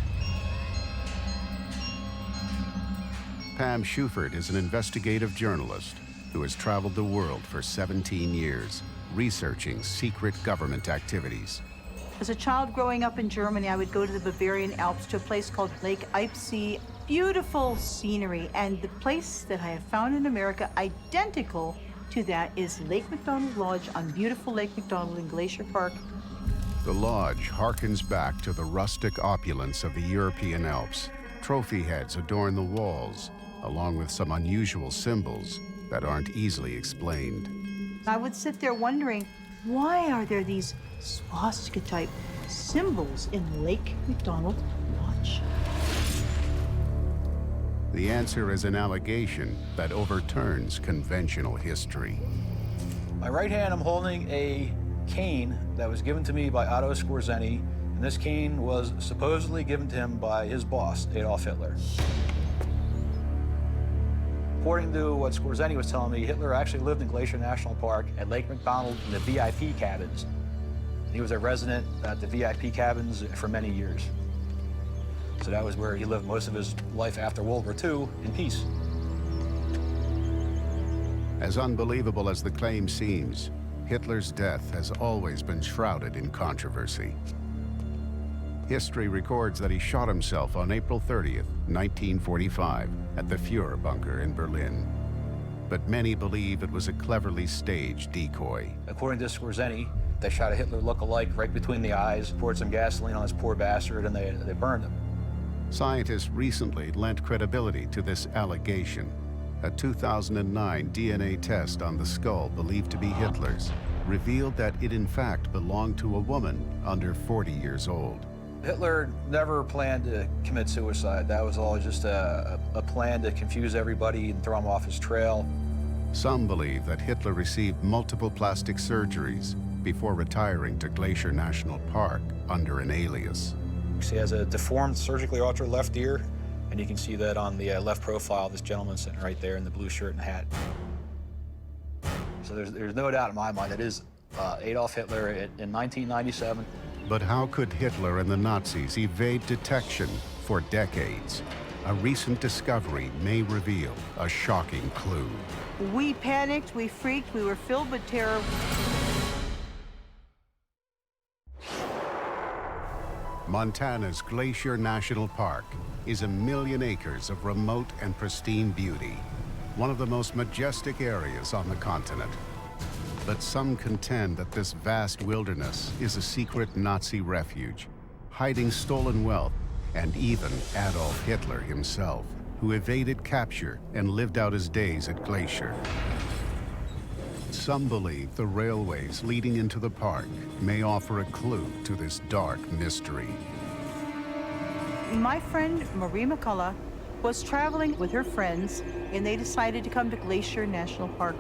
Pam Schufert is an investigative journalist who has traveled the world for 17 years, researching secret government activities. As a child growing up in Germany, I would go to the Bavarian Alps to a place called Lake Eibsee. Beautiful scenery, and the place that I have found in America identical to that is Lake McDonald Lodge on beautiful Lake McDonald in Glacier Park. The lodge harkens back to the rustic opulence of the European Alps. Trophy heads adorn the walls, along with some unusual symbols that aren't easily explained. I would sit there wondering, why are there these swastika-type symbols in Lake McDonald Lodge? The answer is an allegation that overturns conventional history. My right hand, I'm holding a cane that was given to me by Otto Skorzeny, and this cane was supposedly given to him by his boss, Adolf Hitler. According to what Skorzeny was telling me, Hitler actually lived in Glacier National Park at Lake McDonald in the VIP cabins. He was a resident at the VIP cabins for many years. So that was where he lived most of his life after World War II in peace. As unbelievable as the claim seems, Hitler's death has always been shrouded in controversy. History records that he shot himself on April 30th, 1945, at the Führer bunker in Berlin. But many believe it was a cleverly staged decoy. According to Scorzeni, they shot a Hitler look-alike right between the eyes, poured some gasoline on this poor bastard, and they burned him. Scientists recently lent credibility to this allegation. A 2009 DNA test on the skull believed to be Hitler's revealed that it in fact belonged to a woman under 40 years old. Hitler never planned to commit suicide. That was all just a plan to confuse everybody and throw him off his trail. Some believe that Hitler received multiple plastic surgeries before retiring to Glacier National Park under an alias. He has a deformed, surgically altered left ear, and you can see that on the left profile of this gentleman sitting right there in the blue shirt and hat. So there's no doubt in my mind that is Adolf Hitler in 1997. But how could Hitler and the Nazis evade detection for decades? A recent discovery may reveal a shocking clue. We panicked, we freaked, we were filled with terror. Montana's Glacier National Park is 1 million acres of remote and pristine beauty, one of the most majestic areas on the continent. But some contend that this vast wilderness is a secret Nazi refuge, hiding stolen wealth and even Adolf Hitler himself, who evaded capture and lived out his days at Glacier. Some believe the railways leading into the park may offer a clue to this dark mystery. My friend Marie McCullough was traveling with her friends, and they decided to come to Glacier National Park.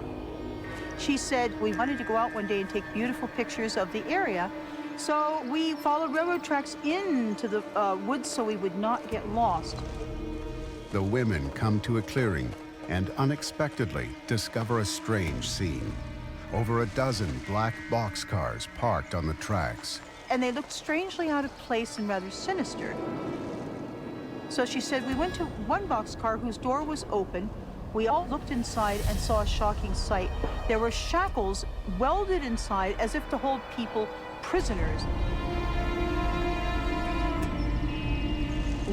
She said, we wanted to go out one day and take beautiful pictures of the area, so we followed railroad tracks into the woods so we would not get lost. The women come to a clearing and unexpectedly discover a strange scene. Over a dozen black boxcars parked on the tracks. And they looked strangely out of place and rather sinister. So she said, we went to one boxcar whose door was open. We all looked inside and saw a shocking sight. There were shackles welded inside as if to hold people prisoners.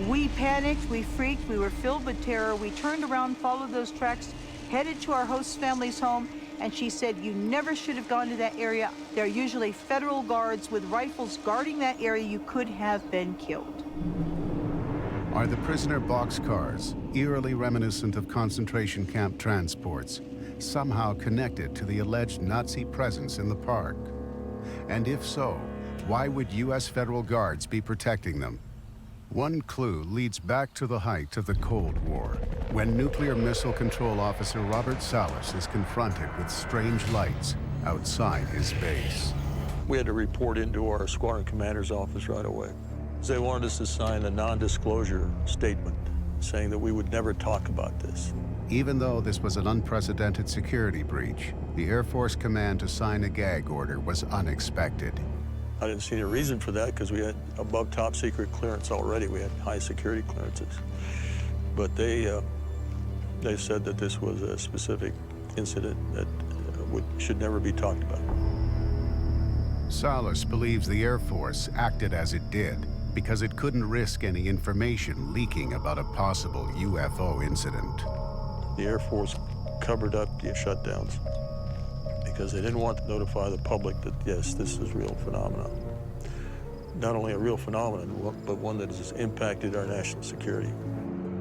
We panicked, we freaked, we were filled with terror. We turned around, followed those tracks, headed to our host family's home, and she said, you never should have gone to that area. There are usually federal guards with rifles guarding that area. You could have been killed. Are the prisoner boxcars, eerily reminiscent of concentration camp transports, somehow connected to the alleged Nazi presence in the park? And if so, why would U.S. federal guards be protecting them? One clue leads back to the height of the Cold War, when Nuclear Missile Control Officer Robert Salas is confronted with strange lights outside his base. We had to report into our squadron commander's office right away. They wanted us to sign a non-disclosure statement saying that we would never talk about this. Even though this was an unprecedented security breach, the Air Force command to sign a gag order was unexpected. I didn't see any reason for that because we had above top secret clearance already. We had high security clearances. But they said that this was a specific incident that should never be talked about. Salas believes the Air Force acted as it did because it couldn't risk any information leaking about a possible UFO incident. The Air Force covered up the shutdowns because they didn't want to notify the public that, yes, this is a real phenomenon. Not only a real phenomenon, but one that has impacted our national security.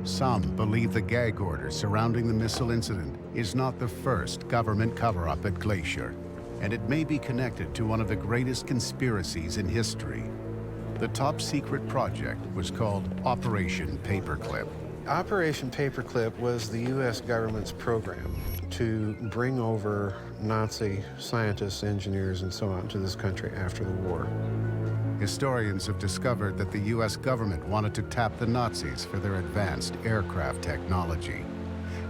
Some believe the gag order surrounding the missile incident is not the first government cover-up at Glacier, and it may be connected to one of the greatest conspiracies in history. The top-secret project was called Operation Paperclip. Operation Paperclip was the U.S. government's program to bring over Nazi scientists, engineers, and so on to this country after the war. Historians have discovered that the U.S. government wanted to tap the Nazis for their advanced aircraft technology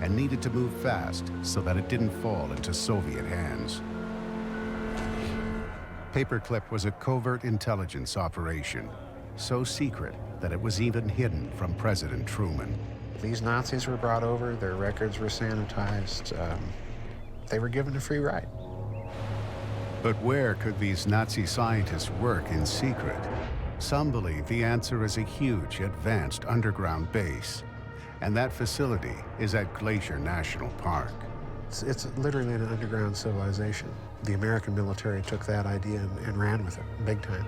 and needed to move fast so that it didn't fall into Soviet hands. Paperclip was a covert intelligence operation. so secret that it was even hidden from President Truman. These Nazis were brought over, their records were sanitized, they were given a free ride. But where could these Nazi scientists work in secret? Some believe the answer is a huge, advanced underground base, and that facility is at Glacier National Park. It's literally an underground civilization. The American military took that idea and ran with it, big time.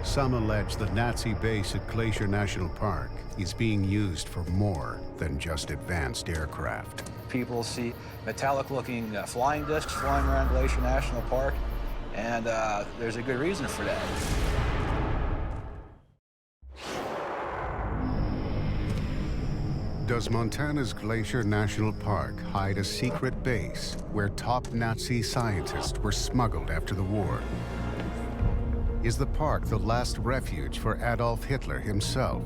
Some allege the Nazi base at Glacier National Park is being used for more than just advanced aircraft. People see metallic-looking flying discs flying around Glacier National Park, and there's a good reason for that. Does Montana's Glacier National Park hide a secret base where top Nazi scientists were smuggled after the war? Is the park the last refuge for Adolf Hitler himself?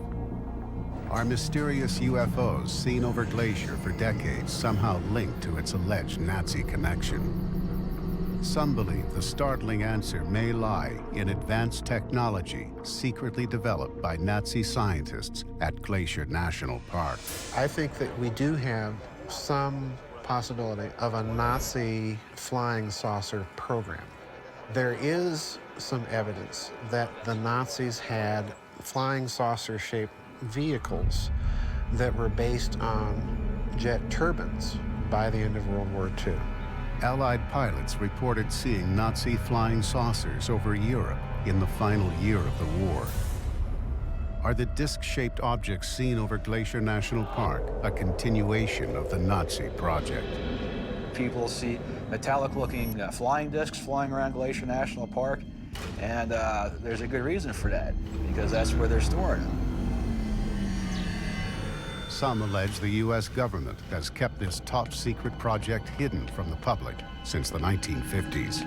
Are mysterious UFOs seen over Glacier for decades somehow linked to its alleged Nazi connection? Some believe the startling answer may lie in advanced technology secretly developed by Nazi scientists at Glacier National Park. I think that we do have some possibility of a Nazi flying saucer program. There is some evidence that the Nazis had flying saucer-shaped vehicles that were based on jet turbines by the end of World War II. Allied pilots reported seeing Nazi flying saucers over Europe in the final year of the war. Are the disc-shaped objects seen over Glacier National Park a continuation of the Nazi project? People see metallic-looking flying discs flying around Glacier National Park, and there's a good reason for that, because that's where they're storing them. Some allege the U.S. government has kept this top-secret project hidden from the public since the 1950s.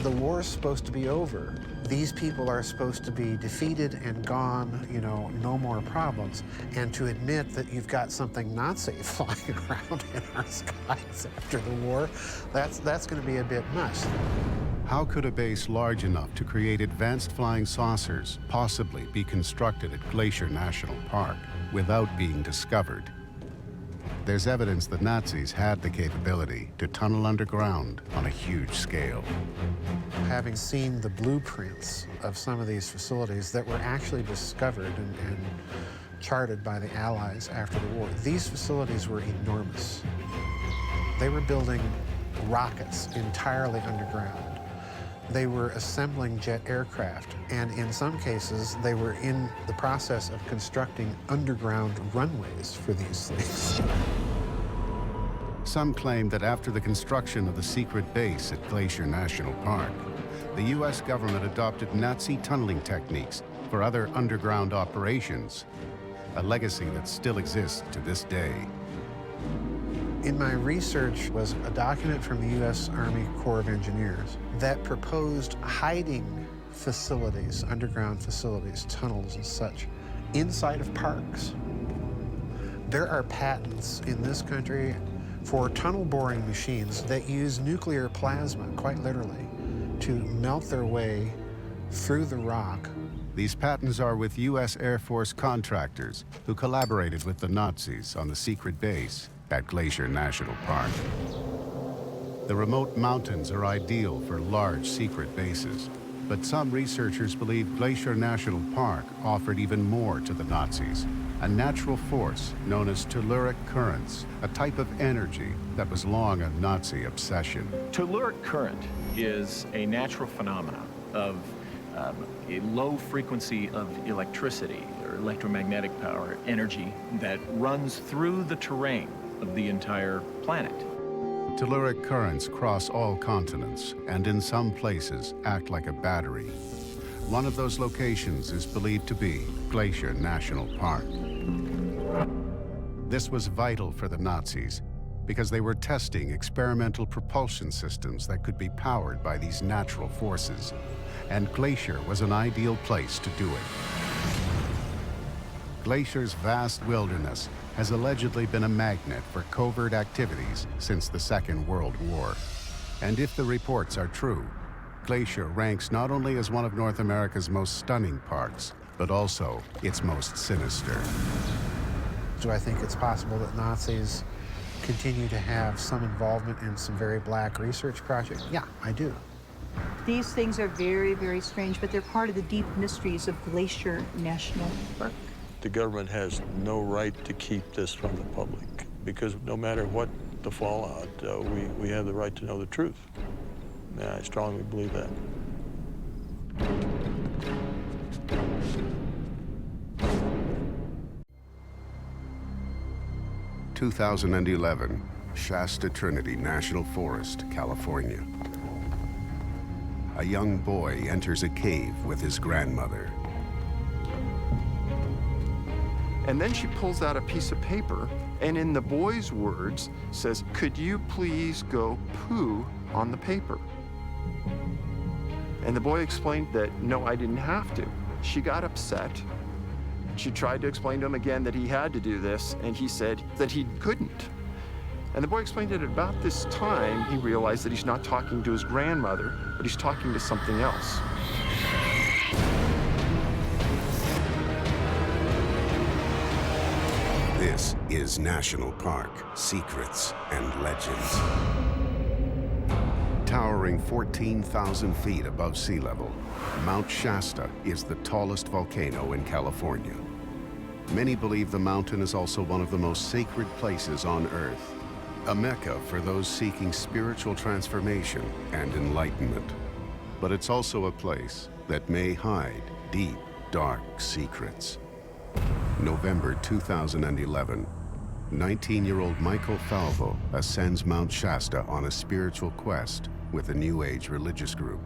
The war's supposed to be over. These people are supposed to be defeated and gone, you know, no more problems. And to admit that you've got something Nazi flying around in our skies after the war, that's going to be a bit much. How could a base large enough to create advanced flying saucers possibly be constructed at Glacier National Park without being discovered? There's evidence the Nazis had the capability to tunnel underground on a huge scale. Having seen the blueprints of some of these facilities that were actually discovered and charted by the Allies after the war, these facilities were enormous. They were building rockets entirely underground. They were assembling jet aircraft, and in some cases, they were in the process of constructing underground runways for these things. Some claim that after the construction of the secret base at Glacier National Park, the U.S. government adopted Nazi tunneling techniques for other underground operations, a legacy that still exists to this day. In my research was a document from the U.S. Army Corps of Engineers that proposed hiding facilities, underground facilities, tunnels and such, inside of parks. There are patents in this country for tunnel boring machines that use nuclear plasma, quite literally, to melt their way through the rock. These patents are with U.S. Air Force contractors who collaborated with the Nazis on the secret base at Glacier National Park. The remote mountains are ideal for large secret bases, but some researchers believe Glacier National Park offered even more to the Nazis, a natural force known as telluric currents, a type of energy that was long a Nazi obsession. Telluric current is a natural phenomenon of a low frequency of electricity or electromagnetic power energy that runs through the terrain of the entire planet. Telluric currents cross all continents and in some places act like a battery. One of those locations is believed to be Glacier National Park. This was vital for the Nazis because they were testing experimental propulsion systems that could be powered by these natural forces, and Glacier was an ideal place to do it. Glacier's vast wilderness has allegedly been a magnet for covert activities since the Second World War. And if the reports are true, Glacier ranks not only as one of North America's most stunning parks, but also its most sinister. Do I think it's possible that Nazis continue to have some involvement in some very black research projects? Yeah, I do. These things are very, very strange, but they're part of the deep mysteries of Glacier National Park. The government has no right to keep this from the public, because no matter what the fallout, we have the right to know the truth. And I strongly believe that. 2011, Shasta Trinity National Forest, California. A young boy enters a cave with his grandmother. And then she pulls out a piece of paper and in the boy's words says, "Could you please go poo on the paper?" And the boy explained that, no, I didn't have to. She got upset. She tried to explain to him again that he had to do this, and he said that he couldn't. And the boy explained that at about this time, he realized that he's not talking to his grandmother, but he's talking to something else. This is National Park, Secrets and Legends. Towering 14,000 feet above sea level, Mount Shasta is the tallest volcano in California. Many believe the mountain is also one of the most sacred places on Earth, a mecca for those seeking spiritual transformation and enlightenment. But it's also a place that may hide deep, dark secrets. November 2011, 19-year-old Michael Falvo ascends Mount Shasta on a spiritual quest with a New Age religious group.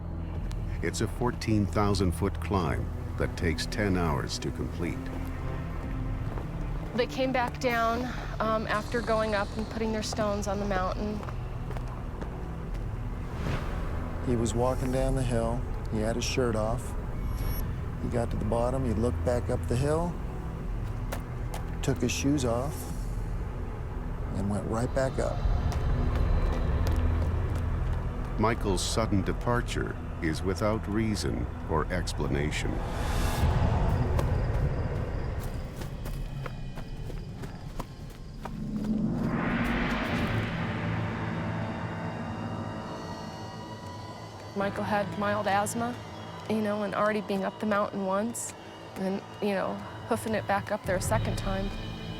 It's a 14,000-foot climb that takes 10 hours to complete. They came back down after going up and putting their stones on the mountain. He was walking down the hill. He had his shirt off. He got to the bottom. He looked back up the hill, took his shoes off, and went right back up. Michael's sudden departure is without reason or explanation. Michael had mild asthma, and already being up the mountain once, and, hoofing it back up there a second time.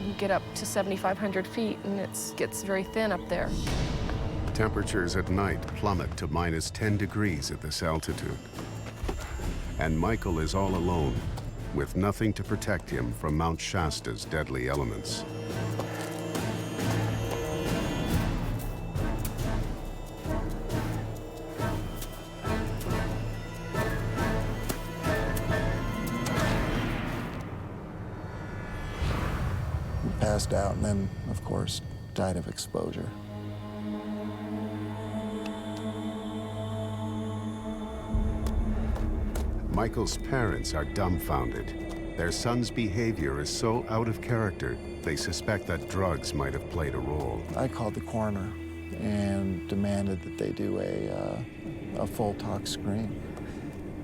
You get up to 7,500 feet, and it gets very thin up there. Temperatures at night plummet to minus 10 degrees at this altitude. And Michael is all alone, with nothing to protect him from Mount Shasta's deadly elements. Passed out and then, of course, died of exposure. Michael's parents are dumbfounded. Their son's behavior is so out of character, they suspect that drugs might have played a role. I called the coroner and demanded that they do a full tox screen.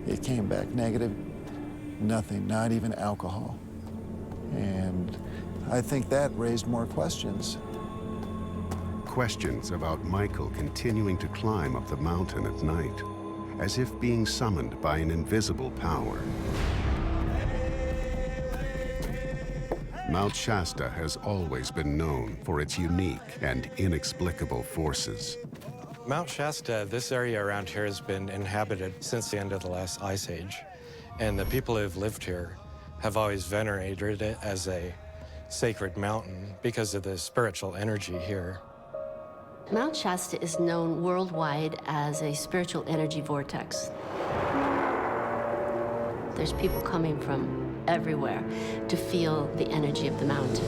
It came back negative, nothing, not even alcohol. And I think that raised more questions. Questions about Michael continuing to climb up the mountain at night, as if being summoned by an invisible power. Mount Shasta has always been known for its unique and inexplicable forces. Mount Shasta, this area around here has been inhabited since the end of the last ice age. And the people who have lived here have always venerated it as a sacred mountain because of the spiritual energy here. Mount Shasta is known worldwide as a spiritual energy vortex. There's people coming from everywhere to feel the energy of the mountain.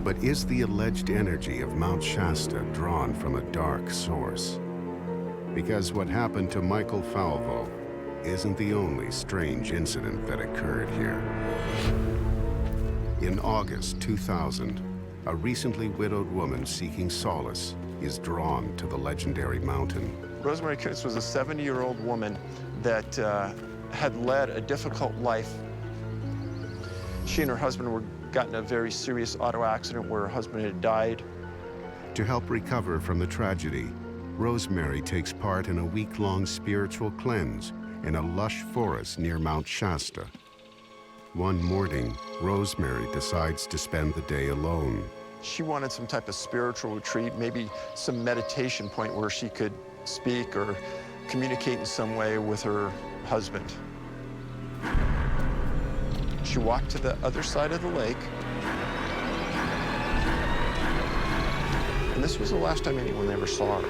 But is the alleged energy of Mount Shasta drawn from a dark source? Because what happened to Michael Falvo isn't the only strange incident that occurred here. In August 2000, a recently widowed woman seeking solace is drawn to the legendary mountain. Rosemary Kutz was a 70-year-old woman that had led a difficult life She and her husband were got in a very serious auto accident where her husband had died. To help recover from the tragedy, Rosemary takes part in a week-long spiritual cleanse in a lush forest near Mount Shasta. One morning, Rosemary decides to spend the day alone. She wanted some type of spiritual retreat, maybe some meditation point where she could speak or communicate in some way with her husband. She walked to the other side of the lake. And this was the last time anyone ever saw her.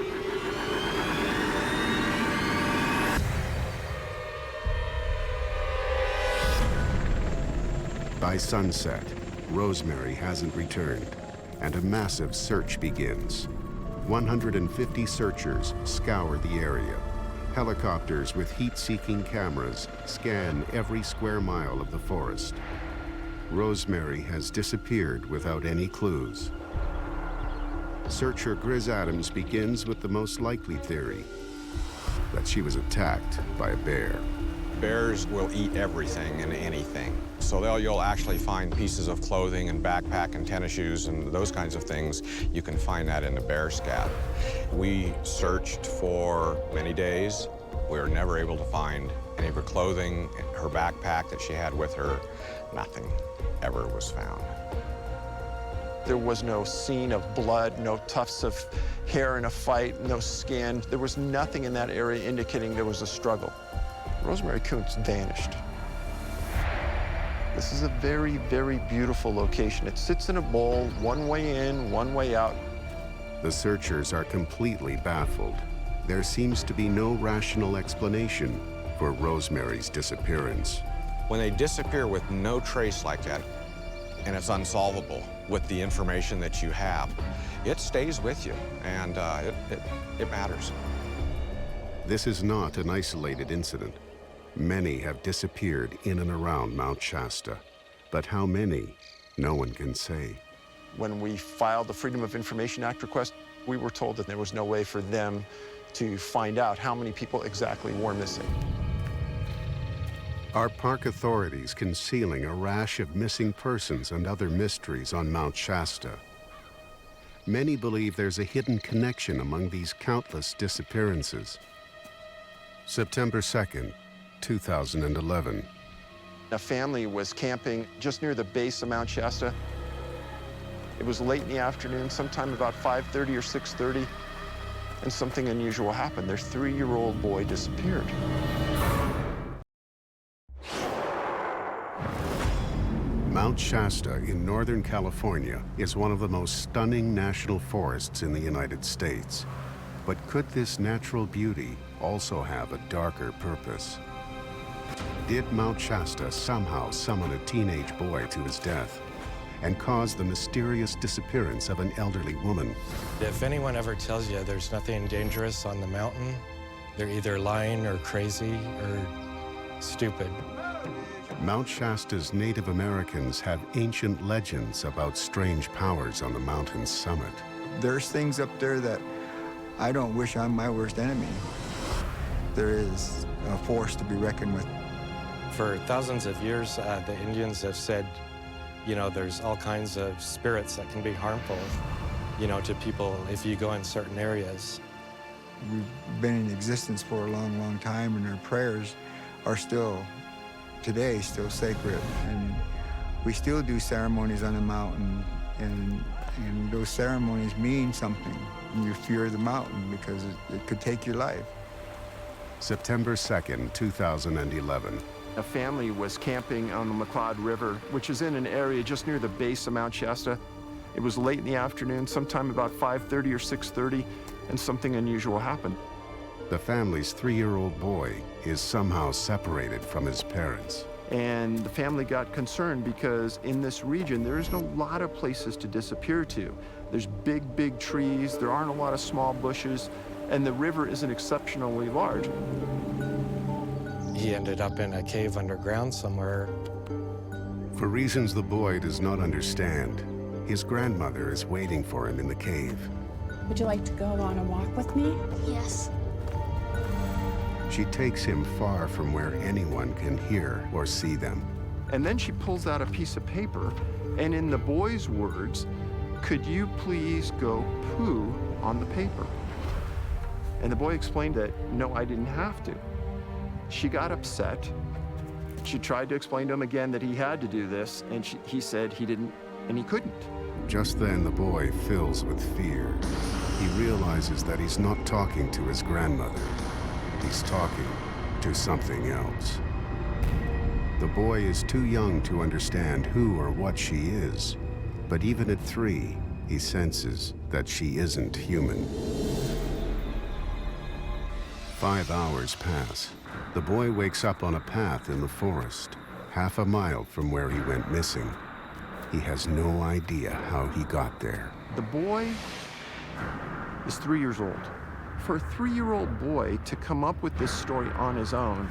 By sunset, Rosemary hasn't returned, and a massive search begins. 150 searchers scour the area. Helicopters with heat-seeking cameras scan every square mile of the forest. Rosemary has disappeared without any clues. Searcher Grizz Adams begins with the most likely theory, that she was attacked by a bear. Bears will eat everything and anything. So you'll actually find pieces of clothing and backpack and tennis shoes and those kinds of things. You can find that in the bear scat. We searched for many days. We were never able to find any of her clothing, her backpack that she had with her. Nothing ever was found. There was no scene of blood, no tufts of hair in a fight, no skin. There was nothing in that area indicating there was a struggle. Rosemary Kuntz vanished. This is a very, very beautiful location. It sits in a bowl, one way in, one way out. The searchers are completely baffled. There seems to be no rational explanation for Rosemary's disappearance. When they disappear with no trace like that, and it's unsolvable with the information that you have, it stays with you, and it matters. This is not an isolated incident. Many have disappeared in and around Mount Shasta, but how many, no one can say. When we filed the Freedom of Information Act request, we were told that there was no way for them to find out how many people exactly were missing. Are park authorities concealing a rash of missing persons and other mysteries on Mount Shasta? Many believe there's a hidden connection among these countless disappearances. September 2nd, 2011. A family was camping just near the base of Mount Shasta. It was late in the afternoon, sometime about 5:30 or 6:30, and something unusual happened. Their 3-year-old boy disappeared. Mount Shasta in Northern California is one of the most stunning national forests in the United States. But could this natural beauty also have a darker purpose? Did Mount Shasta somehow summon a teenage boy to his death and cause the mysterious disappearance of an elderly woman? If anyone ever tells you there's nothing dangerous on the mountain, they're either lying or crazy or stupid. Mount Shasta's Native Americans have ancient legends about strange powers on the mountain's summit. There's things up there that I don't wish I'm my worst enemy. There is a force to be reckoned with. For thousands of years, the Indians have said, you know, there's all kinds of spirits that can be harmful, you know, to people if you go in certain areas. We've been in existence for a long, long time, and our prayers are still, today, still sacred. And we still do ceremonies on the mountain, and those ceremonies mean something. And you fear the mountain because it could take your life. September 2nd, 2011. A family was camping on the McLeod River, which is in an area just near the base of Mount Shasta. It was late in the afternoon, sometime about 5:30 or 6:30, and something unusual happened. The family's 3-year-old boy is somehow separated from his parents. And the family got concerned because in this region, there isn't a lot of places to disappear to. There's big, big trees, there aren't a lot of small bushes, and the river isn't exceptionally large. He ended up in a cave underground somewhere. For reasons the boy does not understand, his grandmother is waiting for him in the cave. Would you like to go on a walk with me? Yes. She takes him far from where anyone can hear or see them. And then she pulls out a piece of paper, and in the boy's words, "Could you please go poo on the paper?" And the boy explained that, no, I didn't have to. She got upset. She tried to explain to him again that he had to do this, and he said he didn't, and he couldn't. Just then, the boy fills with fear. He realizes that he's not talking to his grandmother. He's talking to something else. The boy is too young to understand who or what she is, but even at 3, he senses that she isn't human. 5 hours pass. The boy wakes up on a path in the forest, half a mile from where he went missing. He has no idea how he got there. The boy is 3 years old. For a 3-year-old boy to come up with this story on his own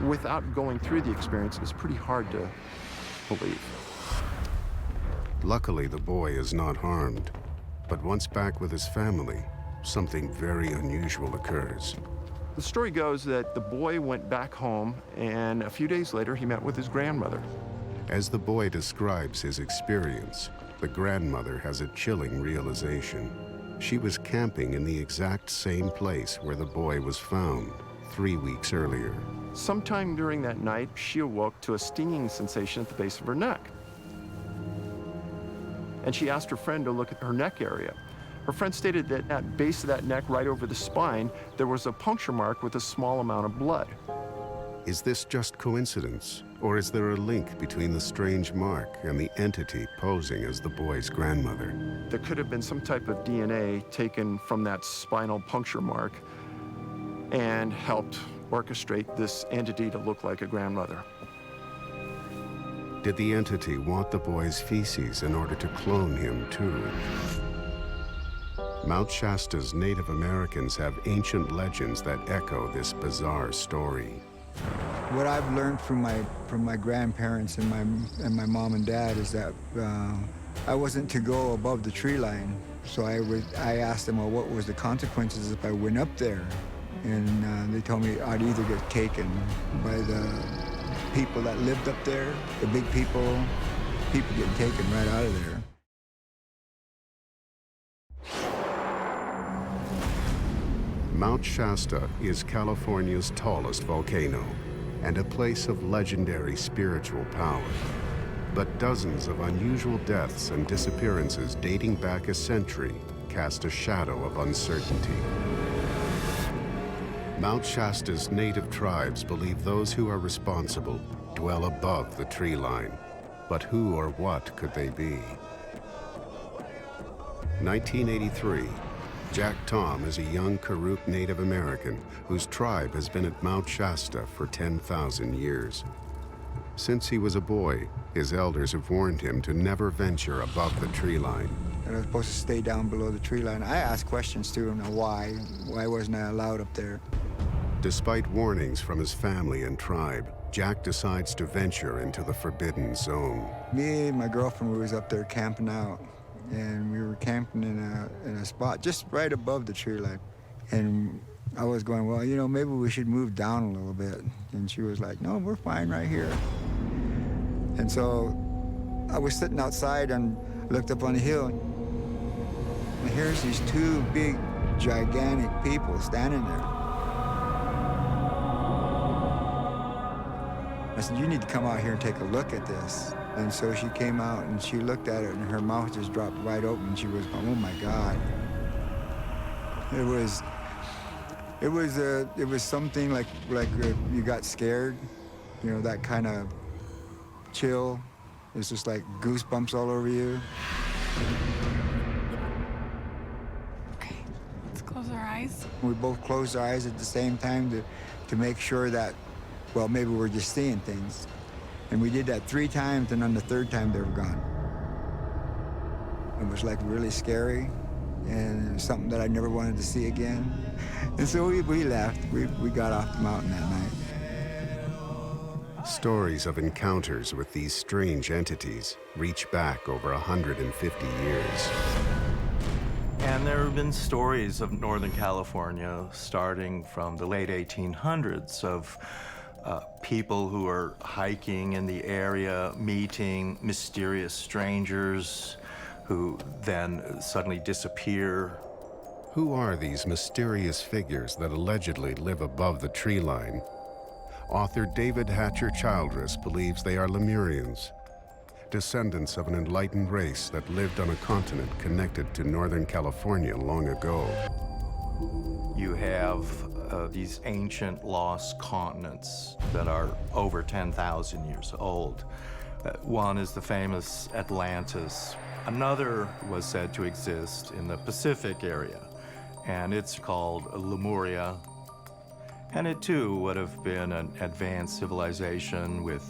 without going through the experience is pretty hard to believe. Luckily, the boy is not harmed, but once back with his family, something very unusual occurs. The story goes that the boy went back home, and a few days later, he met with his grandmother. As the boy describes his experience, the grandmother has a chilling realization. She was camping in the exact same place where the boy was found 3 weeks earlier. Sometime during that night, she awoke to a stinging sensation at the base of her neck. And she asked her friend to look at her neck area. Her friend stated that at base of that neck, right over the spine, there was a puncture mark with a small amount of blood. Is this just coincidence, or is there a link between the strange mark and the entity posing as the boy's grandmother? There could have been some type of DNA taken from that spinal puncture mark and helped orchestrate this entity to look like a grandmother. Did the entity want the boy's feces in order to clone him too? Mount Shasta's Native Americans have ancient legends that echo this bizarre story. What I've learned from my grandparents and my mom and dad is that I wasn't to go above the tree line. So I asked them, well, what was the consequences if I went up there? And they told me I'd either get taken by the people that lived up there, the big people getting taken right out of there. Mount Shasta is California's tallest volcano and a place of legendary spiritual power. But dozens of unusual deaths and disappearances dating back a century cast a shadow of uncertainty. Mount Shasta's native tribes believe those who are responsible dwell above the tree line. But who or what could they be? 1983. Jack Tom is a young Karuk Native American whose tribe has been at Mount Shasta for 10,000 years. Since he was a boy, his elders have warned him to never venture above the tree line. And I was supposed to stay down below the tree line. I asked questions to him, why wasn't I allowed up there? Despite warnings from his family and tribe, Jack decides to venture into the forbidden zone. Me and my girlfriend was up there camping out. And we were camping in a spot just right above the tree line. And I was going, well, you know, maybe we should move down a little bit. And she was like, no, we're fine right here. And so I was sitting outside and looked up on the hill. And here's these 2 big, gigantic people standing there. I said, you need to come out here and take a look at this. And so she came out and she looked at it and her mouth just dropped right open. She was going, oh my God. It was something like you got scared, you know, that kind of chill. It's just like goosebumps all over you. Okay, let's close our eyes. We both closed our eyes at the same time to make sure that, well, maybe we're just seeing things. And we did that 3 times, and on the 3rd time, they were gone. It was like really scary, and it was something that I never wanted to see again. And so we left. We got off the mountain that night. Stories of encounters with these strange entities reach back over 150 years. And there have been stories of Northern California starting from the late 1800s of people who are hiking in the area, meeting mysterious strangers who then suddenly disappear. Who are these mysterious figures that allegedly live above the tree line? Author David Hatcher Childress believes they are Lemurians, descendants of an enlightened race that lived on a continent connected to Northern California long ago. You have these ancient lost continents that are over 10,000 years old. One is the famous Atlantis. Another was said to exist in the Pacific area, and it's called Lemuria. And it too would have been an advanced civilization with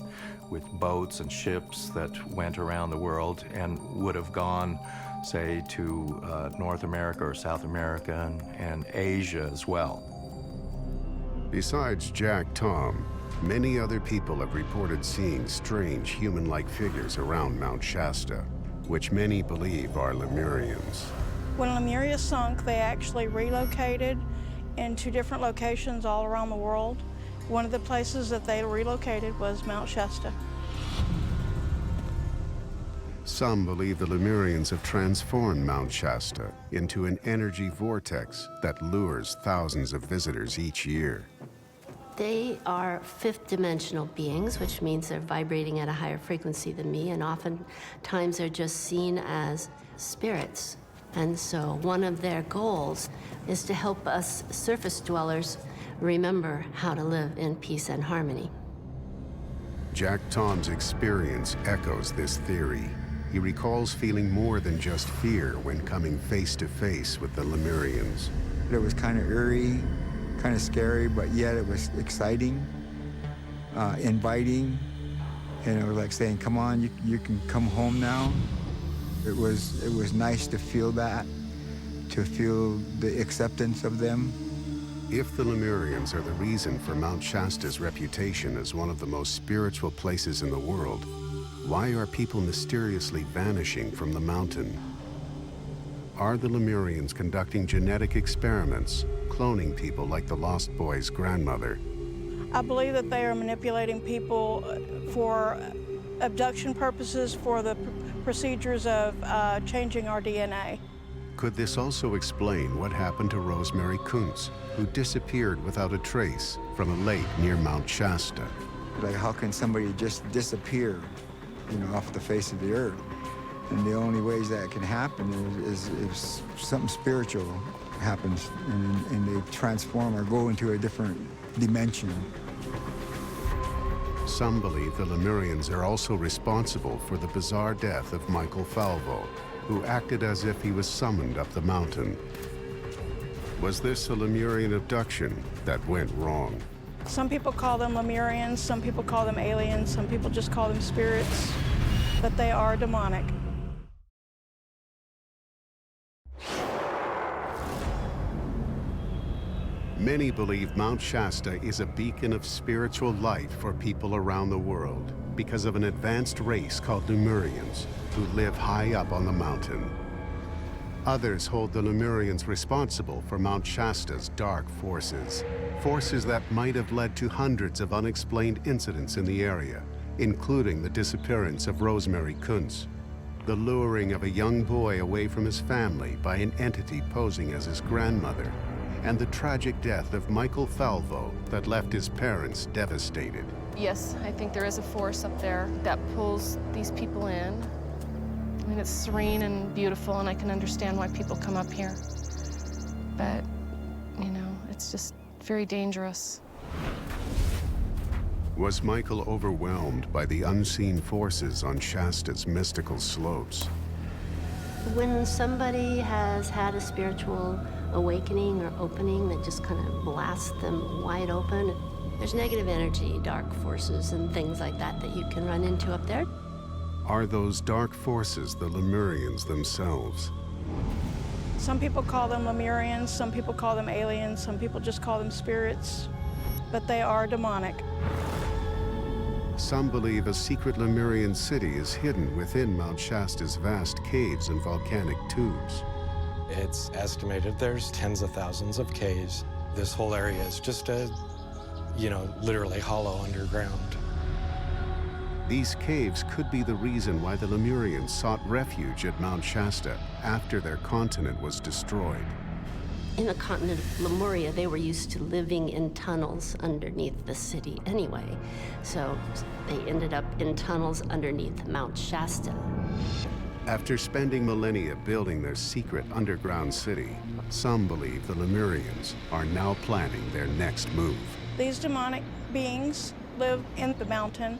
boats and ships that went around the world and would have gone, say, to North America or South America and Asia as well. Besides Jack Tom, many other people have reported seeing strange human-like figures around Mount Shasta, which many believe are Lemurians. When Lemuria sunk, they actually relocated into different locations all around the world. One of the places that they relocated was Mount Shasta. Some believe the Lemurians have transformed Mount Shasta into an energy vortex that lures thousands of visitors each year. They are fifth-dimensional beings, which means they're vibrating at a higher frequency than me, and oftentimes they're just seen as spirits. And so one of their goals is to help us surface dwellers remember how to live in peace and harmony. Jack Tom's experience echoes this theory. He recalls feeling more than just fear when coming face to face with the Lemurians. It was kind of eerie, kind of scary, but yet it was exciting, inviting, and it was like saying, come on, you can come home now. It was nice to feel that, to feel the acceptance of them. If the Lemurians are the reason for Mount Shasta's reputation as one of the most spiritual places in the world, why are people mysteriously vanishing from the mountain? Are the Lemurians conducting genetic experiments, cloning people like the Lost Boy's grandmother? I believe that they are manipulating people for abduction purposes, for the procedures of changing our DNA. Could this also explain what happened to Rosemary Kuntz, who disappeared without a trace from a lake near Mount Shasta? Like, how can somebody just disappear, off the face of the earth? And the only ways that can happen is if something spiritual happens and they transform or go into a different dimension. Some believe the Lemurians are also responsible for the bizarre death of Michael Falvo, who acted as if he was summoned up the mountain. Was this a Lemurian abduction that went wrong? Some people call them Lemurians, some people call them aliens, some people just call them spirits, but they are demonic. Many believe Mount Shasta is a beacon of spiritual light for people around the world because of an advanced race called Lemurians who live high up on the mountain. Others hold the Lemurians responsible for Mount Shasta's dark forces, forces that might have led to hundreds of unexplained incidents in the area, including the disappearance of Rosemary Kuntz, the luring of a young boy away from his family by an entity posing as his grandmother, and the tragic death of Michael Falvo that left his parents devastated. Yes, I think there is a force up there that pulls these people in. I mean, it's serene and beautiful, and I can understand why people come up here. But, it's just very dangerous. Was Michael overwhelmed by the unseen forces on Shasta's mystical slopes? When somebody has had a spiritual awakening or opening that just kind of blasts them wide open, there's negative energy, dark forces, and things like that that you can run into up there. Are those dark forces the Lemurians themselves? Some people call them Lemurians, some people call them aliens, some people just call them spirits, but they are demonic. Some believe a secret Lemurian city is hidden within Mount Shasta's vast caves and volcanic tubes. It's estimated there's tens of thousands of caves. This whole area is just a you know, literally hollow underground. These caves could be the reason why the Lemurians sought refuge at Mount Shasta after their continent was destroyed. In the continent of Lemuria, they were used to living in tunnels underneath the city anyway. So they ended up in tunnels underneath Mount Shasta. After spending millennia building their secret underground city, some believe the Lemurians are now planning their next move. These demonic beings live in the mountain,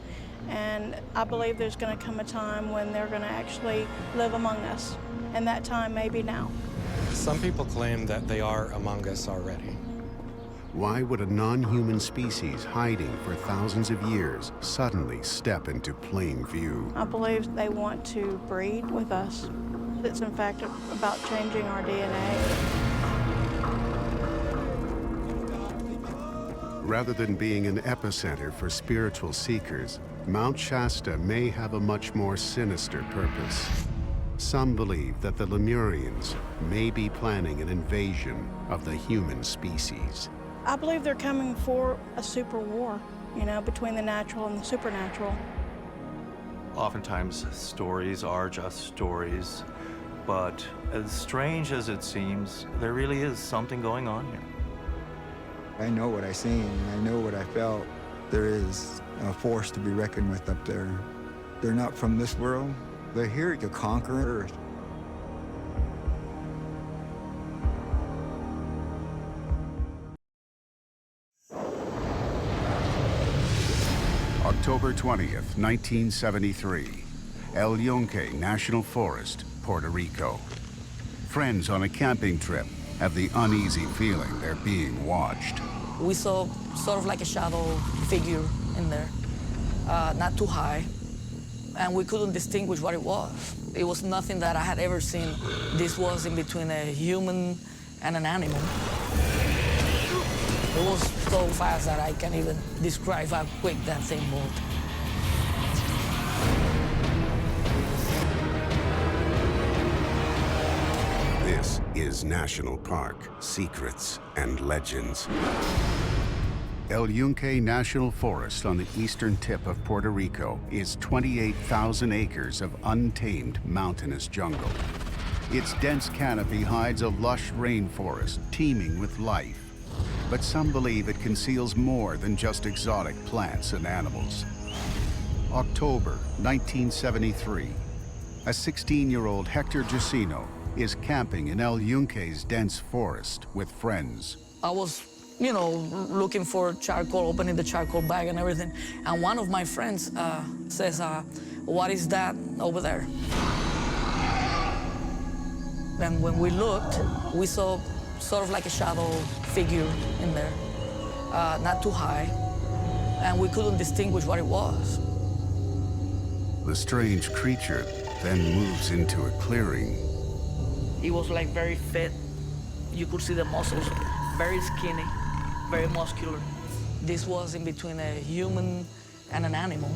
and I believe there's going to come a time when they're going to actually live among us, and that time may be now. Some people claim that they are among us already. Why would a non-human species hiding for thousands of years suddenly step into plain view? I believe they want to breed with us. It's in fact about changing our DNA. Rather than being an epicenter for spiritual seekers, Mount Shasta may have a much more sinister purpose. Some believe that the Lemurians may be planning an invasion of the human species. I believe they're coming for a super war, you know, between the natural and the supernatural. Oftentimes, stories are just stories, but as strange as it seems, there really is something going on here. I know what I seen, I know what I felt. There is a force to be reckoned with up there. They're not from this world. They're here to conquer Earth. October 20th, 1973, El Yunque National Forest, Puerto Rico. Friends on a camping trip have the uneasy feeling they're being watched. We saw sort of like a shadow figure in there, not too high, and we couldn't distinguish what it was. It was nothing that I had ever seen. This was in between a human and an animal. It was so fast that I can't even describe how quick that thing moved. This is National Park, Secrets and Legends. El Yunque National Forest on the eastern tip of Puerto Rico is 28,000 acres of untamed mountainous jungle. Its dense canopy hides a lush rainforest teeming with life. But some believe it conceals more than just exotic plants and animals. October 1973, a 16-year-old Hector Jacino is camping in El Yunque's dense forest with friends. I was, you know, looking for charcoal, opening the charcoal bag and everything. And one of my friends says, what is that over there? Then when we looked, we saw sort of like a shadow figure in there, not too high, and we couldn't distinguish what it was. The strange creature then moves into a clearing. He was like very fit. You could see the muscles, very skinny, very muscular. This was in between a human and an animal.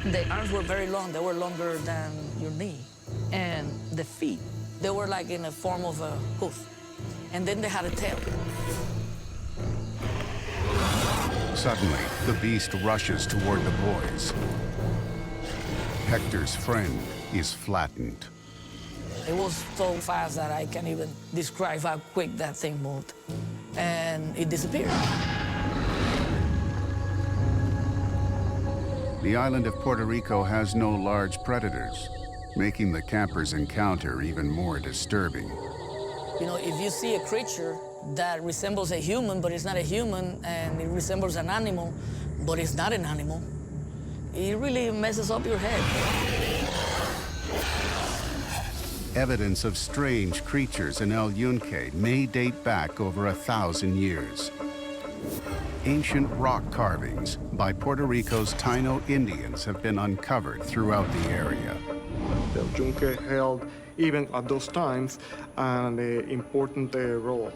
The arms were very long. They were longer than your knee. And the feet, they were like in the form of a hoof. And then they had a tail. Suddenly, the beast rushes toward the boys. Hector's friend is flattened. It was so fast that I can't even describe how quick that thing moved. And it disappeared. The island of Puerto Rico has no large predators, making the campers' encounter even more disturbing. You know, if you see a creature that resembles a human, but it's not a human, and it resembles an animal, but it's not an animal, it really messes up your head. Evidence of strange creatures in El Yunque may date back over 1,000 years. Ancient rock carvings by Puerto Rico's Taino Indians have been uncovered throughout the area. El Yunque held, even at those times, an important role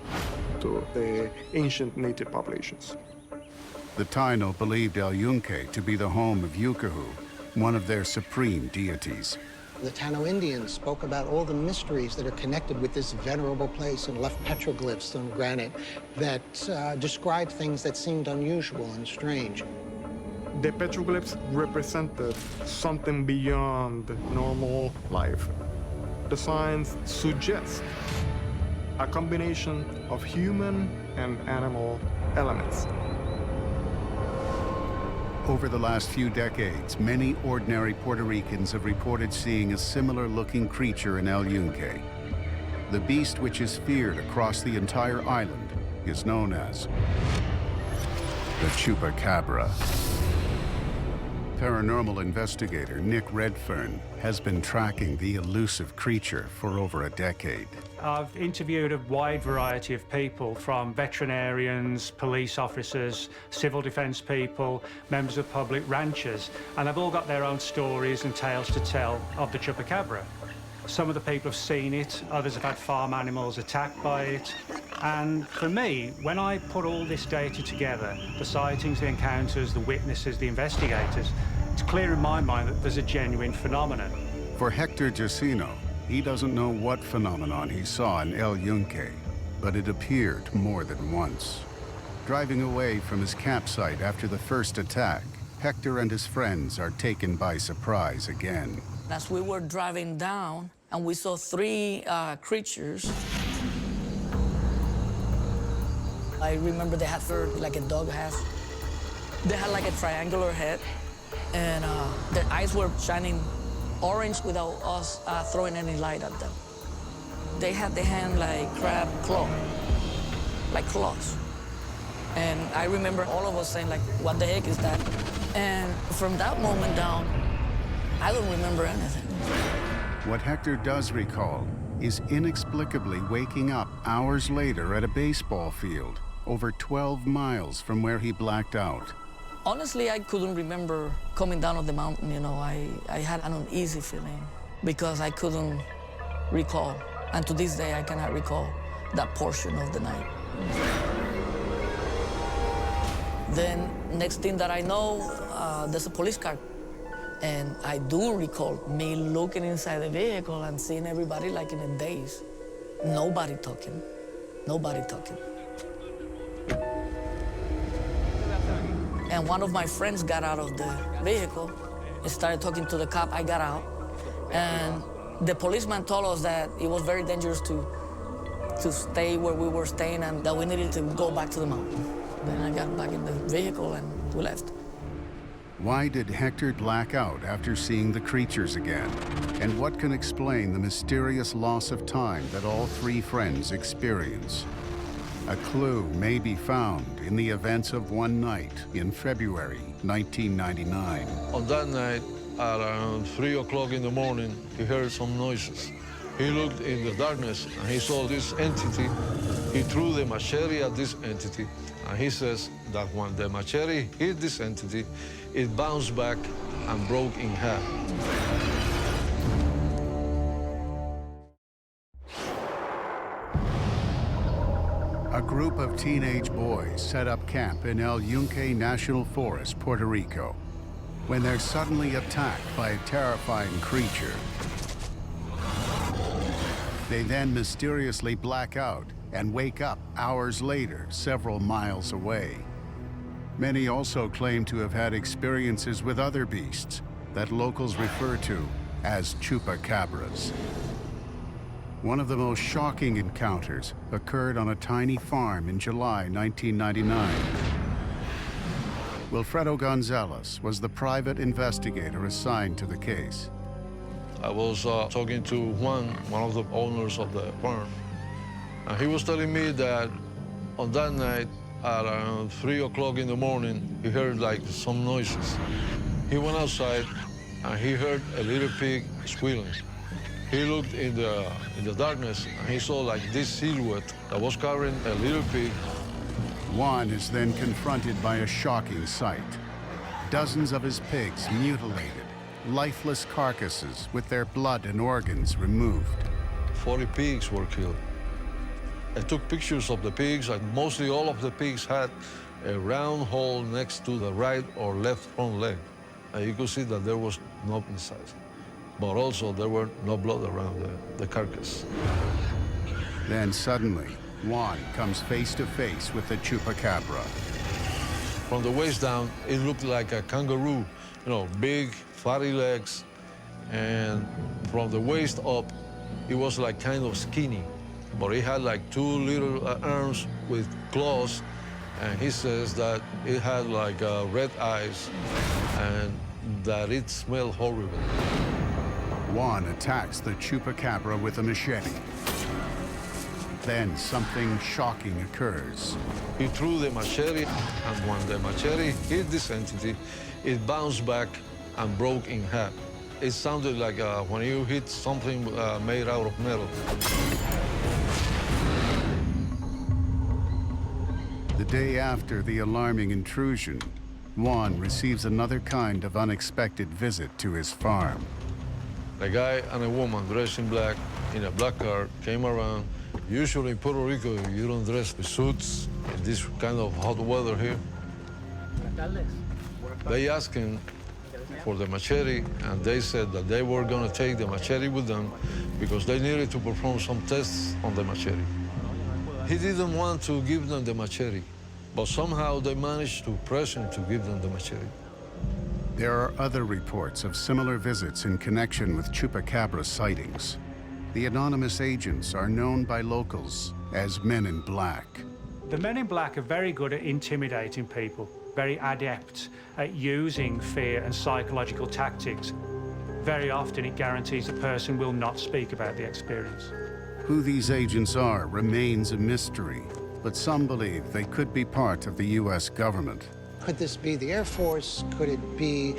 to the ancient native populations. The Taino believed El Yunque to be the home of Yukahu, one of their supreme deities. The Tano Indians spoke about all the mysteries that are connected with this venerable place and left petroglyphs on granite that describe things that seemed unusual and strange. The petroglyphs represented something beyond normal life. The signs suggest a combination of human and animal elements. Over the last few decades, many ordinary Puerto Ricans have reported seeing a similar-looking creature in El Yunque. The beast, which is feared across the entire island, is known as the Chupacabra. Paranormal investigator Nick Redfern has been tracking the elusive creature for over a decade. I've interviewed a wide variety of people, from veterinarians, police officers, civil defense people, members of public, ranchers, and they've all got their own stories and tales to tell of the Chupacabra. Some of the people have seen it, others have had farm animals attacked by it. And for me, when I put all this data together, the sightings, the encounters, the witnesses, the investigators, it's clear in my mind that there's a genuine phenomenon. For Hector Jacino, he doesn't know what phenomenon he saw in El Yunque, but it appeared more than once. Driving away from his campsite after the first attack, Hector and his friends are taken by surprise again. As we were driving down, and we saw three creatures. I remember they had fur like a dog has. They had like a triangular head, and their eyes were shining orange without us throwing any light at them. They had the hand like crab claw, like claws. And I remember all of us saying like, what the heck is that? And from that moment down, I don't remember anything. What Hector does recall is inexplicably waking up hours later at a baseball field, over 12 miles from where he blacked out. Honestly, I couldn't remember coming down on the mountain, you know. I had an uneasy feeling because I couldn't recall. And to this day, I cannot recall that portion of the night. Then, next thing that I know, there's a police car. And I do recall me looking inside the vehicle and seeing everybody like in a daze. Nobody talking, nobody talking. And one of my friends got out of the vehicle and started talking to the cop. I got out. And the policeman told us that it was very dangerous to stay where we were staying and that we needed to go back to the mountain. Then I got back in the vehicle and we left. Why did Hector black out after seeing the creatures again? And what can explain the mysterious loss of time that all three friends experience? A clue may be found in the events of one night in February 1999. On that night, at around 3 o'clock in the morning, he heard some noises. He looked in the darkness and he saw this entity. He threw the machete at this entity, and he says that when the machete hit this entity, it bounced back and broke in half. A group of teenage boys set up camp in El Yunque National Forest, Puerto Rico, when they're suddenly attacked by a terrifying creature. They then mysteriously black out and wake up hours later, several miles away. Many also claim to have had experiences with other beasts that locals refer to as chupacabras. One of the most shocking encounters occurred on a tiny farm in July 1999. Wilfredo Gonzalez was the private investigator assigned to the case. I was talking to one of the owners of the farm, and he was telling me that on that night, at around 3 o'clock in the morning, he heard like some noises. He went outside and he heard a little pig squealing. He looked in the darkness and he saw like this silhouette that was carrying a little pig. Juan is then confronted by a shocking sight. Dozens of his pigs mutilated, lifeless carcasses with their blood and organs removed. 40 pigs were killed. I took pictures of the pigs, and mostly all of the pigs had a round hole next to the right or left front leg. And you could see that there was no inside. but also there were no blood around the carcass. Then suddenly, Juan comes face to face with the Chupacabra. From the waist down, it looked like a kangaroo, you know, big, fatty legs, and from the waist up, it was like kind of skinny, but it had like two little arms with claws, and he says that it had like red eyes and that it smelled horrible. Juan attacks the Chupacabra with a machete. Then something shocking occurs. He threw the machete, and when the machete hit this entity, it bounced back and broke in half. It sounded like when you hit something made out of metal. The day after the alarming intrusion, Juan receives another kind of unexpected visit to his farm. A guy and a woman dressed in black in a black car came around. Usually in Puerto Rico, you don't dress with suits in this kind of hot weather here. They asked him for the machete, and they said that they were going to take the machete with them because they needed to perform some tests on the machete. He didn't want to give them the machete, but somehow they managed to press him to give them the machete. There are other reports of similar visits in connection with Chupacabra sightings. The anonymous agents are known by locals as Men in Black. The Men in Black are very good at intimidating people, very adept at using fear and psychological tactics. Very often it guarantees the person will not speak about the experience. Who these agents are remains a mystery, but some believe they could be part of the U.S. government. Could this be the Air Force? Could it be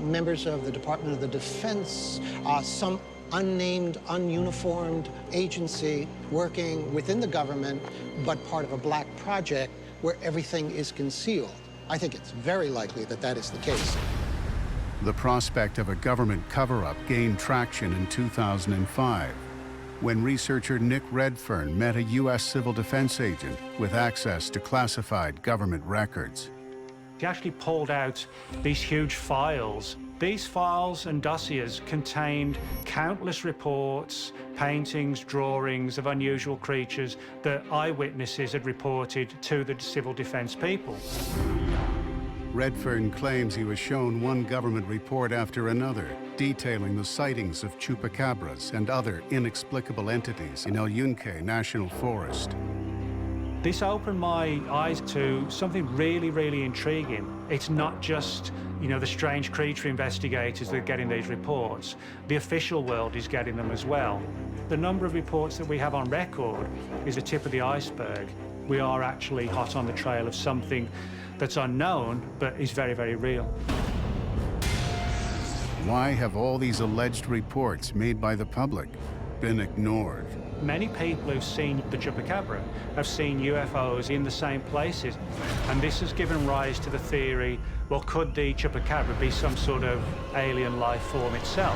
members of the Department of the Defense? Some unnamed, ununiformed agency working within the government, but part of a black project where everything is concealed. I think it's very likely that that is the case. The prospect of a government cover-up gained traction in 2005, when researcher Nick Redfern met a U.S. civil defense agent with access to classified government records. He actually pulled out these huge files. These files and dossiers contained countless reports, paintings, drawings of unusual creatures that eyewitnesses had reported to the civil defense people. Redfern claims he was shown one government report after another, detailing the sightings of chupacabras and other inexplicable entities in El Yunque National Forest. This opened my eyes to something really, really intriguing. It's not just, the strange creature investigators that are getting these reports. The official world is getting them as well. The number of reports that we have on record is the tip of the iceberg. We are actually hot on the trail of something that's unknown, but is very, very real. Why have all these alleged reports made by the public been ignored? Many people who've seen the Chupacabra have seen UFOs in the same places, and this has given rise to the theory, well, could the Chupacabra be some sort of alien life form itself?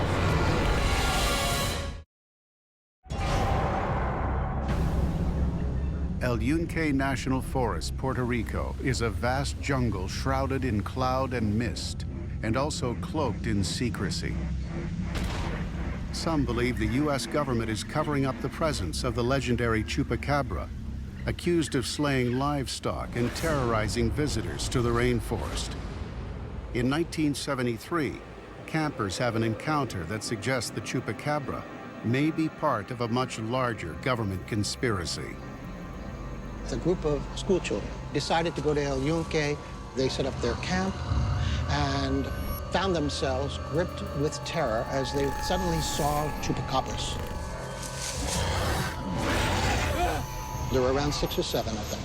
El Yunque National Forest, Puerto Rico, is a vast jungle shrouded in cloud and mist, and also cloaked in secrecy. Some believe the U.S. government is covering up the presence of the legendary Chupacabra, accused of slaying livestock and terrorizing visitors to the rainforest. In 1973, campers have an encounter that suggests the Chupacabra may be part of a much larger government conspiracy. A group of school children decided to go to El Yunque. They set up their camp and found themselves gripped with terror as they suddenly saw chupacabras. There were around 6 or 7 of them,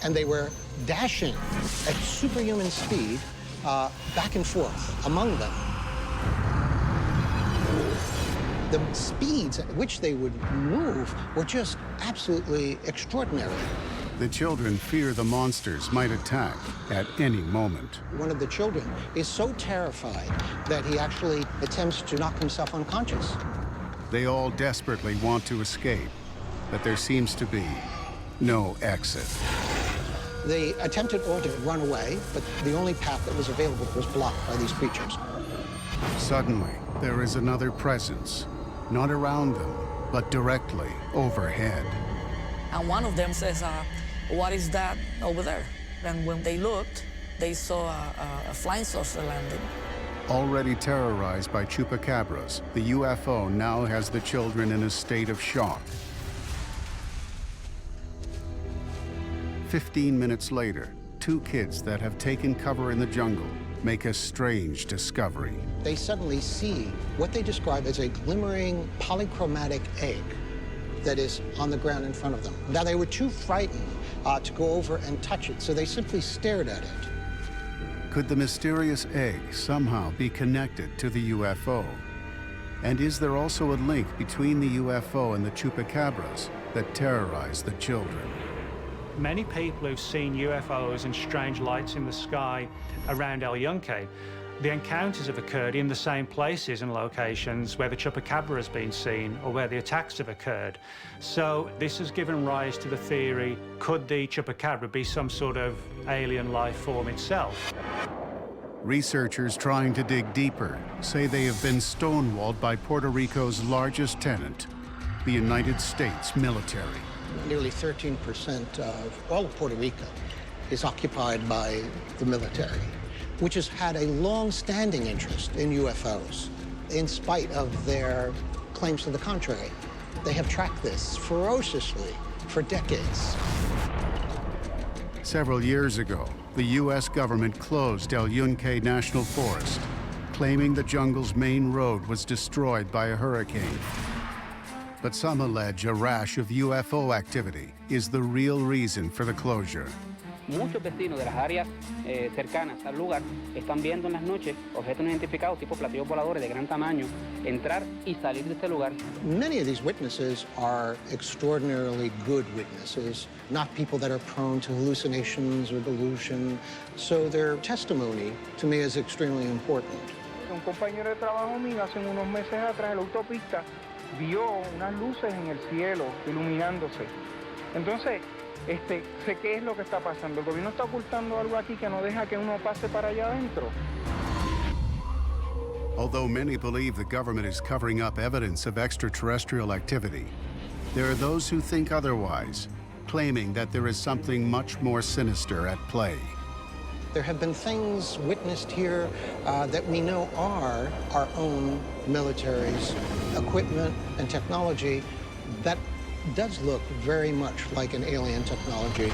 and they were dashing at superhuman speed back and forth among them. The speeds at which they would move were just absolutely extraordinary. The children fear the monsters might attack at any moment. One of the children is so terrified that he actually attempts to knock himself unconscious. They all desperately want to escape, but there seems to be no exit. They attempted all to run away, but the only path that was available was blocked by these creatures. Suddenly, there is another presence, not around them, but directly overhead. And one of them says, what is that over there? And when they looked, they saw a flying saucer landing. Already terrorized by chupacabras, the UFO now has the children in a state of shock. 15 minutes later, two kids that have taken cover in the jungle make a strange discovery. They suddenly see what they describe as a glimmering polychromatic egg that is on the ground in front of them. Now, they were too frightened to go over and touch it, so they simply stared at it. Could the mysterious egg somehow be connected to the UFO? And is there also a link between the UFO and the chupacabras that terrorize the children? Many people who've seen UFOs and strange lights in the sky around El Yunque, the encounters have occurred in the same places and locations where the Chupacabra has been seen or where the attacks have occurred. So this has given rise to the theory, could the Chupacabra be some sort of alien life form itself? Researchers trying to dig deeper say they have been stonewalled by Puerto Rico's largest tenant, the United States military. Nearly 13% of all of Puerto Rico is occupied by the military, which has had a long-standing interest in UFOs, in spite of their claims to the contrary. They have tracked this ferociously for decades. Several years ago, the U.S. government closed El Yunque National Forest, claiming the jungle's main road was destroyed by a hurricane. But some allege a rash of UFO activity is the real reason for the closure. Muchos vecinos de las áreas cercanas al lugar están viendo en las noches objetos no identificados tipo platillos voladores de gran tamaño entrar y salir de este lugar. Many of these witnesses are extraordinarily good witnesses, not people that are prone to hallucinations or delusion. So their testimony, to me, is extremely important. Un compañero de trabajo mío hace unos meses atrás en la autopista vio unas luces en el cielo iluminándose. Entonces, sé qué es lo que está pasando. El gobierno está ocultando algo aquí que no deja que uno pase para allá adentro. Although many believe the government is covering up evidence of extraterrestrial activity, there are those who think otherwise, claiming that there is something much more sinister at play. There have been things witnessed here that we know are our own military's equipment and technology that does look very much like an alien technology.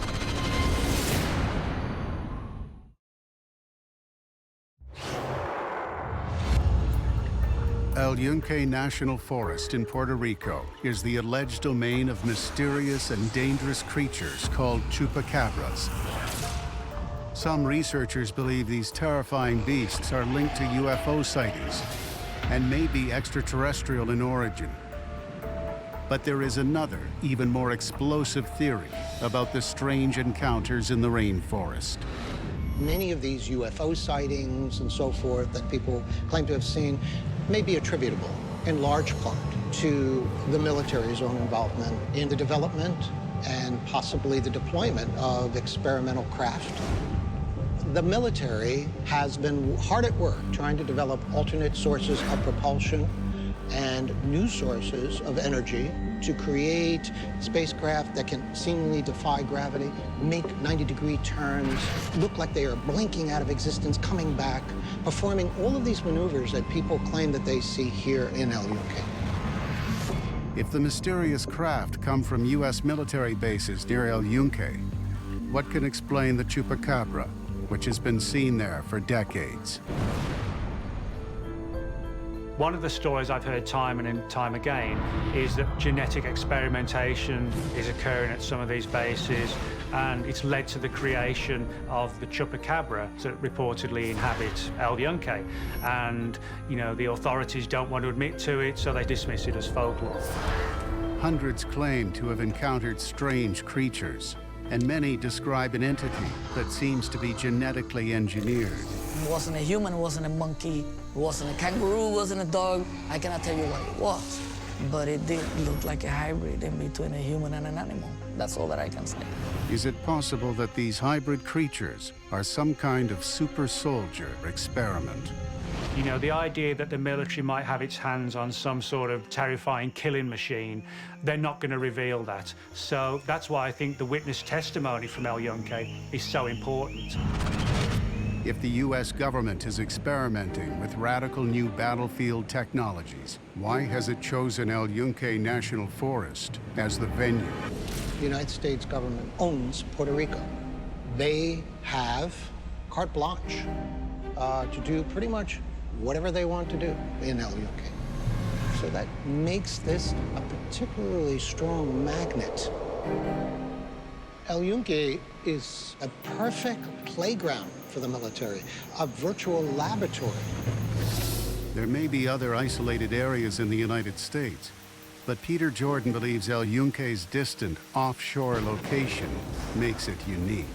El Yunque National Forest in Puerto Rico is the alleged domain of mysterious and dangerous creatures called chupacabras. Some researchers believe these terrifying beasts are linked to UFO sightings and may be extraterrestrial in origin. But there is another, even more explosive theory about the strange encounters in the rainforest. Many of these UFO sightings and so forth that people claim to have seen may be attributable, in large part, to the military's own involvement in the development and possibly the deployment of experimental craft. The military has been hard at work trying to develop alternate sources of propulsion and new sources of energy to create spacecraft that can seemingly defy gravity, make 90-degree turns, look like they are blinking out of existence, coming back, performing all of these maneuvers that people claim that they see here in El Yunque. If the mysterious craft come from U.S. military bases near El Yunque, what can explain the Chupacabra, which has been seen there for decades? One of the stories I've heard time and time again is that genetic experimentation is occurring at some of these bases, and it's led to the creation of the Chupacabra that reportedly inhabit El Yunque. And, you know, the authorities don't want to admit to it, so they dismiss it as folklore. Hundreds claim to have encountered strange creatures, and many describe an entity that seems to be genetically engineered. It wasn't a human, it wasn't a monkey, it wasn't a kangaroo, it wasn't a dog. I cannot tell you what it was, but it did look like a hybrid in between a human and an animal. That's all that I can say. Is it possible that these hybrid creatures are some kind of super soldier experiment? You know, the idea that the military might have its hands on some sort of terrifying killing machine, they're not going to reveal that. So that's why I think the witness testimony from El Yunque is so important. If the U.S. government is experimenting with radical new battlefield technologies, why has it chosen El Yunque National Forest as the venue? The United States government owns Puerto Rico. They have carte blanche to do pretty much whatever they want to do in El Yunque. So that makes this a particularly strong magnet. El Yunque is a perfect playground for the military, a virtual laboratory. There may be other isolated areas in the United States, but Peter Jordan believes El Yunque's distant offshore location makes it unique.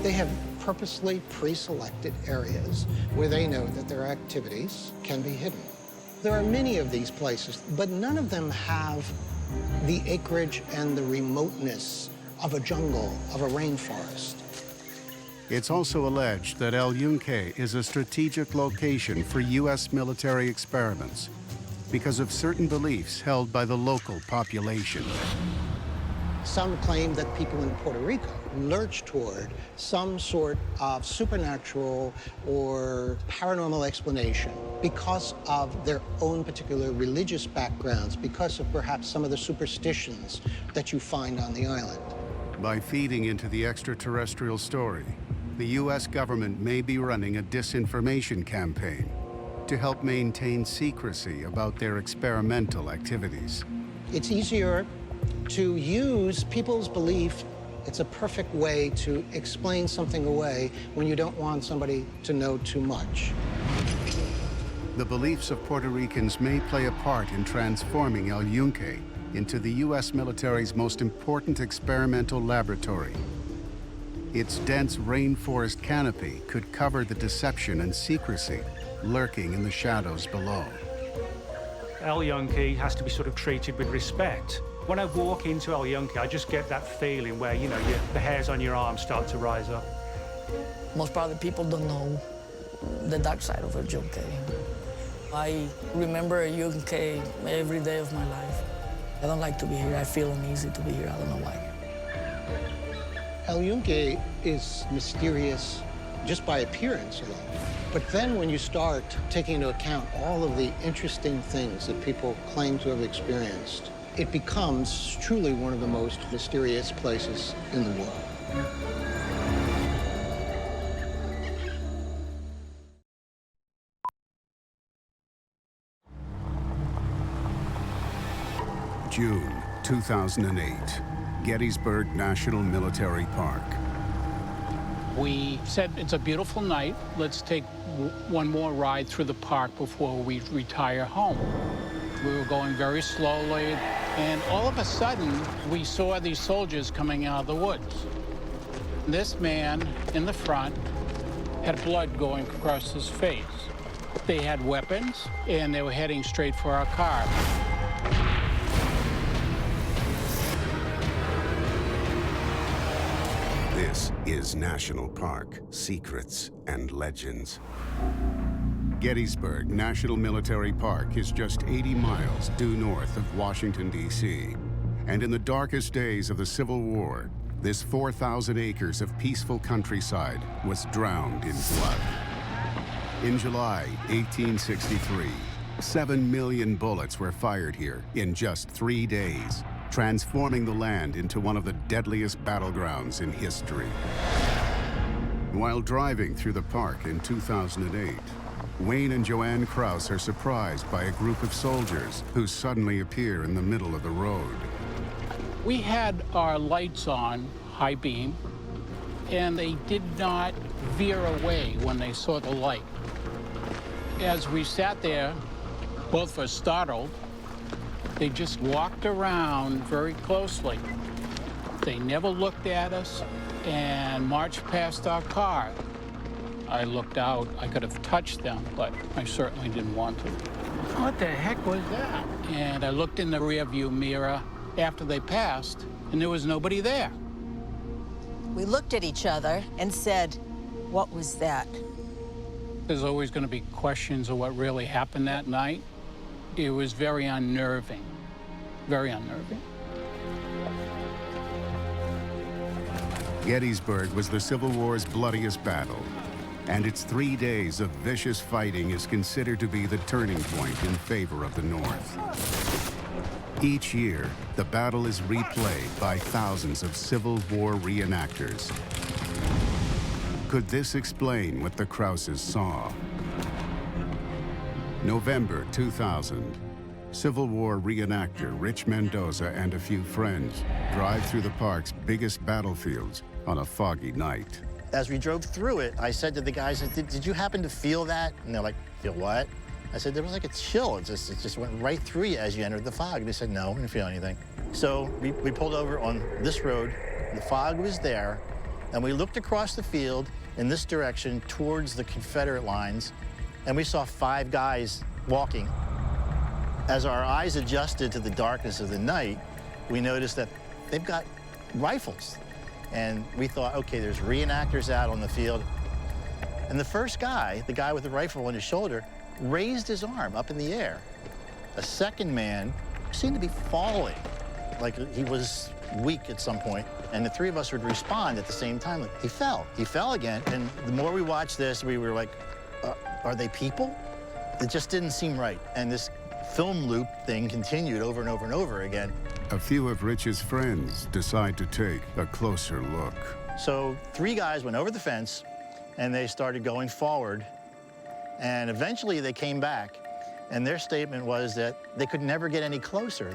They have purposely pre-selected areas where they know that their activities can be hidden. There are many of these places, but none of them have the acreage and the remoteness of a jungle, of a rainforest. It's also alleged that El Yunque is a strategic location for U.S. military experiments because of certain beliefs held by the local population. Some claim that people in Puerto Rico lurch toward some sort of supernatural or paranormal explanation because of their own particular religious backgrounds, because of perhaps some of the superstitions that you find on the island. By feeding into the extraterrestrial story, the U.S. government may be running a disinformation campaign to help maintain secrecy about their experimental activities. It's easier to use people's belief. It's a perfect way to explain something away when you don't want somebody to know too much. The beliefs of Puerto Ricans may play a part in transforming El Yunque into the U.S. military's most important experimental laboratory. Its dense rainforest canopy could cover the deception and secrecy lurking in the shadows below. El Yunque has to be sort of treated with respect. When I walk into El Yunque, I just get that feeling where, you know, the hairs on your arm start to rise up. Most probably people don't know the dark side of El Yunque. I remember El Yunque every day of my life. I don't like to be here. I feel uneasy to be here. I don't know why. El Yunque is mysterious just by appearance alone. But then when you start taking into account all of the interesting things that people claim to have experienced, it becomes truly one of the most mysterious places in the world. June 2008, Gettysburg National Military Park. We said it's a beautiful night. Let's take one more ride through the park before we retire home. We were going very slowly, and all of a sudden, we saw these soldiers coming out of the woods. This man in the front had blood going across his face. They had weapons, and they were heading straight for our car. This is National Park, Secrets and Legends. Gettysburg National Military Park is just 80 miles due north of Washington, D.C. And in the darkest days of the Civil War, this 4,000 acres of peaceful countryside was drowned in blood. In July 1863, 7 million bullets were fired here in just 3 days, transforming the land into one of the deadliest battlegrounds in history. While driving through the park in 2008, Wayne and Joanne Krause are surprised by a group of soldiers who suddenly appear in the middle of the road. We had our lights on, high beam, and they did not veer away when they saw the light. As we sat there, both were startled. They just walked around very closely. They never looked at us and marched past our car. I looked out. I could have touched them, but I certainly didn't want to. What the heck was that? And I looked in the rearview mirror after they passed, and there was nobody there. We looked at each other and said, "What was that?" there's always going to be questions of what really happened that night. It was very unnerving, very unnerving. Gettysburg was the Civil War's bloodiest battle, and its 3 days of vicious fighting is considered to be the turning point in favor of the North. Each year, the battle is replayed by thousands of Civil War reenactors. Could this explain what the Krauses saw? November 2000. Civil War reenactor Rich Mendoza and a few friends drive through the park's biggest battlefields on a foggy night. As we drove through it, I said to the guys, did you happen to feel that? And they're like, feel what? I said, there was like a chill. It just went right through you as you entered the fog. They said, no, I didn't feel anything. So we pulled over on this road. The fog was there, and we looked across the field in this direction towards the Confederate lines, and we saw 5 guys walking. As our eyes adjusted to the darkness of the night, we noticed that they've got rifles. And we thought, okay, there's reenactors out on the field. And the first guy, the guy with the rifle on his shoulder, raised his arm up in the air. A second man seemed to be falling, like he was weak at some point. And the 3 of us would respond at the same time. Like, he fell. He fell again. And the more we watched this, we were like, are they people? It just didn't seem right. And this film loop thing continued over and over and over again. A few of Rich's friends decide to take a closer look. So 3 guys went over the fence, and they started going forward. And eventually they came back, and their statement was that they could never get any closer.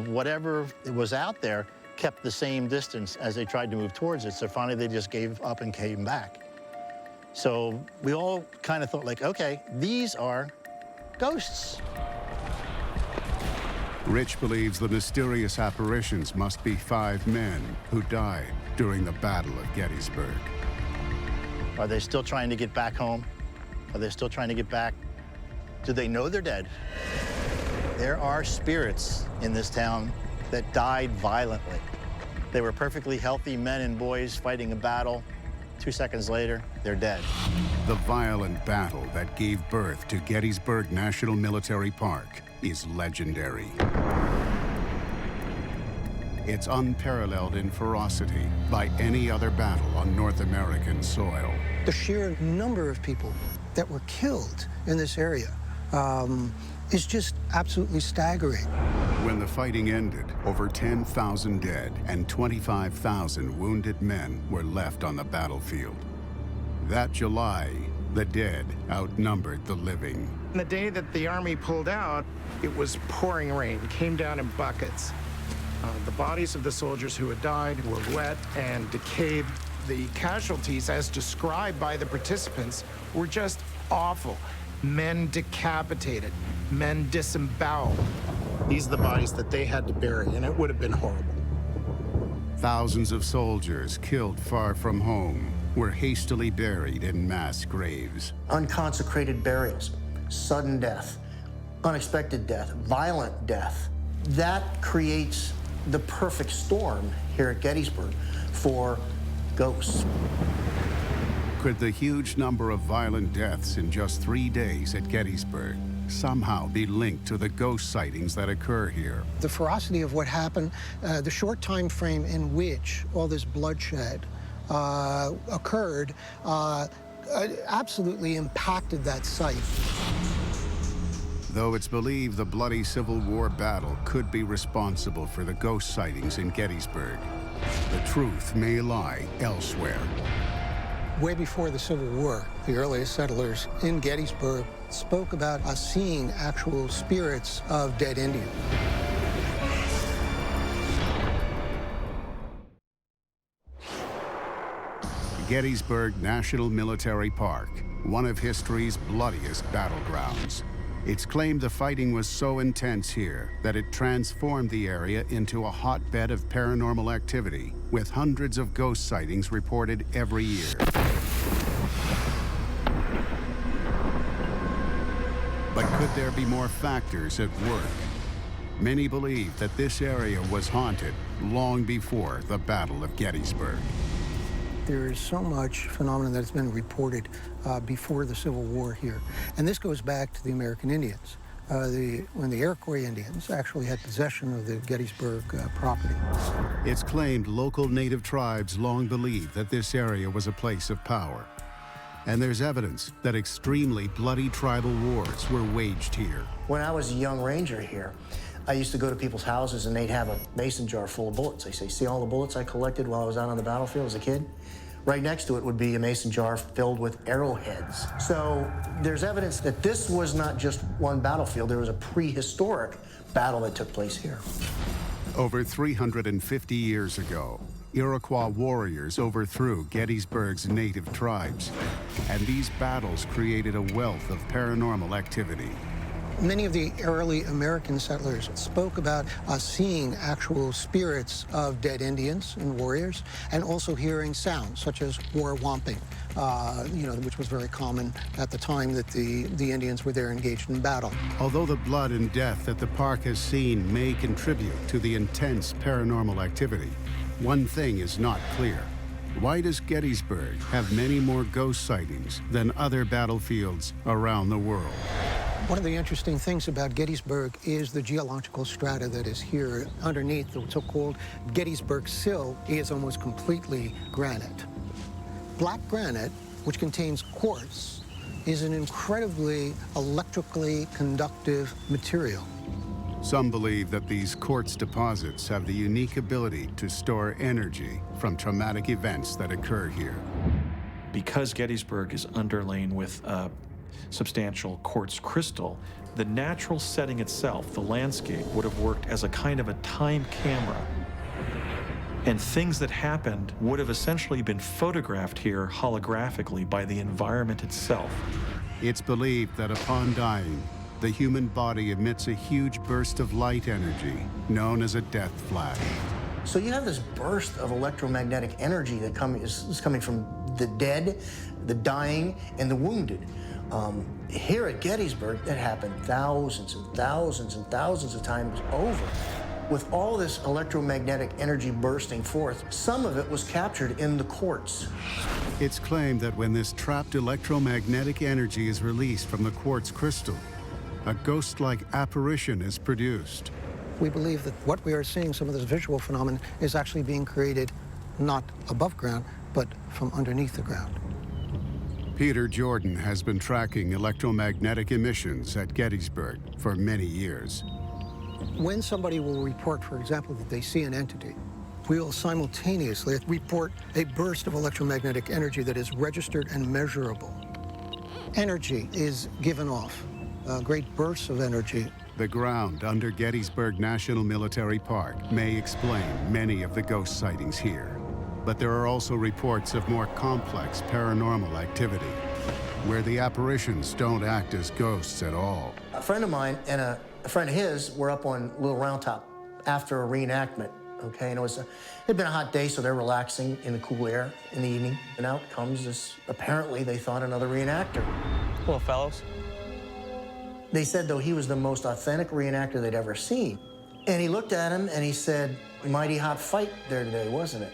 Whatever was out there kept the same distance as they tried to move towards it. So finally they just gave up and came back. So we all kind of thought like, okay, these are ghosts. Rich believes the mysterious apparitions must be 5 men who died during the Battle of Gettysburg. Are they still trying to get back home? Are they still trying to get back? Do they know they're dead? There are spirits in this town that died violently. They were perfectly healthy men and boys fighting a battle. 2 seconds later, they're dead. The violent battle that gave birth to Gettysburg National Military Park is legendary. It's unparalleled in ferocity by any other battle on North American soil. The sheer number of people that were killed in this area is just absolutely staggering. When the fighting ended, over 10,000 dead and 25,000 wounded men were left on the battlefield. That July, the dead outnumbered the living. The day that the Army pulled out, it was pouring rain, came down in buckets. The bodies of the soldiers who had died were wet and decayed. The casualties, as described by the participants, were just awful. Men decapitated, men disemboweled. These are the bodies that they had to bury, and it would have been horrible. Thousands of soldiers killed far from home were hastily buried in mass graves. Unconsecrated burials, sudden death, unexpected death, violent death. That creates the perfect storm here at Gettysburg for ghosts. Could the huge number of violent deaths in just 3 days at Gettysburg somehow be linked to the ghost sightings that occur here? The ferocity of what happened, the short time frame in which all this bloodshed occurred, absolutely impacted that site. Though it's believed the bloody Civil War battle could be responsible for the ghost sightings in Gettysburg, the truth may lie elsewhere. Way before the Civil War, the earliest settlers in Gettysburg spoke about seeing actual spirits of dead Indians. Gettysburg National Military Park, one of history's bloodiest battlegrounds. It's claimed the fighting was so intense here that it transformed the area into a hotbed of paranormal activity, with hundreds of ghost sightings reported every year. But could there be more factors at work? Many believe that this area was haunted long before the Battle of Gettysburg. there is so much phenomenon that has been reported before the Civil War here. And this goes back to the American Indians. When the Iroquois Indians actually had possession of the Gettysburg property. It's claimed local native tribes long believed that this area was a place of power. And there's evidence that extremely bloody tribal wars were waged here. When I was a young ranger here, I used to go to people's houses and they'd have a mason jar full of bullets. They say, see all the bullets I collected while I was out on the battlefield as a kid? Right next to it would be a mason jar filled with arrowheads. So there's evidence that this was not just one battlefield, there was a prehistoric battle that took place here. Over 350 years ago, Iroquois warriors overthrew Gettysburg's native tribes, and these battles created a wealth of paranormal activity. Many of the early American settlers spoke about seeing actual spirits of dead Indians and warriors, and also hearing sounds such as war whomping, which was very common at the time that the Indians were there engaged in battle. Although the blood and death that the park has seen may contribute to the intense paranormal activity, one thing is not clear. Why does Gettysburg have many more ghost sightings than other battlefields around the world? One of the interesting things about Gettysburg is the geological strata that is here underneath. The so-called Gettysburg sill is almost completely granite. Black granite, which contains quartz, is an incredibly electrically conductive material. Some believe that these quartz deposits have the unique ability to store energy from traumatic events that occur here. Because Gettysburg is underlain with substantial quartz crystal, the natural setting itself, the landscape, would have worked as a kind of a time camera. And things that happened would have essentially been photographed here holographically by the environment itself. It's believed that upon dying, the human body emits a huge burst of light energy known as a death flash. So you have this burst of electromagnetic energy that is coming from the dead, the dying, and the wounded. Here at Gettysburg, that happened thousands and thousands and thousands of times over. With all this electromagnetic energy bursting forth, some of it was captured in the quartz. It's claimed that when this trapped electromagnetic energy is released from the quartz crystal, a ghost-like apparition is produced. We believe that what we are seeing, some of this visual phenomenon, is actually being created not above ground, but from underneath the ground. Peter Jordan has been tracking electromagnetic emissions at Gettysburg for many years. When somebody will report, for example, that they see an entity, we will simultaneously report a burst of electromagnetic energy that is registered and measurable. Energy is given off, great bursts of energy. The ground under Gettysburg National Military Park may explain many of the ghost sightings here. But there are also reports of more complex paranormal activity, where the apparitions don't act as ghosts at all. A friend of mine and a friend of his were up on Little Round Top after a reenactment, okay? And it'd been a hot day, so they're relaxing in the cool air in the evening. And out comes this, apparently they thought, another reenactor. Hello, fellows. They said, though, he was the most authentic reenactor they'd ever seen. And he looked at him and he said, mighty hot fight there today, wasn't it?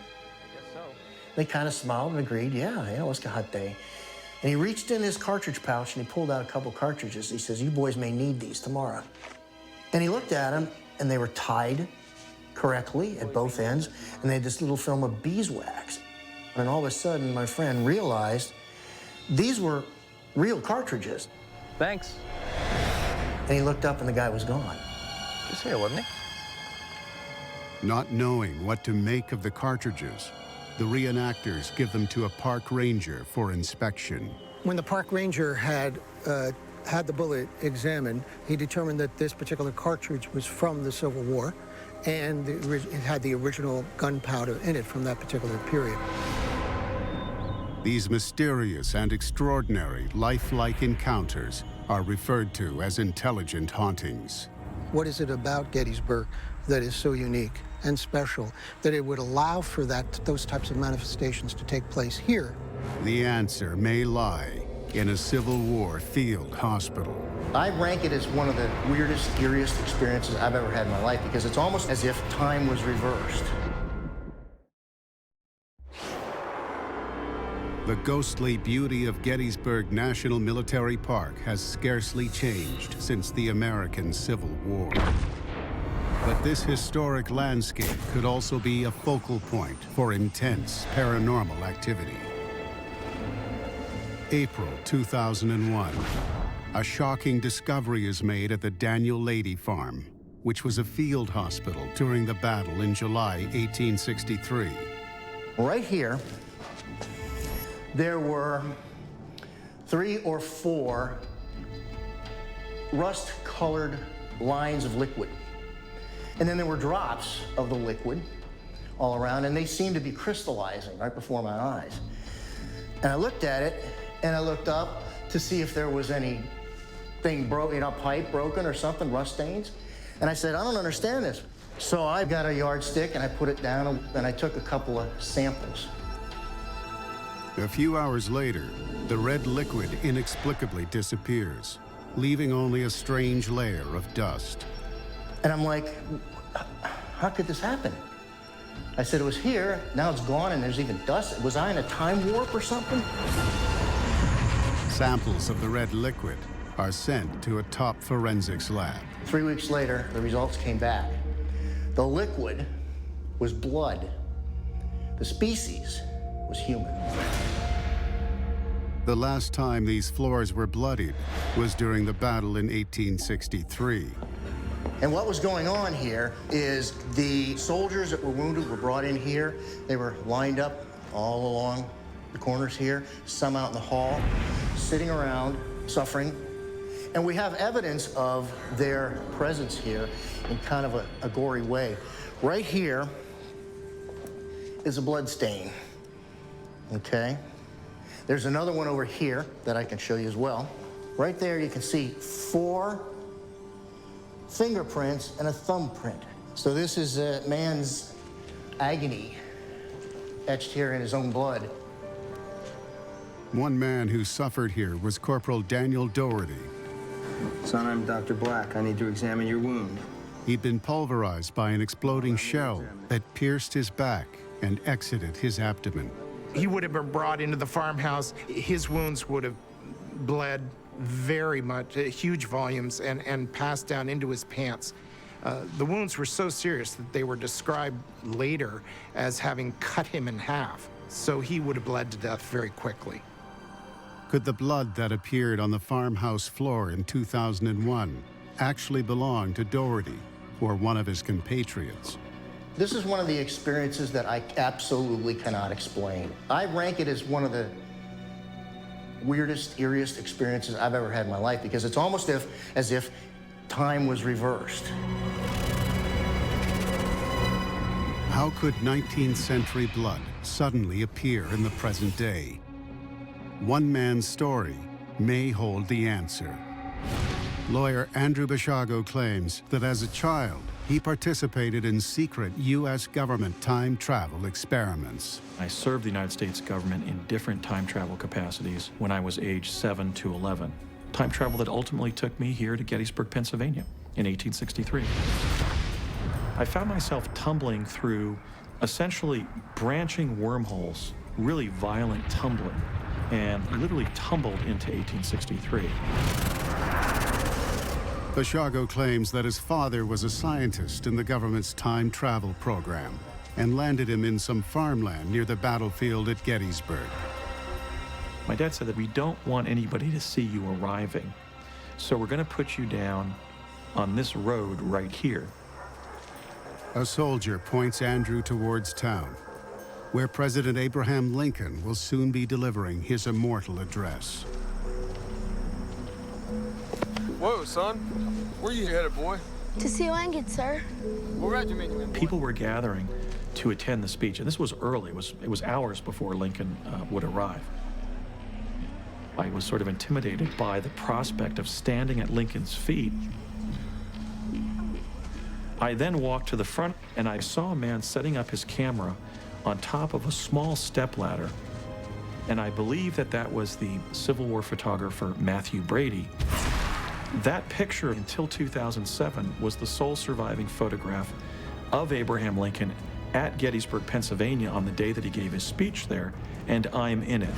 They kind of smiled and agreed, yeah, it was a hot day. And he reached in his cartridge pouch and he pulled out a couple cartridges. He says, you boys may need these tomorrow. And he looked at them and they were tied correctly at both ends, and they had this little film of beeswax. And all of a sudden, my friend realized these were real cartridges. Thanks. And he looked up and the guy was gone. Just here, wasn't he? Not knowing what to make of the cartridges, the reenactors give them to a park ranger for inspection. When the park ranger had the bullet examined, he determined that this particular cartridge was from the Civil War, and it had the original gunpowder in it from that particular period. These mysterious and extraordinary lifelike encounters are referred to as intelligent hauntings. What is it about Gettysburg that is so unique and special that it would allow for those types of manifestations to take place here? The answer may lie in a Civil War field hospital. I rank it as one of the weirdest, scariest experiences I've ever had in my life, because it's almost as if time was reversed. The ghostly beauty of Gettysburg National Military Park has scarcely changed since the American Civil War. But this historic landscape could also be a focal point for intense paranormal activity. April 2001. A shocking discovery is made at the Daniel Lady Farm, which was a field hospital during the battle in July 1863. Right here, there were 3 or 4 rust-colored lines of liquid. And then there were drops of the liquid all around, and they seemed to be crystallizing right before my eyes. And I looked at it, and I looked up to see if there was anything broken, pipe broken or something, rust stains. And I said, I don't understand this. So I got a yardstick, and I put it down, and I took a couple of samples. A few hours later, the red liquid inexplicably disappears, leaving only a strange layer of dust. And I'm like, how could this happen? I said, it was here, now it's gone, and there's even dust. Was I in a time warp or something? Samples of the red liquid are sent to a top forensics lab. 3 weeks later, the results came back. The liquid was blood. The species was human. The last time these floors were bloodied was during the battle in 1863. And what was going on here is the soldiers that were wounded were brought in here. They were lined up all along the corners here, some out in the hall, sitting around, suffering. And we have evidence of their presence here in kind of a gory way. Right here is a blood stain, okay? There's another one over here that I can show you as well. Right there you can see 4 fingerprints and a thumbprint. So this is a man's agony etched here in his own blood. One man who suffered here was Corporal Daniel Doherty. Son, I'm Dr. Black. I need to examine your wound. He'd been pulverized by an exploding shell that pierced his back and exited his abdomen. He would have been brought into the farmhouse. His wounds would have bled very much, huge volumes, and passed down into his pants. The wounds were so serious that they were described later as having cut him in half. So he would have bled to death very quickly. Could the blood that appeared on the farmhouse floor in 2001 actually belong to Doherty or one of his compatriots? This is one of the experiences that I absolutely cannot explain. I rank it as one of the weirdest, eeriest experiences I've ever had in my life, because it's almost as if time was reversed. How could 19th century blood suddenly appear in the present day? One man's story may hold the answer. Lawyer Andrew Bashago claims that as a child, he participated in secret U.S. government time travel experiments. I served the United States government in different time travel capacities when I was age 7 to 11. Time travel that ultimately took me here to Gettysburg, Pennsylvania in 1863. I found myself tumbling through essentially branching wormholes, really violent tumbling, and literally tumbled into 1863. Bashago claims that his father was a scientist in the government's time travel program and landed him in some farmland near the battlefield at Gettysburg. My dad said that we don't want anybody to see you arriving, so we're going to put you down on this road right here. A soldier points Andrew towards town, where President Abraham Lincoln will soon be delivering his immortal address. Whoa, son. Where you headed, boy? To see Lincoln, sir. What regiment you in, boy? People were gathering to attend the speech, and this was early. It was hours before Lincoln would arrive. I was sort of intimidated by the prospect of standing at Lincoln's feet. I then walked to the front, and I saw a man setting up his camera on top of a small stepladder, and I believe that that was the Civil War photographer Matthew Brady. That picture, until 2007, was the sole surviving photograph of Abraham Lincoln at Gettysburg, Pennsylvania on the day that he gave his speech there, and I'm in it.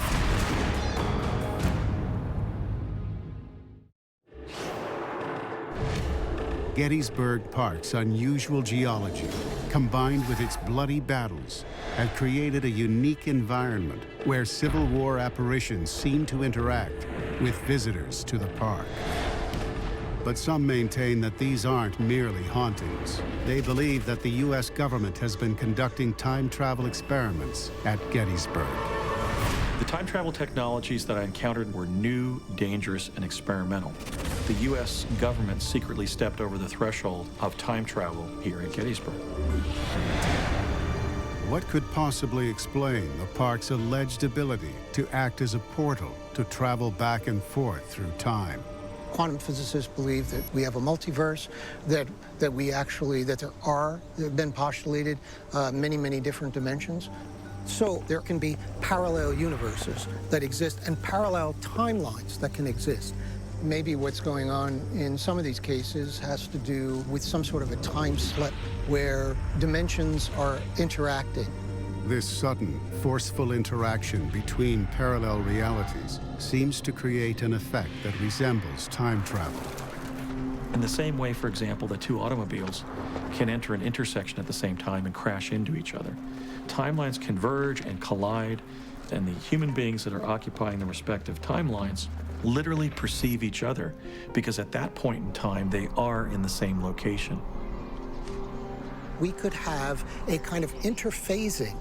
Gettysburg Park's unusual geology, combined with its bloody battles, have created a unique environment where Civil War apparitions seem to interact with visitors to the park. But some maintain that these aren't merely hauntings. They believe that the U.S. government has been conducting time travel experiments at Gettysburg. The time travel technologies that I encountered were new, dangerous, and experimental. The U.S. government secretly stepped over the threshold of time travel here at Gettysburg. What could possibly explain the park's alleged ability to act as a portal to travel back and forth through time? Quantum physicists believe that we have a multiverse, that there have been postulated many different dimensions. So there can be parallel universes that exist and parallel timelines that can exist. Maybe what's going on in some of these cases has to do with some sort of a time slip where dimensions are interacting. This sudden, forceful interaction between parallel realities seems to create an effect that resembles time travel. In the same way, for example, that two automobiles can enter an intersection at the same time and crash into each other. Timelines converge and collide, and the human beings that are occupying the respective timelines literally perceive each other, because at that point in time, they are in the same location. We could have a kind of interphasing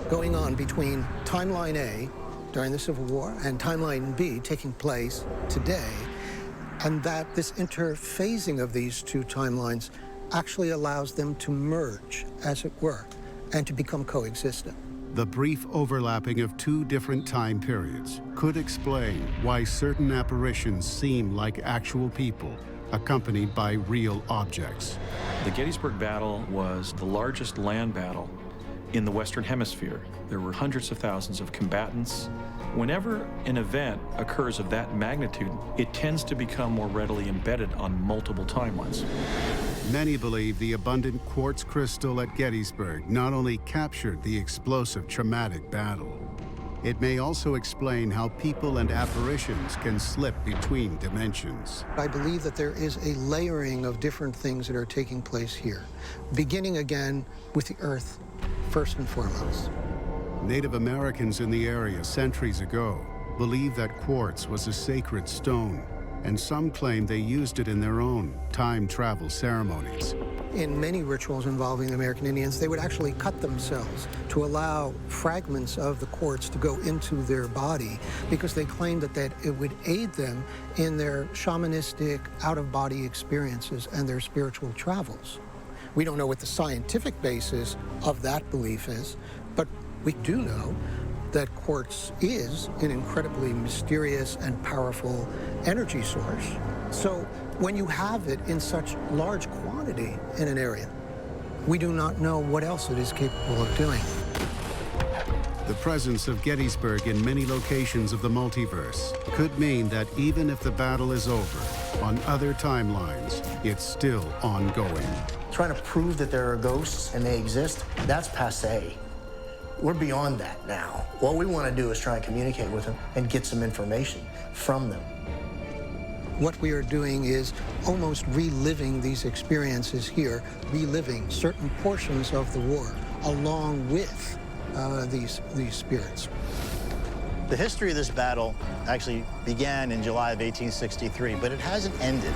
going on between timeline A during the Civil War and timeline B taking place today, and that this interphasing of these two timelines actually allows them to merge, as it were, and to become coexistent. The brief overlapping of two different time periods could explain why certain apparitions seem like actual people, accompanied by real objects. The Gettysburg battle was the largest land battle in the Western Hemisphere. There were hundreds of thousands of combatants. Whenever an event occurs of that magnitude, it tends to become more readily embedded on multiple timelines. Many believe the abundant quartz crystal at Gettysburg not only captured the explosive, traumatic battle, it may also explain how people and apparitions can slip between dimensions. I believe that there is a layering of different things that are taking place here, beginning again with the Earth, first and foremost. Native Americans in the area centuries ago believed that quartz was a sacred stone, and some claim they used it in their own time travel ceremonies. In many rituals involving the American Indians, they would actually cut themselves to allow fragments of the quartz to go into their body, because they claimed that it would aid them in their shamanistic out-of-body experiences and their spiritual travels. We don't know what the scientific basis of that belief is, but we do know that quartz is an incredibly mysterious and powerful energy source. So when you have it in such large quantity in an area, we do not know what else it is capable of doing. The presence of Gettysburg in many locations of the multiverse could mean that even if the battle is over, on other timelines, it's still ongoing. Trying to prove that there are ghosts and they exist, that's passé. We're beyond that now. What we want to do is try and communicate with them and get some information from them. What we are doing is almost reliving these experiences here, reliving certain portions of the war along with these spirits. The history of this battle actually began in July of 1863, but it hasn't ended.